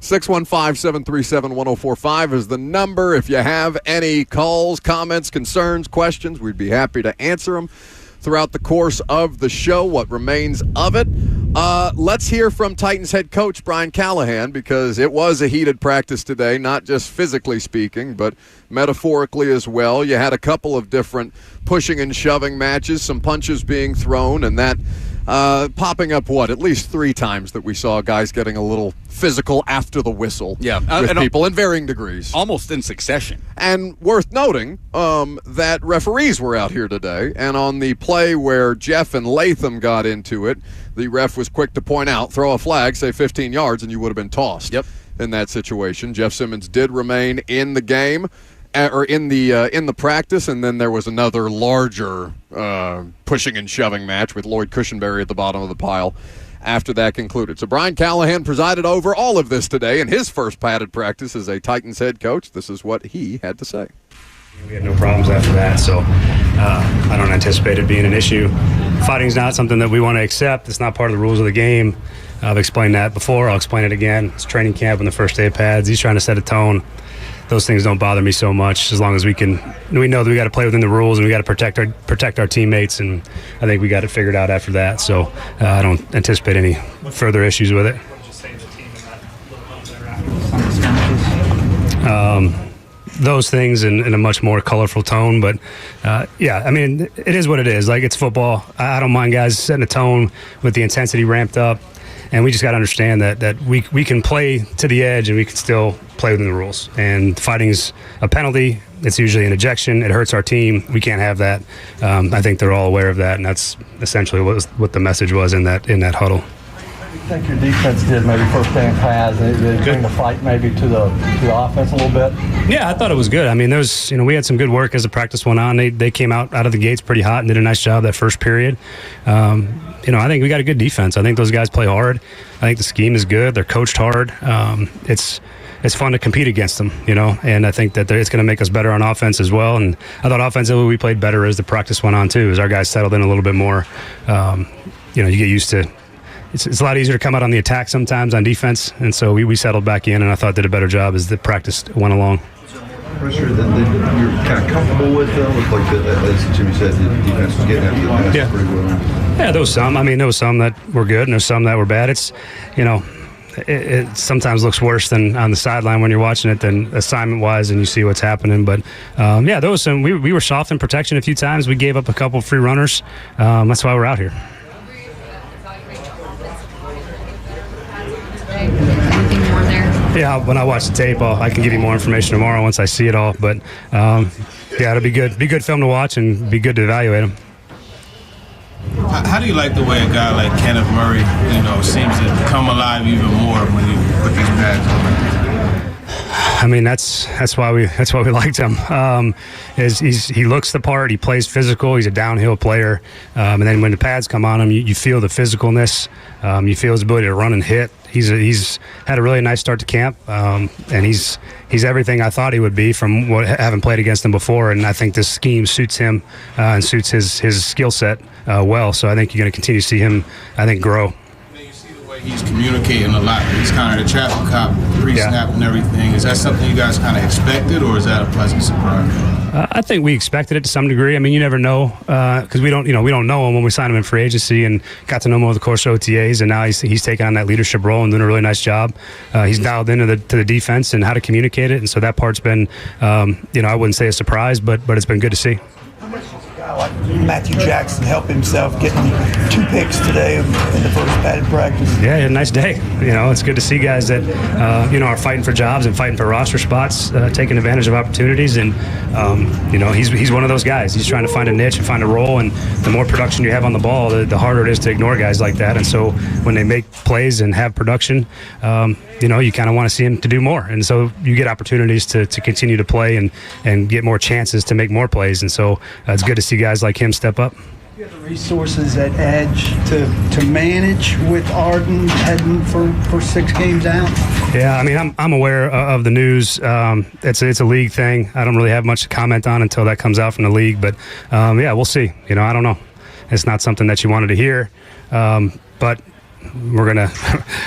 615-737-1045 is the number. If you have any calls, comments, concerns, questions, we'd be happy to answer them throughout the course of the show, what remains of it. Let's hear from Titans head coach Brian Callahan, because it was a heated practice today, not just physically speaking, but metaphorically as well. You had a couple of different pushing and shoving matches, some punches being thrown, and that popping up, at least 3 times that we saw guys getting a little physical after the whistle with people in varying degrees. Almost in succession. And worth noting that referees were out here today, and on the play where Jeff and Latham got into it, the ref was quick to point out, throw a flag, say 15 yards, and you would have been tossed in that situation. Jeff Simmons did remain in the game. Or in the practice, and then there was another larger pushing and shoving match with Lloyd Cushenberry at the bottom of the pile after that concluded. So Brian Callahan presided over all of this today in his first padded practice as a Titans head coach. This is what he had to say. We had no problems after that, so I don't anticipate it being an issue. Fighting's not something that we want to accept. It's not part of the rules of the game. I've explained that before. I'll explain it again. It's training camp on the first day of pads. He's trying to set a tone. Those things don't bother me so much as long as we know that we got to play within the rules and we got to protect our teammates, and I think we got it figured out after that. So I don't anticipate any further issues with it. What did you say to the team in that little moment there after? Those things in a much more colorful tone, but I mean, it is what it is. Like, it's football. I don't mind guys setting a tone with the intensity ramped up. And we just got to understand that we can play to the edge and we can still play within the rules. And fighting's a penalty. It's usually an ejection. It hurts our team. We can't have that. I think they're all aware of that, and that's essentially what the message was in that huddle. What do you think your defense did maybe first day in pads? Did it bring the fight maybe to the offense a little bit? Yeah, I thought it was good. I mean, we had some good work as the practice went on. They came out of the gates pretty hot and did a nice job that first period. I think we got a good defense. I think those guys play hard. I think the scheme is good. They're coached hard. It's fun to compete against them, and I think that it's going to make us better on offense as well. And I thought offensively we played better as the practice went on too, as our guys settled in a little bit more. you get used to. It's a lot easier to come out on the attack sometimes on defense, and so we settled back in, and I thought did a better job as the practice went along. Pressure that you're kind of comfortable with, though? Looked like, as Jimmy said, the defense was getting after the pass pretty well. Yeah, there was some. I mean, there was some that were good, and there was some that were bad. It's, it sometimes looks worse than on the sideline when you're watching it than assignment-wise, and you see what's happening. But, yeah, there was some. We were soft in protection a few times. We gave up a couple free runners. That's why we're out here. Yeah, when I watch the tape, I can give you more information tomorrow once I see it all. But, yeah, it'll be good. Be good film to watch and be good to evaluate them. How do you like the way a guy like Kenneth Murray, seems to come alive even more when you put these pads on? I mean, that's why we liked him. He looks the part. He plays physical. He's a downhill player. And then when the pads come on him, you feel the physicalness. You feel his ability to run and hit. He's had a really nice start to camp, and he's everything I thought he would be from having played against him before. And I think this scheme suits him and suits his skill set well. So I think you're going to continue to see him, I think, grow. He's communicating a lot. He's kind of the traffic cop, pre-snap and everything. Is that something you guys kind of expected, or is that a pleasant surprise? I think we expected it to some degree. I mean, you never know because we don't know him when we signed him in free agency and got to know him over the course of OTAs, and now he's taking on that leadership role and doing a really nice job. He's dialed into the defense and how to communicate it, and so that part's been, I wouldn't say a surprise, but it's been good to see. Like Matthew Jackson help himself getting 2 picks today in the first padded practice. Yeah, he had a nice day. It's good to see guys that are fighting for jobs and fighting for roster spots, taking advantage of opportunities. And he's one of those guys. He's trying to find a niche and find a role. And the more production you have on the ball, the harder it is to ignore guys like that. And so when they make plays and have production, you kind of want to see him to do more. And so you get opportunities to continue to play and get more chances to make more plays. And so it's good to see guys like him step up. You have the resources at edge to manage with Arden heading for 6 games out? Yeah, I mean, I'm aware of the news. It's a league thing. I don't really have much to comment on until that comes out from the league. But, yeah, we'll see. I don't know. It's not something that you wanted to hear. But we don't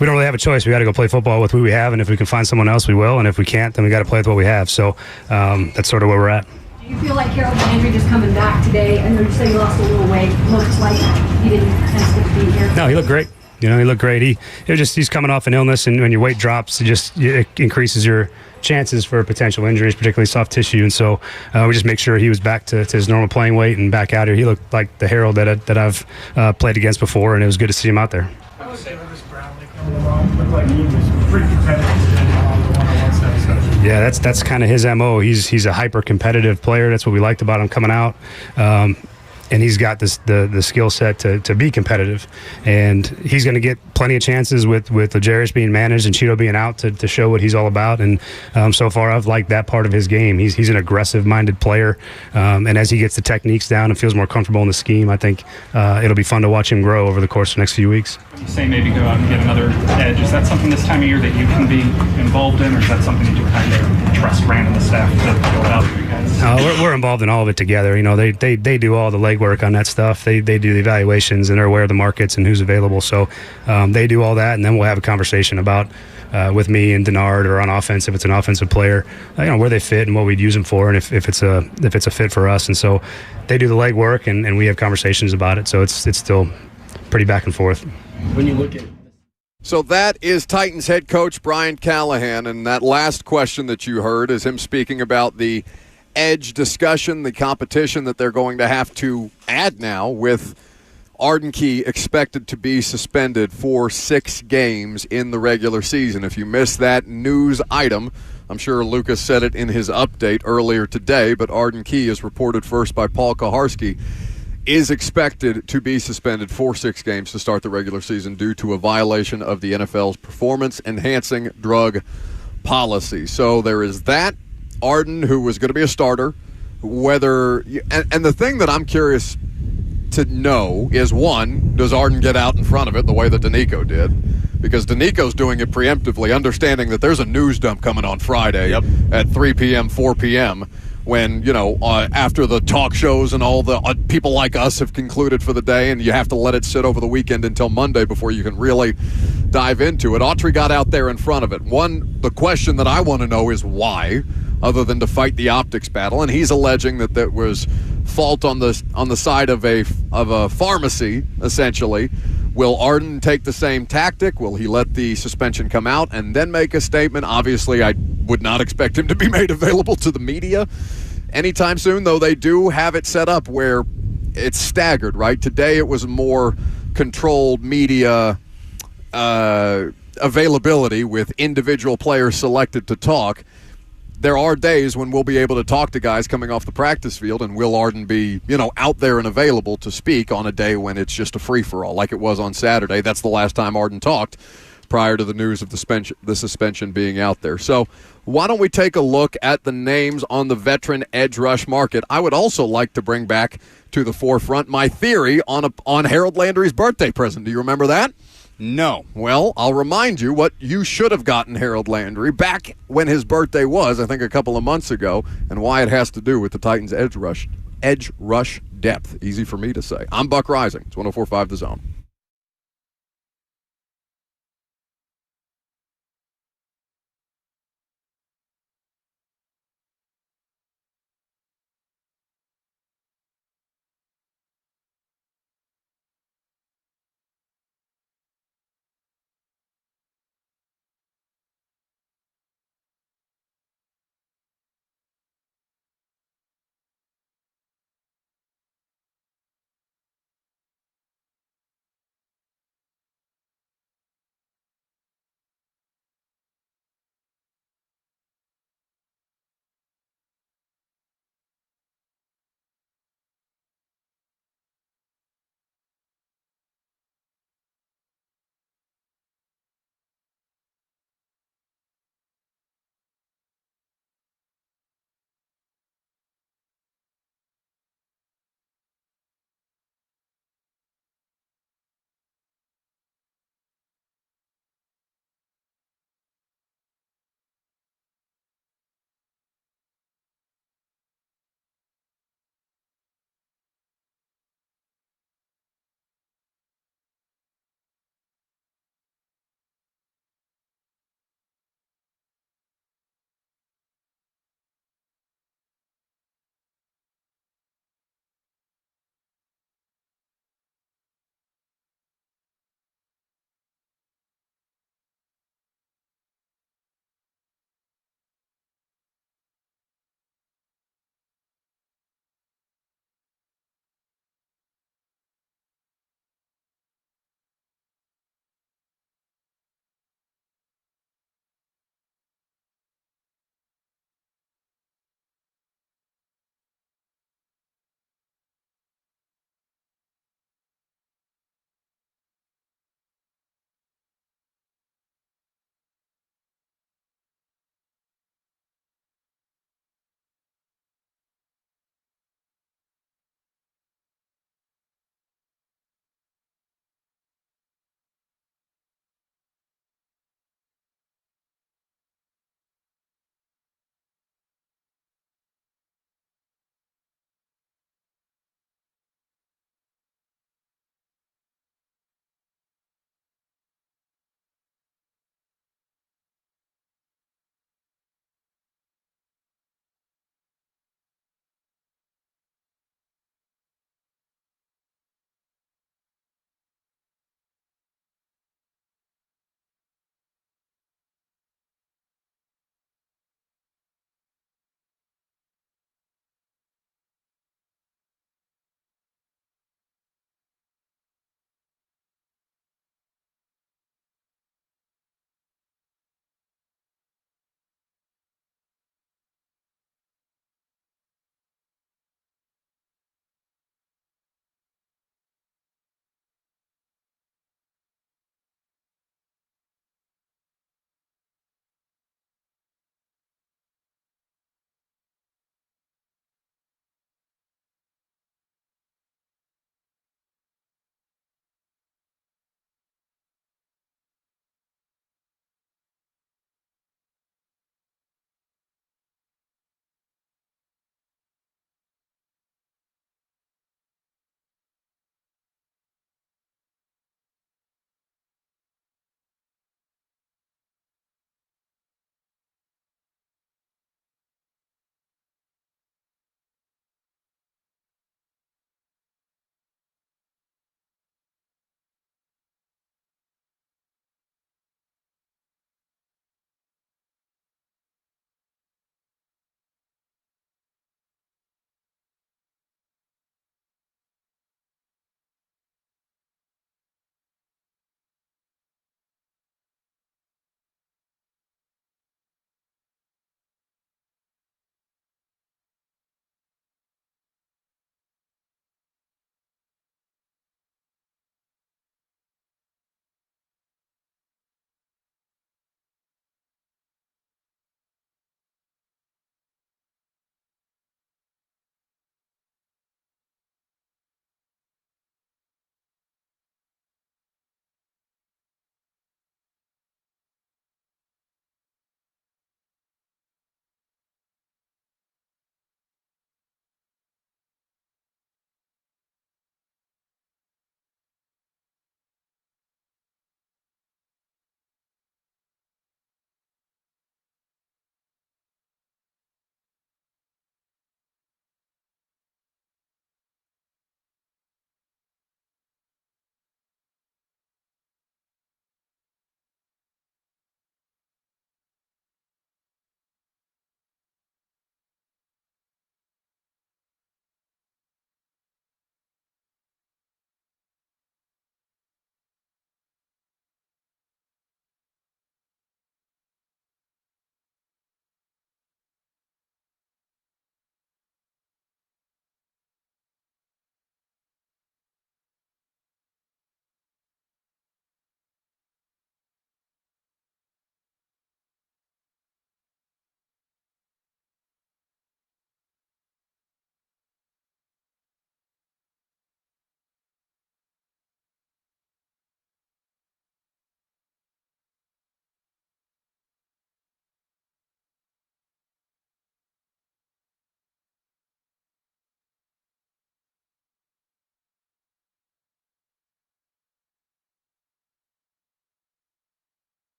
really have a choice. We got to go play football with who we have, and if we can find someone else, we will. And if we can't, then we got to play with what we have. So that's sort of where we're at. Do you feel like Harold Landry just coming back today? I know you said he lost a little weight. Looks like he didn't tend to be here. No, he looked great. He looked great. He's coming off an illness, and when your weight drops, it increases your chances for potential injuries, particularly soft tissue. And so we just make sure he was back to his normal playing weight and back out here. He looked like the Harold that I've played against before, and it was good to see him out there. Yeah, that's kind of his MO. He's a hyper competitive player. That's what we liked about him coming out. And he's got the skill set to be competitive, and he's going to get plenty of chances with L'Jarius being managed and Cheeto being out to show what he's all about. And so far, I've liked that part of his game. He's an aggressive-minded player, and as he gets the techniques down and feels more comfortable in the scheme, I think it'll be fun to watch him grow over the course of the next few weeks. You say maybe go out and get another edge. Is that something this time of year that you can be involved in, or is that something that you kind of trust Rand and the staff to go out with you guys? We're involved in all of it together. They do all the legwork on that stuff. They do the evaluations, and they're aware of the markets and who's available. So they do all that, and then we'll have a conversation about with me and Denard, or on offense if it's an offensive player, where they fit and what we'd use them for, and if it's a fit for us. And so they do the legwork, and we have conversations about it. So it's still pretty back and forth. When you look at So that is Titans head coach Brian Callahan, and that last question that you heard is him speaking about the edge discussion, the competition that they're going to have to add now with Arden Key expected to be suspended for 6 games in the regular season. If you missed that news item, I'm sure Lucas said it in his update earlier today, but Arden Key, is reported first by Paul Kaharski, is expected to be suspended for 6 games to start the regular season due to a violation of the NFL's performance-enhancing drug policy. So there is that. Arden, who was going to be a starter, and the thing that I'm curious to know is, one, does Arden get out in front of it the way that Danico did? Because Danico's doing it preemptively, understanding that there's a news dump coming on Friday at 3 p.m., 4 p.m., when, after the talk shows and all the people like us have concluded for the day, and you have to let it sit over the weekend until Monday before you can really dive into it. Autry got out there in front of it. The question that I want to know is why, other than to fight the optics battle, and he's alleging that there was fault on the side of a pharmacy, essentially. Will Arden take the same tactic? Will he let the suspension come out and then make a statement? Obviously, I would not expect him to be made available to the media anytime soon, though they do have it set up where it's staggered, right? Today it was more controlled media availability with individual players selected to talk. There are days when we'll be able to talk to guys coming off the practice field, and will Arden be, out there and available to speak on a day when it's just a free-for-all, like it was on Saturday. That's the last time Arden talked prior to the news of the suspension being out there. So why don't we take a look at the names on the veteran edge rush market? I would also like to bring back to the forefront my theory on Harold Landry's birthday present. Do you remember that? No. Well, I'll remind you what you should have gotten Harold Landry back when his birthday was, I think a couple of months ago, and why it has to do with the Titans' edge rush depth. Easy for me to say. I'm Buck Rising. It's 104.5 The Zone.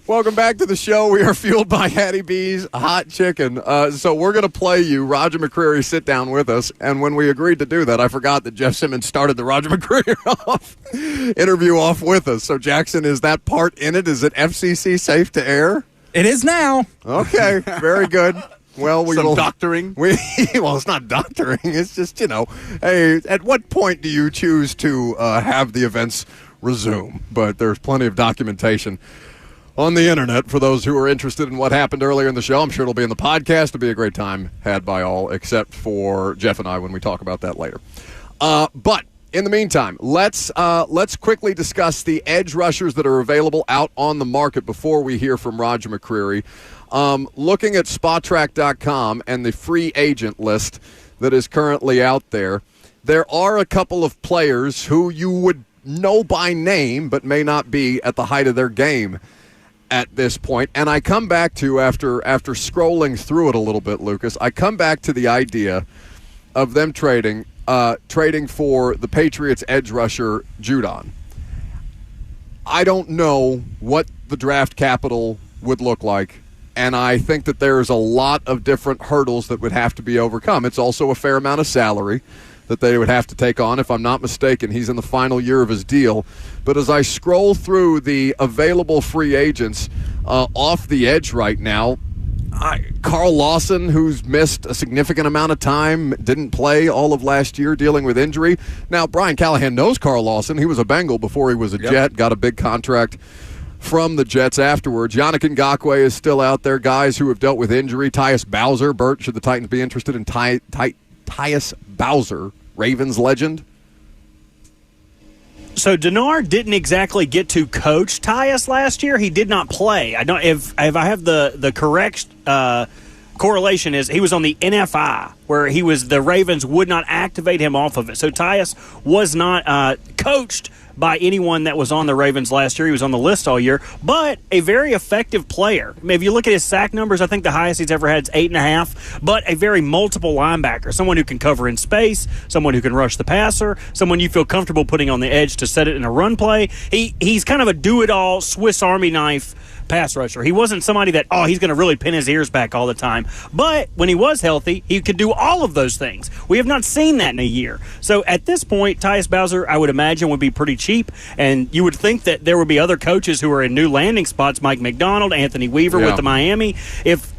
Welcome back to the show. We are fueled by Hattie B's Hot Chicken. So we're going to play you Roger McCreary sit down with us. And when we agreed to do that, I forgot that Jeff Simmons started the Roger McCreary interview off with us. So, Jackson, is that part in it? Is it FCC safe to air? It is now. Okay, very good. Well, we will doctoring. Well, it's not doctoring. It's just, hey, at what point do you choose to have the events resume? But there's plenty of documentation on the internet for those who are interested in what happened earlier in the show. I'm sure it'll be in the podcast. It'll be a great time had by all, except for Jeff and I when we talk about that later. But in the meantime, let's quickly discuss the edge rushers that are available out on the market before we hear from Roger McCreary. Looking at SpotTrack.com and the free agent list that is currently out there, there are a couple of players who you would know by name but may not be at the height of their game at this point. And I come back to, after scrolling through it a little bit, Lucas, I come back to the idea of them trading for the Patriots edge rusher Judon. I don't know what the draft capital would look like, and I think that there's a lot of different hurdles that would have to be overcome. It's also a fair amount of salary that they would have to take on. If I'm not mistaken, he's in the final year of his deal. But as I scroll through the available free agents off the edge right now, Carl Lawson, who's missed a significant amount of time, didn't play all of last year dealing with injury. Now, Brian Callahan knows Carl Lawson. He was a Bengal before he was a Jet, got a big contract from the Jets afterwards. Yannick Ngakoue is still out there. Guys who have dealt with injury. Tyus Bowser. Bert, should the Titans be interested in Tyus Bowser, Ravens legend? So Denard didn't exactly get to coach Tyus last year. He did not play. I don't if I have the correct correlation is he was on the NFI where the Ravens would not activate him off of it. So Tyus was not coached by anyone that was on the Ravens last year. He was on the list all year, but a very effective player. I mean, if you look at his sack numbers, I think the highest he's ever had is 8.5, but a very multiple linebacker, someone who can cover in space, someone who can rush the passer, someone you feel comfortable putting on the edge to set it in a run play. He's kind of a do-it-all Swiss Army knife pass rusher. He wasn't somebody that, he's going to really pin his ears back all the time. But when he was healthy, he could do all of those things. We have not seen that in a year. So at this point, Tyus Bowser, I would imagine, would be pretty cheap. And you would think that there would be other coaches who are in new landing spots, Mike McDonald, Anthony Weaver with the Miami,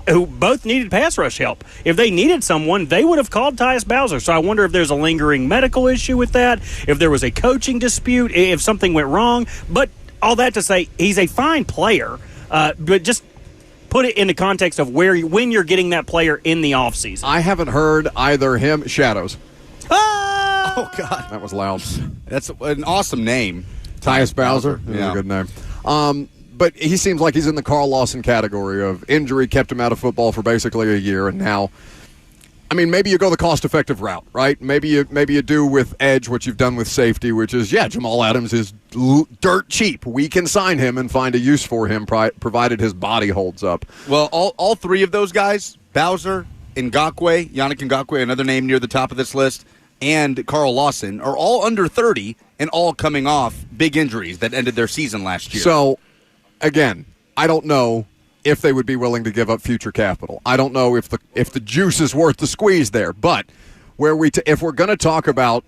who both needed pass rush help. If they needed someone, they would have called Tyus Bowser. So I wonder if there's a lingering medical issue with that, if there was a coaching dispute, if something went wrong. But all that to say, he's a fine player. But just put it in the context of when you're getting that player in the offseason. I haven't heard either him. Shadows. Oh, God. That was loud. That's an awesome name. Tyus Bowser. Yeah. A good name. But he seems like he's in the Carl Lawson category of injury, kept him out of football for basically a year, and now, I mean, maybe you go the cost-effective route, right? Maybe you do with edge what you've done with safety, which is, Jamal Adams is dirt cheap. We can sign him and find a use for him, provided his body holds up. Well, all three of those guys, Bowser, Yannick Ngakoue, another name near the top of this list, and Carl Lawson, are all under 30 and all coming off big injuries that ended their season last year. So, again, I don't know if they would be willing to give up future capital. I don't know if the juice is worth the squeeze there. But if we're going to talk about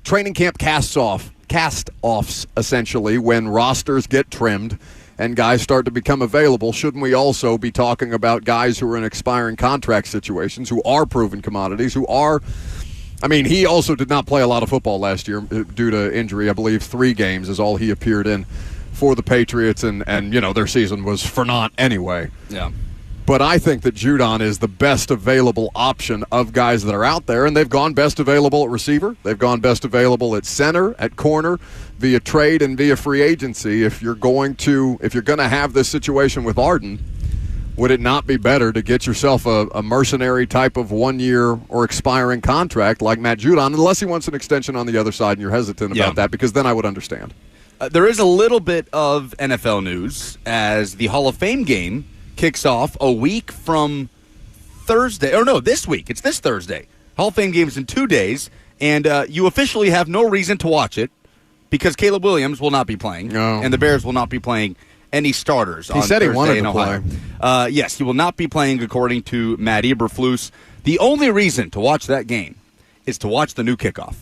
training camp cast-offs, essentially, when rosters get trimmed and guys start to become available, shouldn't we also be talking about guys who are in expiring contract situations, who are proven commodities, who are... I mean, he also did not play a lot of football last year due to injury. I believe 3 games is all he appeared in for the Patriots, and their season was for naught anyway. Yeah. But I think that Judon is the best available option of guys that are out there, and they've gone best available at receiver. They've gone best available at center, at corner, via trade and via free agency. If you're going to have this situation with Arden, would it not be better to get yourself a mercenary type of 1-year or expiring contract like Matt Judon, unless he wants an extension on the other side and you're hesitant about that, because then I would understand. There is a little bit of NFL news as the Hall of Fame game kicks off a week from Thursday. Or no, this week. It's this Thursday. Hall of Fame game is in 2 days, and you officially have no reason to watch it because Caleb Williams will not be playing, and the Bears will not be playing any starters. He said he wanted to play. Yes, he will not be playing, according to Matt Eberflus. The only reason to watch that game is to watch the new kickoff.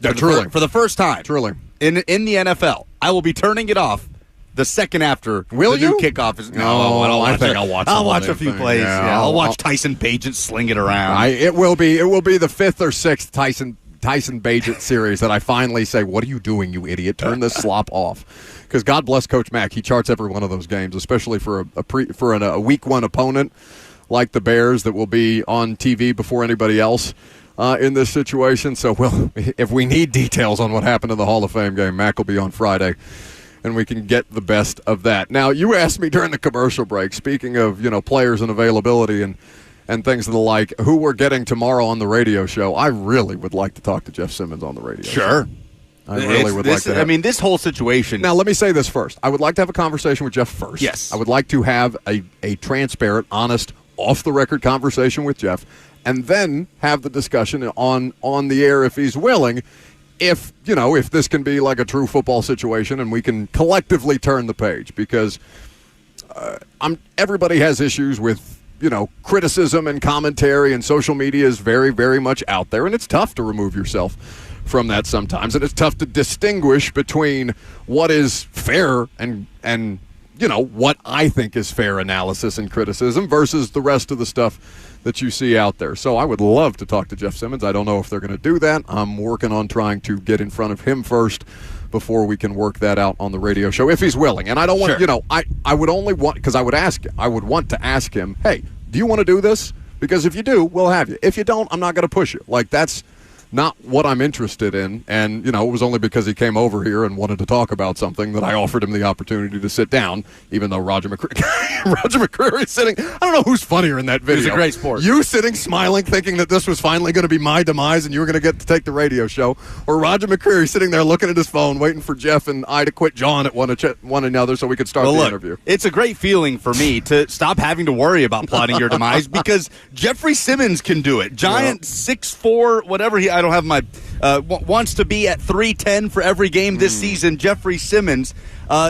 For the first time. Truly. In the NFL. I will be turning it off the second after the new kickoff is. I think I'll watch. I'll watch a few plays. Yeah, I'll watch Tyson Bagent sling it around. It will be the 5th or 6th Tyson Bagent series that I finally say, "What are you doing, you idiot? Turn this slop off." Because God bless Coach Mack, he charts every one of those games, especially for a week 1 opponent like the Bears that will be on TV before anybody else in this situation. So, if we need details on what happened in the Hall of Fame game, Mack will be on Friday, and we can get the best of that. Now, you asked me during the commercial break, speaking of players and availability and things of the like, who we're getting tomorrow on the radio show. I really would like to talk to Jeff Simmons on the radio show. Sure. I really would like to. I mean, this whole situation. Now, let me say this first. I would like to have a conversation with Jeff first. Yes. I would like to have a transparent, honest, off-the-record conversation with Jeff, and then have the discussion on the air if he's willing. If this can be like a true football situation and we can collectively turn the page, because everybody has issues with criticism and commentary, and social media is very, very much out there, and it's tough to remove yourself from that sometimes, and it's tough to distinguish between what is fair and what I think is fair analysis and criticism versus the rest of the stuff that you see out there. So I would love to talk to Jeff Simmons. I don't know if they're going to do that. I'm working on trying to get in front of him first before we can work that out on the radio show, if he's willing. And I don't want, I would only want, because I would want to ask him, hey, do you want to do this? Because if you do, we'll have you. If you don't, I'm not going to push you. Like, that's not what I'm interested in. And, it was only because he came over here and wanted to talk about something that I offered him the opportunity to sit down, even though Roger McCreary is sitting. I don't know who's funnier in that video. It's a great sport. You sitting, smiling, thinking that this was finally going to be my demise and you were going to get to take the radio show, or Roger McCreary sitting there looking at his phone, waiting for Jeff and I to quit jawing at one another so we could start the interview. It's a great feeling for me to stop having to worry about plotting your demise, because Jeffrey Simmons can do it. Giant 6'4", whatever I don't have my wants to be at 310 for every game this season. Jeffrey Simmons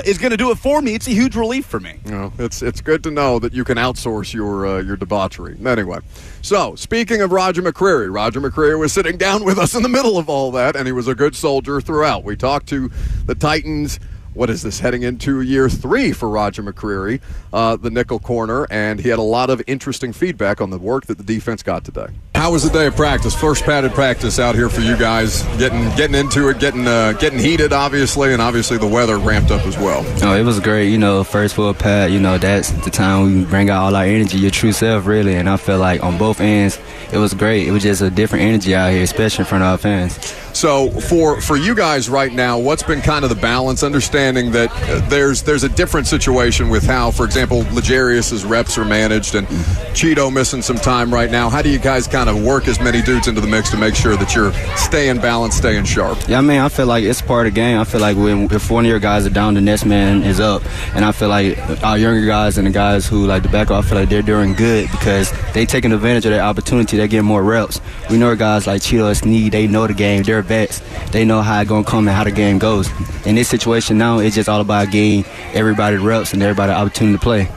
is going to do it for me. It's a huge relief for me. It's good to know that you can outsource your debauchery. Anyway, so speaking of Roger McCreary was sitting down with us in the middle of all that, and he was a good soldier throughout. We talked to the Titans. What is this, heading into year 3 for Roger McCreary, the nickel corner, and he had a lot of interesting feedback on the work that the defense got today. How was the day of practice? First padded practice out here for you guys, getting into it, getting heated, obviously, and obviously the weather ramped up as well. Oh, it was great. First full pad, that's the time we bring out all our energy, your true self, really, and I feel like on both ends, it was great. It was just a different energy out here, especially in front of our fans. So for you guys right now, what's been kind of the balance, understanding that there's a different situation with how, for example, L'Jarius's reps are managed and Cheeto missing some time right now. How do you guys kind of work as many dudes into the mix to make sure that you're staying balanced, staying sharp? Yeah, I feel like it's part of the game. I feel like if one of your guys are down, the next man is up. And I feel like our younger guys and the guys who like the backup, I feel like they're doing good because they taking advantage of their opportunity. They're getting more reps. We know guys like Cheeto and Sneed, they know the game. They're vets. They know how it's going to come and how the game goes. In this situation now, it's just all about getting everybody reps and everybody the opportunity to play.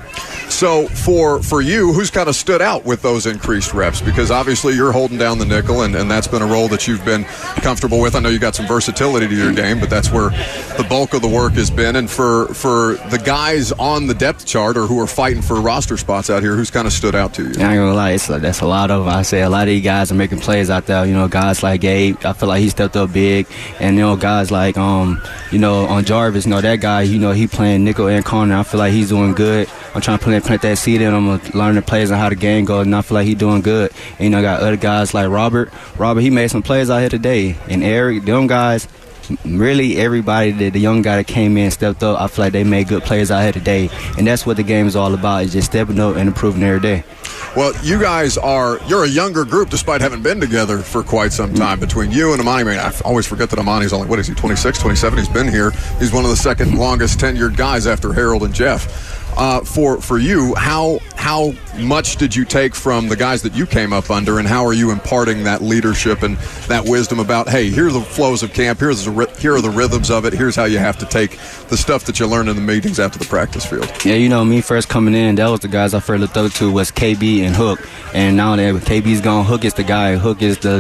So for you, who's kind of stood out with those increased reps? Because obviously you're holding down the nickel, and that's been a role that you've been comfortable with. I know you got some versatility to your game, but that's where the bulk of the work has been. And for the guys on the depth chart or who are fighting for roster spots out here, who's kind of stood out to you? Yeah, I ain't gonna lie, that's a lot of them. I say a lot of these guys are making plays out there. Guys like Gabe, I feel like he stepped up big, and guys like on Jarvis, that guy, he playing nickel and corner. I feel like he's doing good. I'm trying to plant that seed in him, learn the plays and how the game goes, and I feel like he's doing good. And, I got other guys like Robert. He made some plays out here today. And Eric, them guys, really everybody, the young guy that came in and stepped up, I feel like they made good plays out here today. And that's what the game is all about, is just stepping up and improving every day. Well, you guys you're a younger group despite having been together for quite some time. Between you and Amani, I always forget that Amani's only, 26, 27? He's been here. He's one of the second longest tenured guys after Harold and Jeff. For you, how much did you take from the guys that you came up under, and how are you imparting that leadership and that wisdom about, hey, here are the flows of camp, here are the rhythms of it, here's how you have to take the stuff that you learn in the meetings after the practice field? Yeah, me first coming in, that was the guys I first looked up to was KB and Hook. And now that KB's gone, Hook is the guy. Hook is the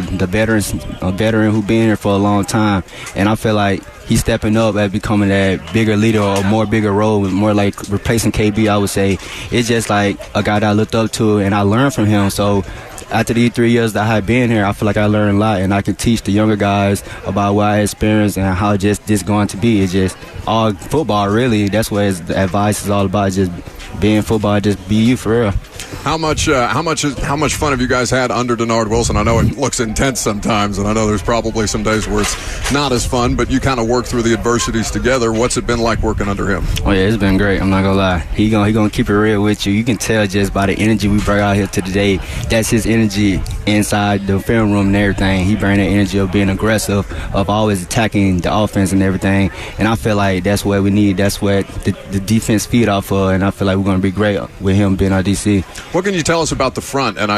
veteran who been here for a long time. And I feel like he's stepping up at becoming that bigger leader or more bigger role, more like replacing KB, I would say. It's just like a guy that I looked up to and I learned from him. So after these 3 years that I have been here, I feel like I learned a lot, and I can teach the younger guys about what I experienced and how just this going to be. It's just all football, really. That's what the advice is all about, just being football, just be you for real. How much fun have you guys had under Denard Wilson? I know it looks intense sometimes, and I know there's probably some days where it's not as fun, but you kind of work through the adversities together. What's it been like working under him? Oh yeah, it's been great. I'm not gonna lie. He gonna keep it real with you. You can tell just by the energy we bring out here to today. That's his energy inside the film room and everything. He bring that energy of being aggressive, of always attacking the offense and everything. And I feel like that's what we need. That's what the defense feed off of. And I feel like we're gonna be great with him being our DC. What can you tell us about the front? And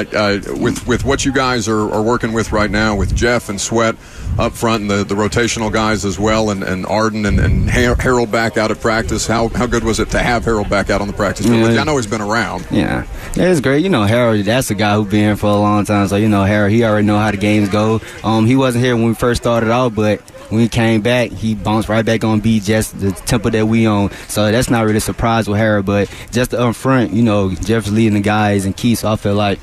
with what you guys are working with right now with Jeff and Sweat up front and the rotational guys as well, and Arden and Harold back out at practice, how good was it to have Harold back out on the practice field? I know he's been around. Yeah, it's great. Harold, that's a guy who's been here for a long time. So, Harold, he already know how the games go. He wasn't here when we first started out, but when he came back, he bounced right back on beat, just the tempo that we on. So that's not really a surprise with Harold, but just up front, Jeff's leading the guys and Keith, so I feel like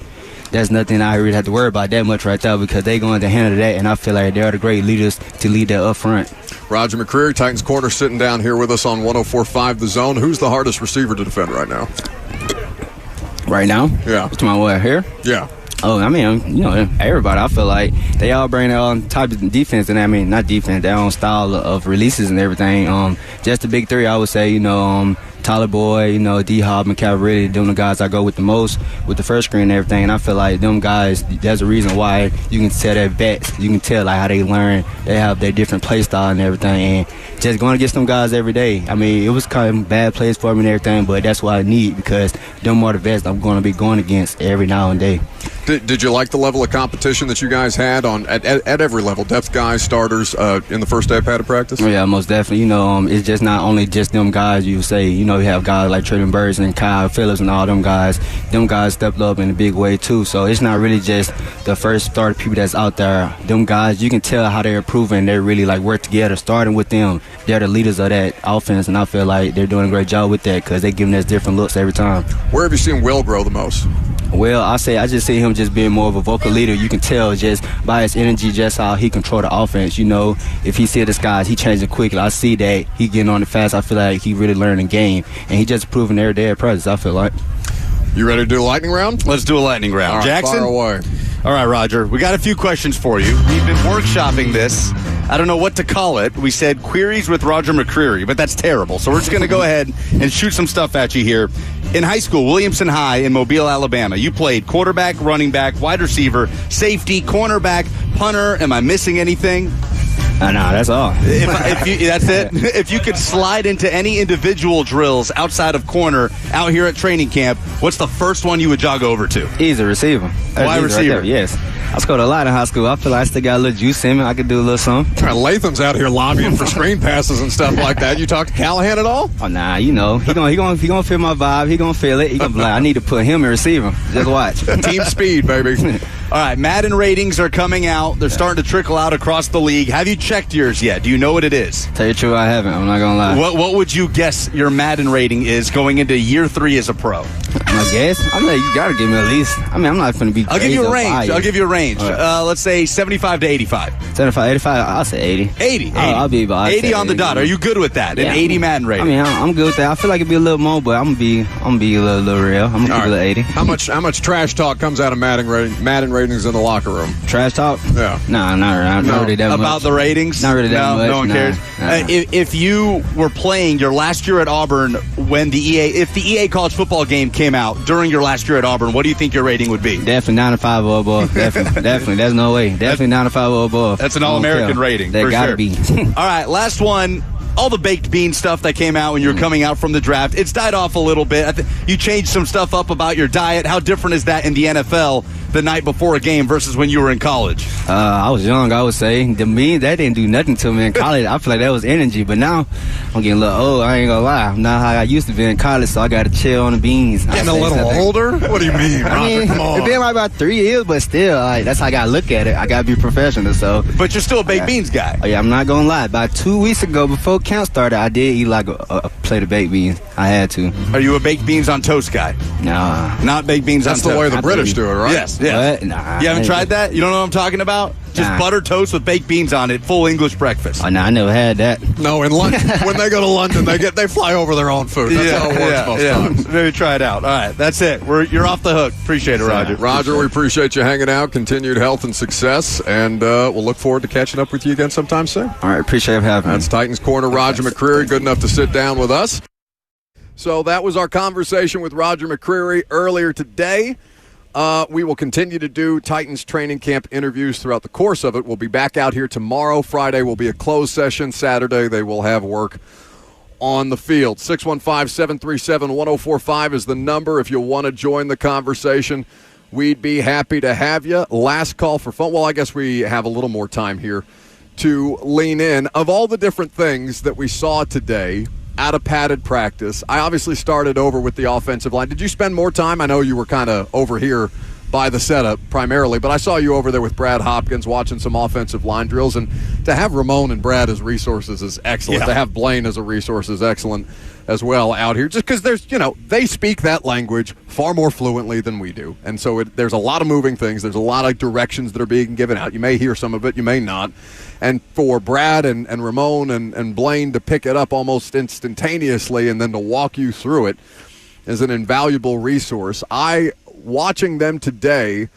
that's nothing I really have to worry about that much right there, because they're going to handle that, and I feel like they're the great leaders to lead that up front. Roger McCreary, Titans corner, sitting down here with us on 104.5 The Zone. Who's the hardest receiver to defend right now? Right now? Yeah. What's my what, here? Yeah. Oh, everybody, I feel like they all bring their own type of defense, and not defense, their own style of releases and everything. Just the big three, I would say, Tyler Boyd, D-Hop, and McCreary, them the guys I go with the most with the first screen and everything. And I feel like them guys, there's a reason why you can tell their vets. You can tell like how they learn. They have their different play style and everything. And just going against them guys every day. It was kind of bad plays for me and everything, but that's what I need, because them are the vets I'm going to be going against every now and then. Did you like the level of competition that you guys had at every level, depth guys, starters, in the first day of padded practice? Oh, yeah, most definitely. It's just not only just them guys. You say, you have guys like Traden Burns and Kyle Phillips and all them guys. Them guys stepped up in a big way too. So it's not really just the first starter people that's out there. Them guys, you can tell how they're improving. They really work together. Starting with them, they're the leaders of that offense, and I feel like they're doing a great job with that, because they're giving us different looks every time. Where have you seen Will grow the most? Well, I just see him just being more of a vocal leader. You can tell just by his energy, just how he control the offense. If he see the skies, he changing quickly. I see that he getting on it fast. I feel like he really learning the game, and he just proving every day at presence, I feel like. You ready to do a lightning round? Let's do a lightning round. All right, Jackson? fire away. All right, Roger. We got a few questions for you. We've been workshopping this. I don't know what to call it. We said queries with Roger McCreary, but that's terrible. So we're just going to go ahead and shoot some stuff at you here. In high school, Williamson High in Mobile, Alabama, you played quarterback, running back, wide receiver, safety, cornerback, punter. Am I missing anything? No, that's all. That's it. If you could slide into any individual drills outside of corner out here at training camp, what's the first one you would jog over to? He's a receiver. Wide receiver? Right, yes. I scored a lot in high school. I feel like I still got a little juice in me. I could do a little something. Latham's out here lobbying for screen passes and stuff like that. You talk to Callahan at all? Oh, nah, he gonna feel my vibe. He gonna feel it. He gonna be like, I need to put him in receiver. Just watch. Team speed, baby. All right, Madden ratings are coming out. They're starting to trickle out across the league. Have you checked yours yet? Do you know what it is? Tell you the truth, I haven't. I'm not gonna lie. What would you guess your Madden rating is going into year 3 as a pro? I guess. You gotta give me at least. I'm not gonna be. I'll give you a range. Right. Let's say 75 to 85. 75, 85. I'll say 80. 80. I'll be about 80 on the dot. Are you good with that? Yeah, An 80 Madden rating. I'm good with that. I feel like it'd be a little more, but I'm gonna be a little real. I'm gonna give it 80. How much trash talk comes out of Madden ratings in the locker room? Trash talk? Yeah. Nah, not really that much. About the ratings? Not really that much. No one cares. If you were playing your last year at Auburn when if the EA college football game came out during your last year at Auburn, what do you think your rating would be? Definitely 95 or above. Definitely. There's no way. Definitely 95 or above. That's an All-American rating. That for gotta sure. be. All right, last one. all the baked bean stuff that came out when you were coming out from the draft, it's died off a little bit. You changed some stuff up about your diet. How different is that in the NFL the night before a game versus when you were in college? I was young, I would say. To me, that didn't do nothing to me in college. I feel like that was energy. But now, I'm getting a little old. I ain't going to lie. I'm not how I used to be in college, so I got to chill on the beans. Getting a little older? What do you mean, Roger? Come on. It's been about 3 years, but still, that's how I got to look at it. I got to be professional. So. But you're still a baked beans guy. Oh, yeah, I'm not going to lie. About 2 weeks ago, before camp started, I did eat like a plate of baked beans. I had to. Are you a baked beans on toast guy? Nah. Not baked beans That's on toast. That's the way the British do it, right? Yes. What? Nah. You haven't tried that? You don't know what I'm talking about? Just butter toast with baked beans on it, full English breakfast. Oh, no, I never had that. No, in London, when they go to London, they fly over their own food. That's how it works most times. Maybe try it out. All right, that's it. You're off the hook. Appreciate it, Roger. Roger, we appreciate you hanging out. Continued health and success, and we'll look forward to catching up with you again sometime soon. All right, appreciate having me. That's Titans corner Roger McCreary, good enough to sit down with us. So that was our conversation with Roger McCreary earlier today. We will continue to do Titans training camp interviews throughout the course of it. We'll be back out here tomorrow. Friday will be a closed session. Saturday they will have work on the field. 615-737-1045 is the number if you want to join the conversation. We'd be happy to have you. Last call for phone. Well, I guess we have a little more time here to lean in. Of all the different things that we saw today out of padded practice, I obviously started over with the offensive line. Did you spend more time? I know you were kind of over here by the setup primarily, but I saw you over there with Brad Hopkins watching some offensive line drills, and to have Ramon and Brad as resources is excellent. Yeah. To have Blaine as a resource is excellent as well out here, just because there's, they speak that language far more fluently than we do, and so there's a lot of moving things. There's a lot of directions that are being given out. You may hear some of it, you may not. And for Brad and Ramon and Blaine to pick it up almost instantaneously and then to walk you through it is an invaluable resource. Watching them today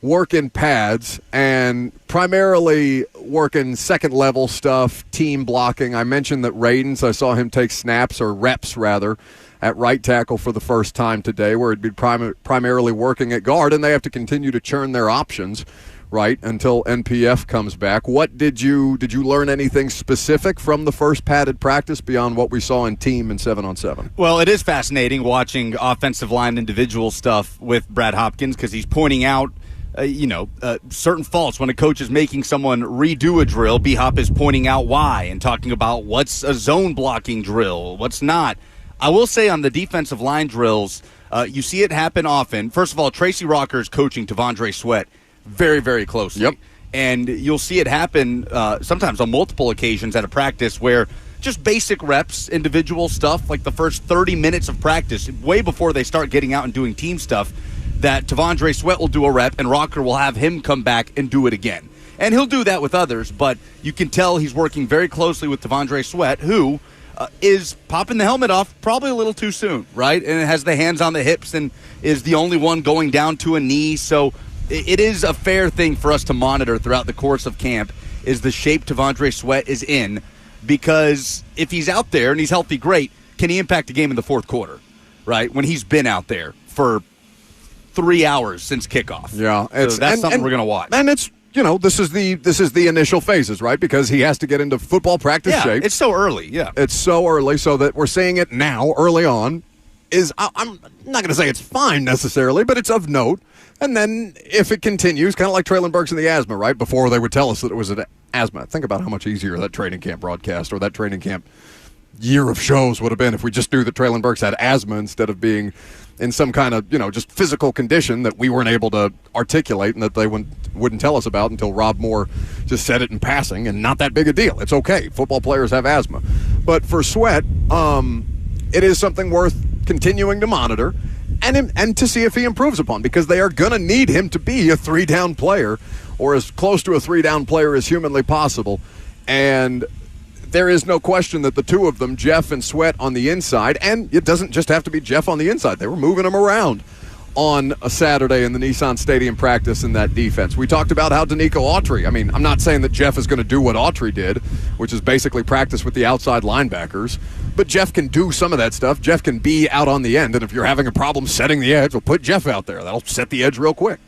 work in pads and primarily work in second-level stuff, team blocking. I mentioned that Radens, I saw him take snaps, or reps rather, at right tackle for the first time today, where he'd be primarily working at guard, and they have to continue to churn their options, right, until NPF comes back. What did you learn anything specific from the first padded practice beyond what we saw in team and 7-on-7? Well, it is fascinating watching offensive line individual stuff with Brad Hopkins because he's pointing out certain faults when a coach is making someone redo a drill. B-Hop is pointing out why and talking about what's a zone blocking drill, what's not. I will say on the defensive line drills, you see it happen often. First of all, Tracy Rocker's coaching Tavondre Sweat very, very closely. Yep. And you'll see it happen sometimes on multiple occasions at a practice where just basic reps, individual stuff, like the first 30 minutes of practice, way before they start getting out and doing team stuff, that Tavondre Sweat will do a rep and Rocker will have him come back and do it again. And he'll do that with others, but you can tell he's working very closely with Tavondre Sweat, who is popping the helmet off probably a little too soon, right? And has the hands on the hips and is the only one going down to a knee. So it is a fair thing for us to monitor throughout the course of camp is the shape Tavondre Sweat is in, because if he's out there and he's healthy, great. Can he impact a game in the fourth quarter, right? When he's been out there for 3 hours since kickoff. Yeah. So that's something we're going to watch. And it's, this is the initial phases, right? Because he has to get into football practice shape. It's so early, yeah. It's so early, so that we're seeing it now, early on, I'm not going to say it's fine necessarily, but it's of note. And then if it continues, kind of like Traylon Burks and the asthma, right? Before they would tell us that it was an asthma. Think about how much easier that training camp broadcast or that training camp year of shows would have been if we just knew that Traylon Burks had asthma instead of being in some kind of, just physical condition that we weren't able to articulate and that they wouldn't tell us about until Rob Moore just said it in passing, and not that big a deal. It's okay. Football players have asthma. But for Sweat, it is something worth continuing to monitor and to see if he improves upon, because they are going to need him to be a 3-down player or as close to a 3-down player as humanly possible. And there is no question that the two of them, Jeff and Sweat on the inside, and it doesn't just have to be Jeff on the inside. They were moving him around on a Saturday in the Nissan Stadium practice in that defense. We talked about how Danico Autry, I'm not saying that Jeff is going to do what Autry did, which is basically practice with the outside linebackers, but Jeff can do some of that stuff. Jeff can be out on the end, and if you're having a problem setting the edge, we'll put Jeff out there. That'll set the edge real quick.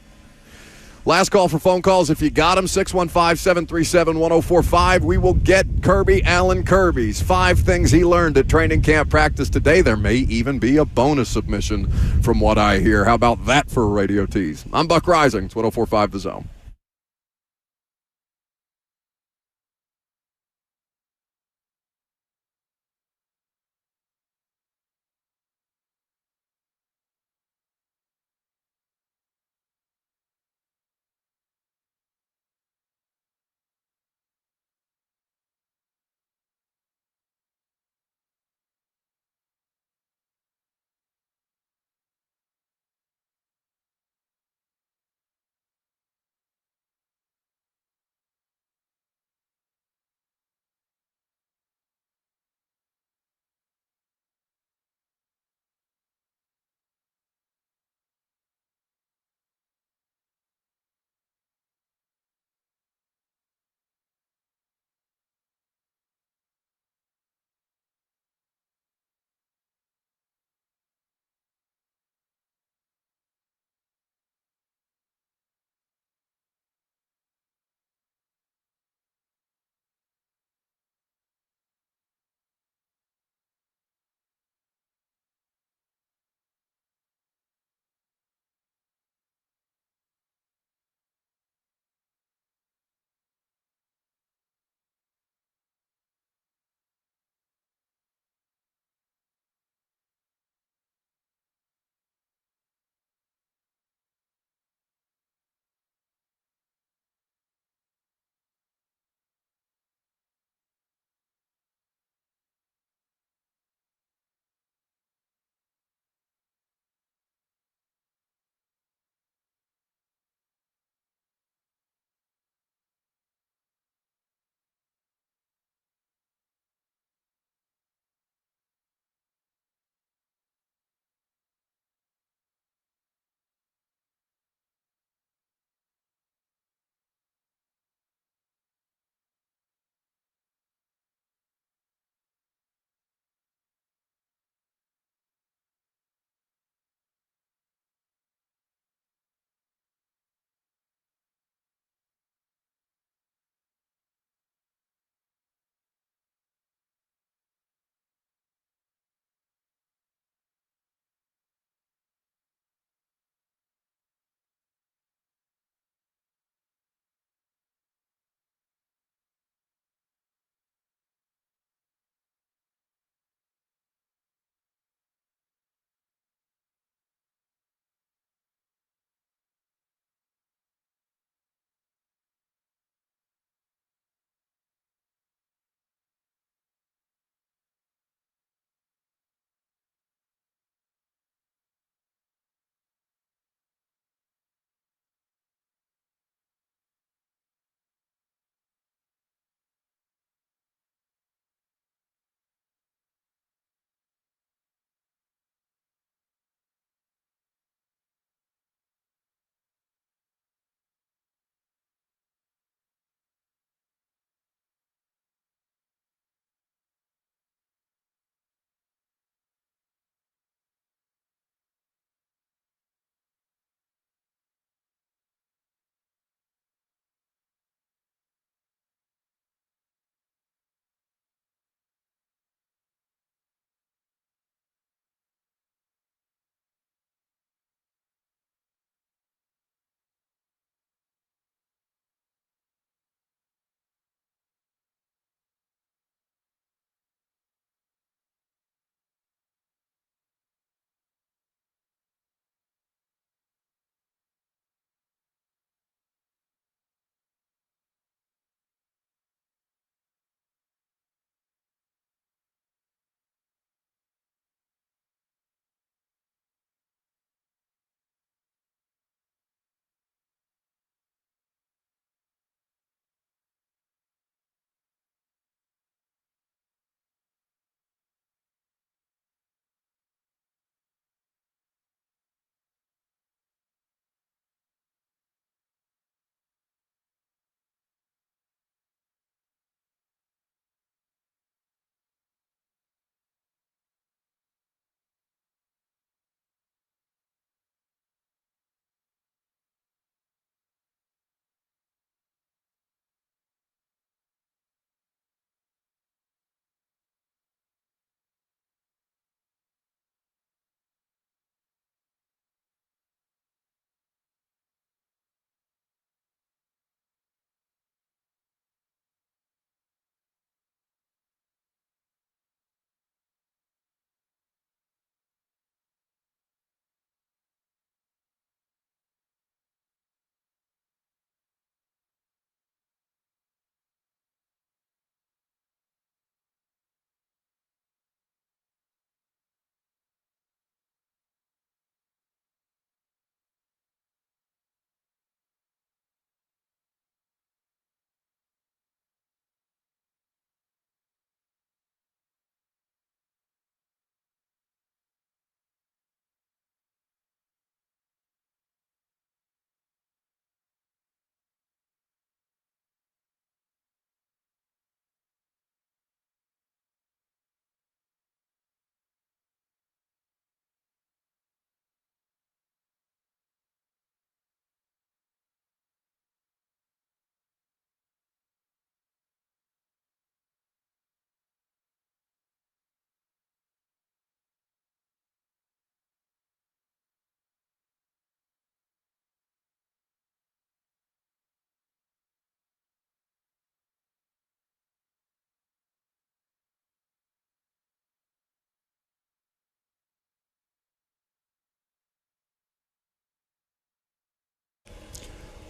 Last call for phone calls. If you got them, 615-737-1045. We will get Kirby Allen Kirby's 5 things he learned at training camp practice today. There may even be a bonus submission from what I hear. How about that for a radio tease? I'm Buck Rising. It's 104.5 The Zone.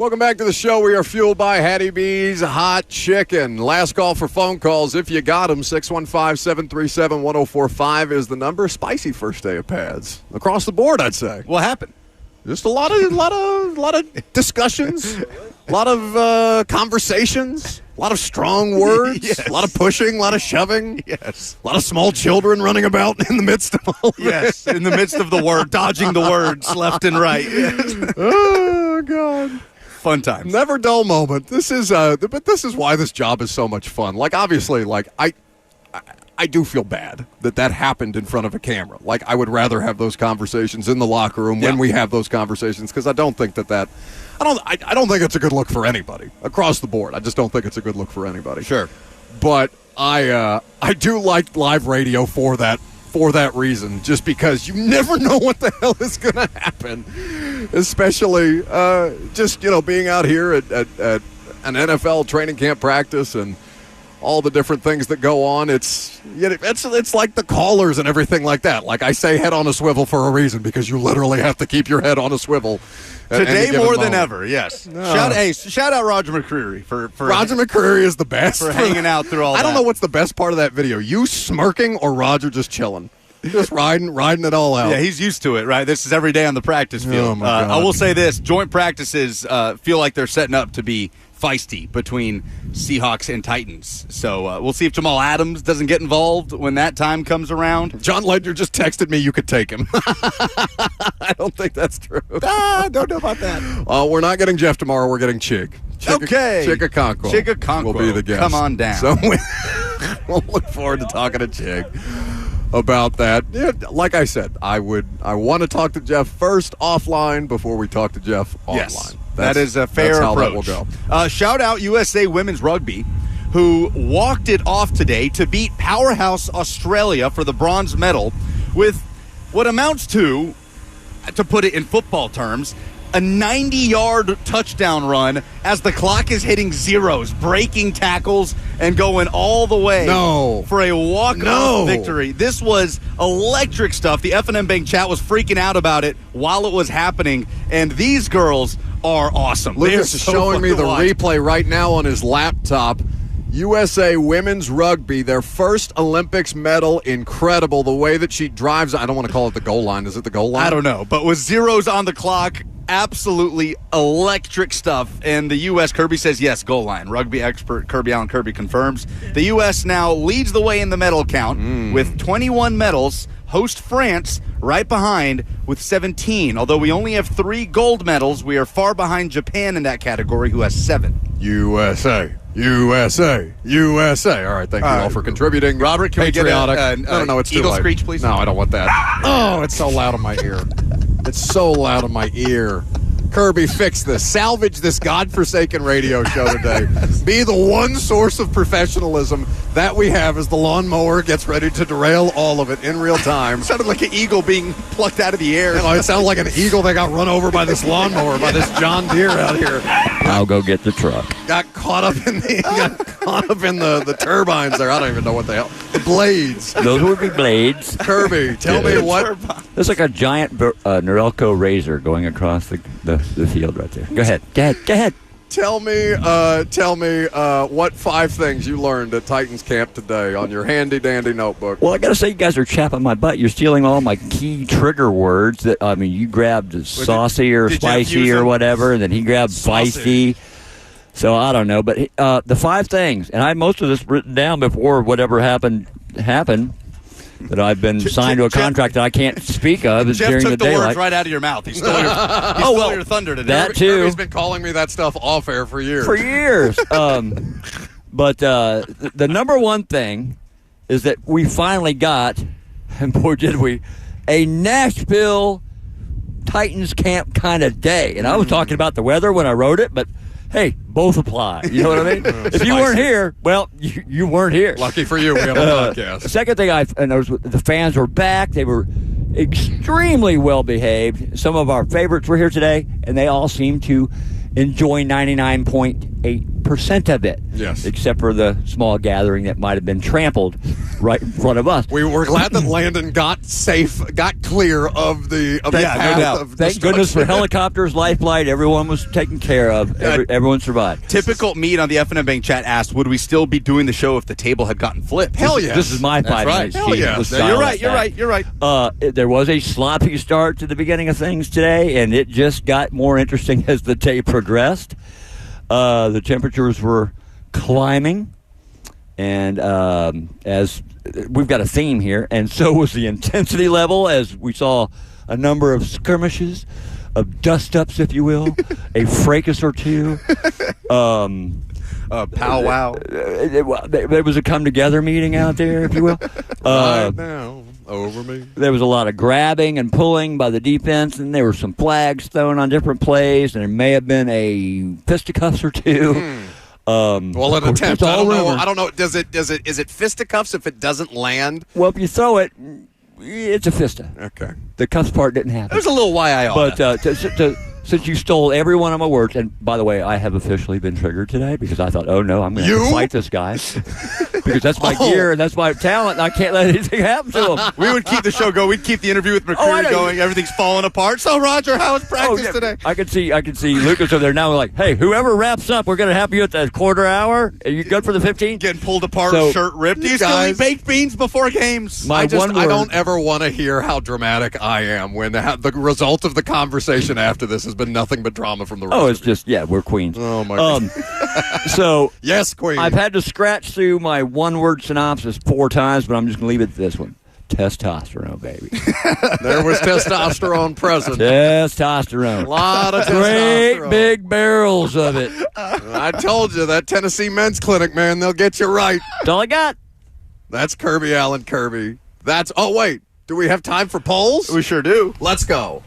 Welcome back to the show. We are fueled by Hattie B's Hot Chicken. Last call for phone calls. If you got them, 615-737-1045 is the number. Spicy first day of pads across the board, I'd say. What happened? Just a lot of discussions, a lot of conversations, a lot of strong words, Yes. a lot of pushing, a lot of shoving, Yes. a lot of small children running about in the midst of all of Yes, it. in the midst of the word, dodging the words left and right. Yes. Oh God. Fun times. Never dull moment. This is but this is why this job is so much fun. Like, obviously, like I do feel bad that happened in front of a camera. Like, I would rather have those conversations in the locker room when we have those conversations, because I don't think I don't think it's a good look for anybody across the board. I just don't think it's a good look for anybody. Sure. But I do like live radio for that reason, just because you never know what the hell is going to happen, especially just being out here at an NFL training camp practice and all the different things that go on. It's like the callers and everything like that. Like, I say head on a swivel for a reason, because you literally have to keep your head on a swivel today more than ever. Yes. Shout out Roger McCreary for Roger McCreary is the best for hanging out through all that. I don't know what's the best part of that video. You smirking or Roger just chilling? Just riding it all out. Yeah, he's used to it, right? This is every day on the practice field. Oh, my God. I will say this. Joint practices feel like they're setting up to be feisty between Seahawks and Titans. So we'll see if Jamal Adams doesn't get involved when that time comes around. John Ledger just texted me you could take him. I don't think that's true. Don't know about that. We're not getting Jeff tomorrow. We're getting Chig. Chig Okonkwo will be the guest. Come on down. So we'll look forward to talking to Chig about that. Yeah, like I said, I want to talk to Jeff first offline before we talk to Jeff online. Yes, that is a fair that's how approach. That will go. Shout out USA Women's Rugby, who walked it off today to beat powerhouse Australia for the bronze medal with what amounts to put it in football terms, a 90-yard touchdown run as the clock is hitting zeros, breaking tackles and going all the way for a walk-off victory. This was electric stuff. The F&M Bank chat was freaking out about it while it was happening, and these girls are awesome. Lucas is showing me the replay right now on his laptop. USA Women's Rugby, their first Olympics medal. Incredible. The way that she drives. I don't want to call it the goal line. Is it the goal line? I don't know. But with zeros on the clock, absolutely electric stuff. And the U.S., Kirby says yes, goal line. Rugby expert Kirby Allen Kirby confirms. The U.S. now leads the way in the medal count with 21 medals. Host France right behind with 17. Although we only have 3 gold medals, we are far behind Japan in that category, who has 7. USA. All right, thank you all for contributing. Robert, can Patriotic. we get No, it's too eagle late. screech, please? No, I don't want that. Oh, it's so loud in my ear. It's so loud in my ear. Kirby, fix this. Salvage this godforsaken radio show today. Be the one source of professionalism that we have as the lawnmower gets ready to derail all of it in real time. It sounded like an eagle being plucked out of the air. It sounded like an eagle that got run over by this lawnmower, by this John Deere out here. I'll go get the truck. Got caught up in the turbines there. I don't even know what the hell. The blades. Those would be blades. Kirby, tell me what. There's like a giant Norelco razor going across the field right there. Go ahead. Tell me what 5 things you learned at Titans camp today on your handy-dandy notebook. Well, I got to say, you guys are chapping my butt. You're stealing all my key trigger words. You grabbed saucy or spicy or whatever, and then he grabbed feisty. So I don't know. But the 5 things, and I had most of this written down before whatever happened, that I've been signed to a contract that I can't speak of Jeff during took the the daylight. words right out of your mouth. He stole your thunder today. That too. Kirby's been calling me that stuff off air for years. But the number one thing is that we finally got, and boy did we, a Nashville Titans camp kind of day. And I was talking about the weather when I wrote it, but hey, both apply. You know what I mean? If you weren't here, well, you weren't here. Lucky for you, we have a podcast. The second thing I noticed, the fans were back. They were extremely well behaved. Some of our favorites were here today, and they all seemed to enjoy 99.8 98% of it. Yes. Except for the small gathering that might have been trampled right in front of us. We were glad that Landon got clear of the path no of Thank goodness for helicopters, lifeline. Everyone was taken care of. Everyone survived. Typical Meat on the FNM Bank chat asked, would we still be doing the show if the table had gotten flipped? Hell yes. This is my 5 minutes. Hell yes. You're right. There was a sloppy start to the beginning of things today, and it just got more interesting as the day progressed. The temperatures were climbing, and as we've got a theme here, and so was the intensity level as we saw a number of skirmishes, of dust-ups, if you will, a fracas or two. Powwow. There was a come-together meeting out there, if you will. Right now, over me. There was a lot of grabbing and pulling by the defense, and there were some flags thrown on different plays, and there may have been a fisticuffs or two. Well, an attempt. I don't know. Is it fisticuffs if it doesn't land? Well, if you throw it, it's a fista. Okay. The cuffs part didn't happen. There's a little YIR. But since you stole every one of my words, and by the way, I have officially been triggered today because I thought, oh no, I'm going to have to fight this guy because that's my gear and that's my talent, and I can't let anything happen to him. We would keep the show going. We'd keep the interview with McCreary going. Everything's falling apart. So, Roger, how was practice today? I could see Lucas over there now. Like, hey, whoever wraps up, we're going to have you at the quarter hour. Are you good for the 15? Getting pulled apart, shirt ripped. Do you still eat baked beans before games? I don't ever want to hear how dramatic I am when the result of the conversation after this has been nothing but drama from the rest. Oh, it's just we're queens. Oh my God. So yes, queen. I've had to scratch through my one-word synopsis 4 times, but I'm just going to leave it at this one: testosterone, baby. There was testosterone present. Testosterone. A lot of great testosterone. big barrels of it. I told you that Tennessee Men's Clinic, man, they'll get you right. That's all I got. That's Kirby Allen Kirby. Oh wait, do we have time for polls? We sure do. Let's go.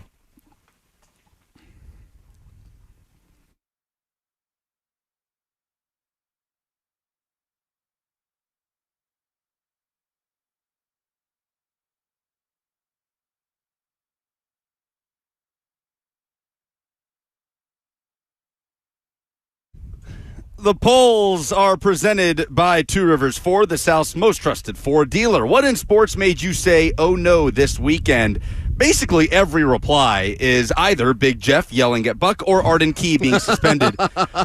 The polls are presented by Two Rivers Ford, the South's most trusted Ford dealer. What in sports made you say, oh no, this weekend? Basically, every reply is either Big Jeff yelling at Buck or Arden Key being suspended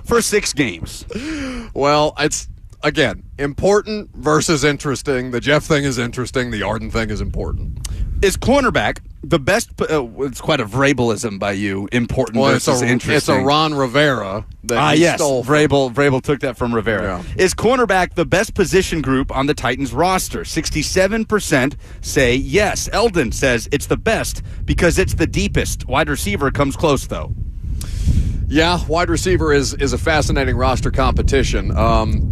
for 6 games. Well, it's, again, important versus interesting. The Jeff thing is interesting. The Arden thing is important. Is cornerback the best? It's quite a Vrabalism by you. Important versus interesting. It's a Ron Rivera that he stole. Vrabel took that from Rivera. Yeah. Is cornerback the best position group on the Titans roster? 67% say yes. Eldon says it's the best because it's the deepest. Wide receiver comes close, though. Yeah, wide receiver is a fascinating roster competition.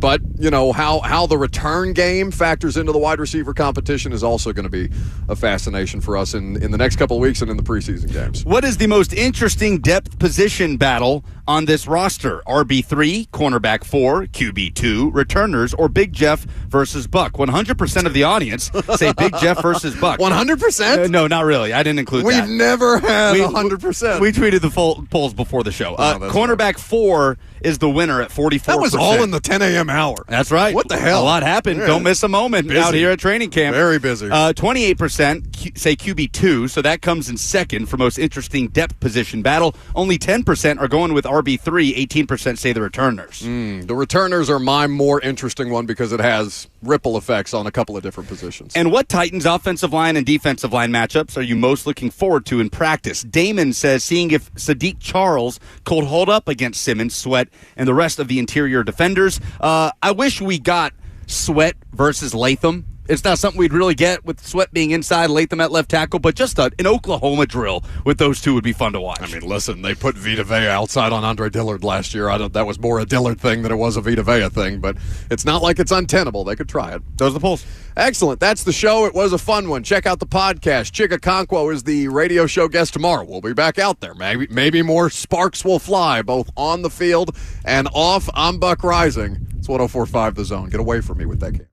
But, you know, how the return game factors into the wide receiver competition is also going to be a fascination for us in the next couple of weeks and in the preseason games. What is the most interesting depth position battle on this roster? RB3, cornerback 4, QB2, returners, or Big Jeff versus Buck? 100% of the audience say Big Jeff versus Buck. 100%? No, not really. I didn't include We've that. never had 100%. We tweeted the polls before the show. Cornerback 4 is the winner at 44%. That was all in the 10 a.m. hour. That's right. What the hell? A lot happened. Yeah. Don't miss a moment out here at training camp. Very busy. 28% say QB2, so that comes in second for most interesting depth position battle. Only 10% are going with RB3. 18% say the returners. The returners are my more interesting one because it has ripple effects on a couple of different positions. And what Titans offensive line and defensive line matchups are you most looking forward to in practice? Damon says seeing if Sadiq Charles could hold up against Simmons, Sweat, and the rest of the interior defenders. I wish we got Sweat versus Latham. It's not something we'd really get with Sweat being inside, Latham at left tackle, but just an Oklahoma drill with those two would be fun to watch. I mean, listen, they put Vita Vea outside on Andre Dillard last year. That was more a Dillard thing than it was a Vita Vea thing, but it's not like it's untenable. They could try it. Those are the polls. Excellent. That's the show. It was a fun one. Check out the podcast. Chika Conquo is the radio show guest tomorrow. We'll be back out there. Maybe more sparks will fly, both on the field and off. I'm Buck Rising. It's 104.5 The Zone. Get away from me with that game.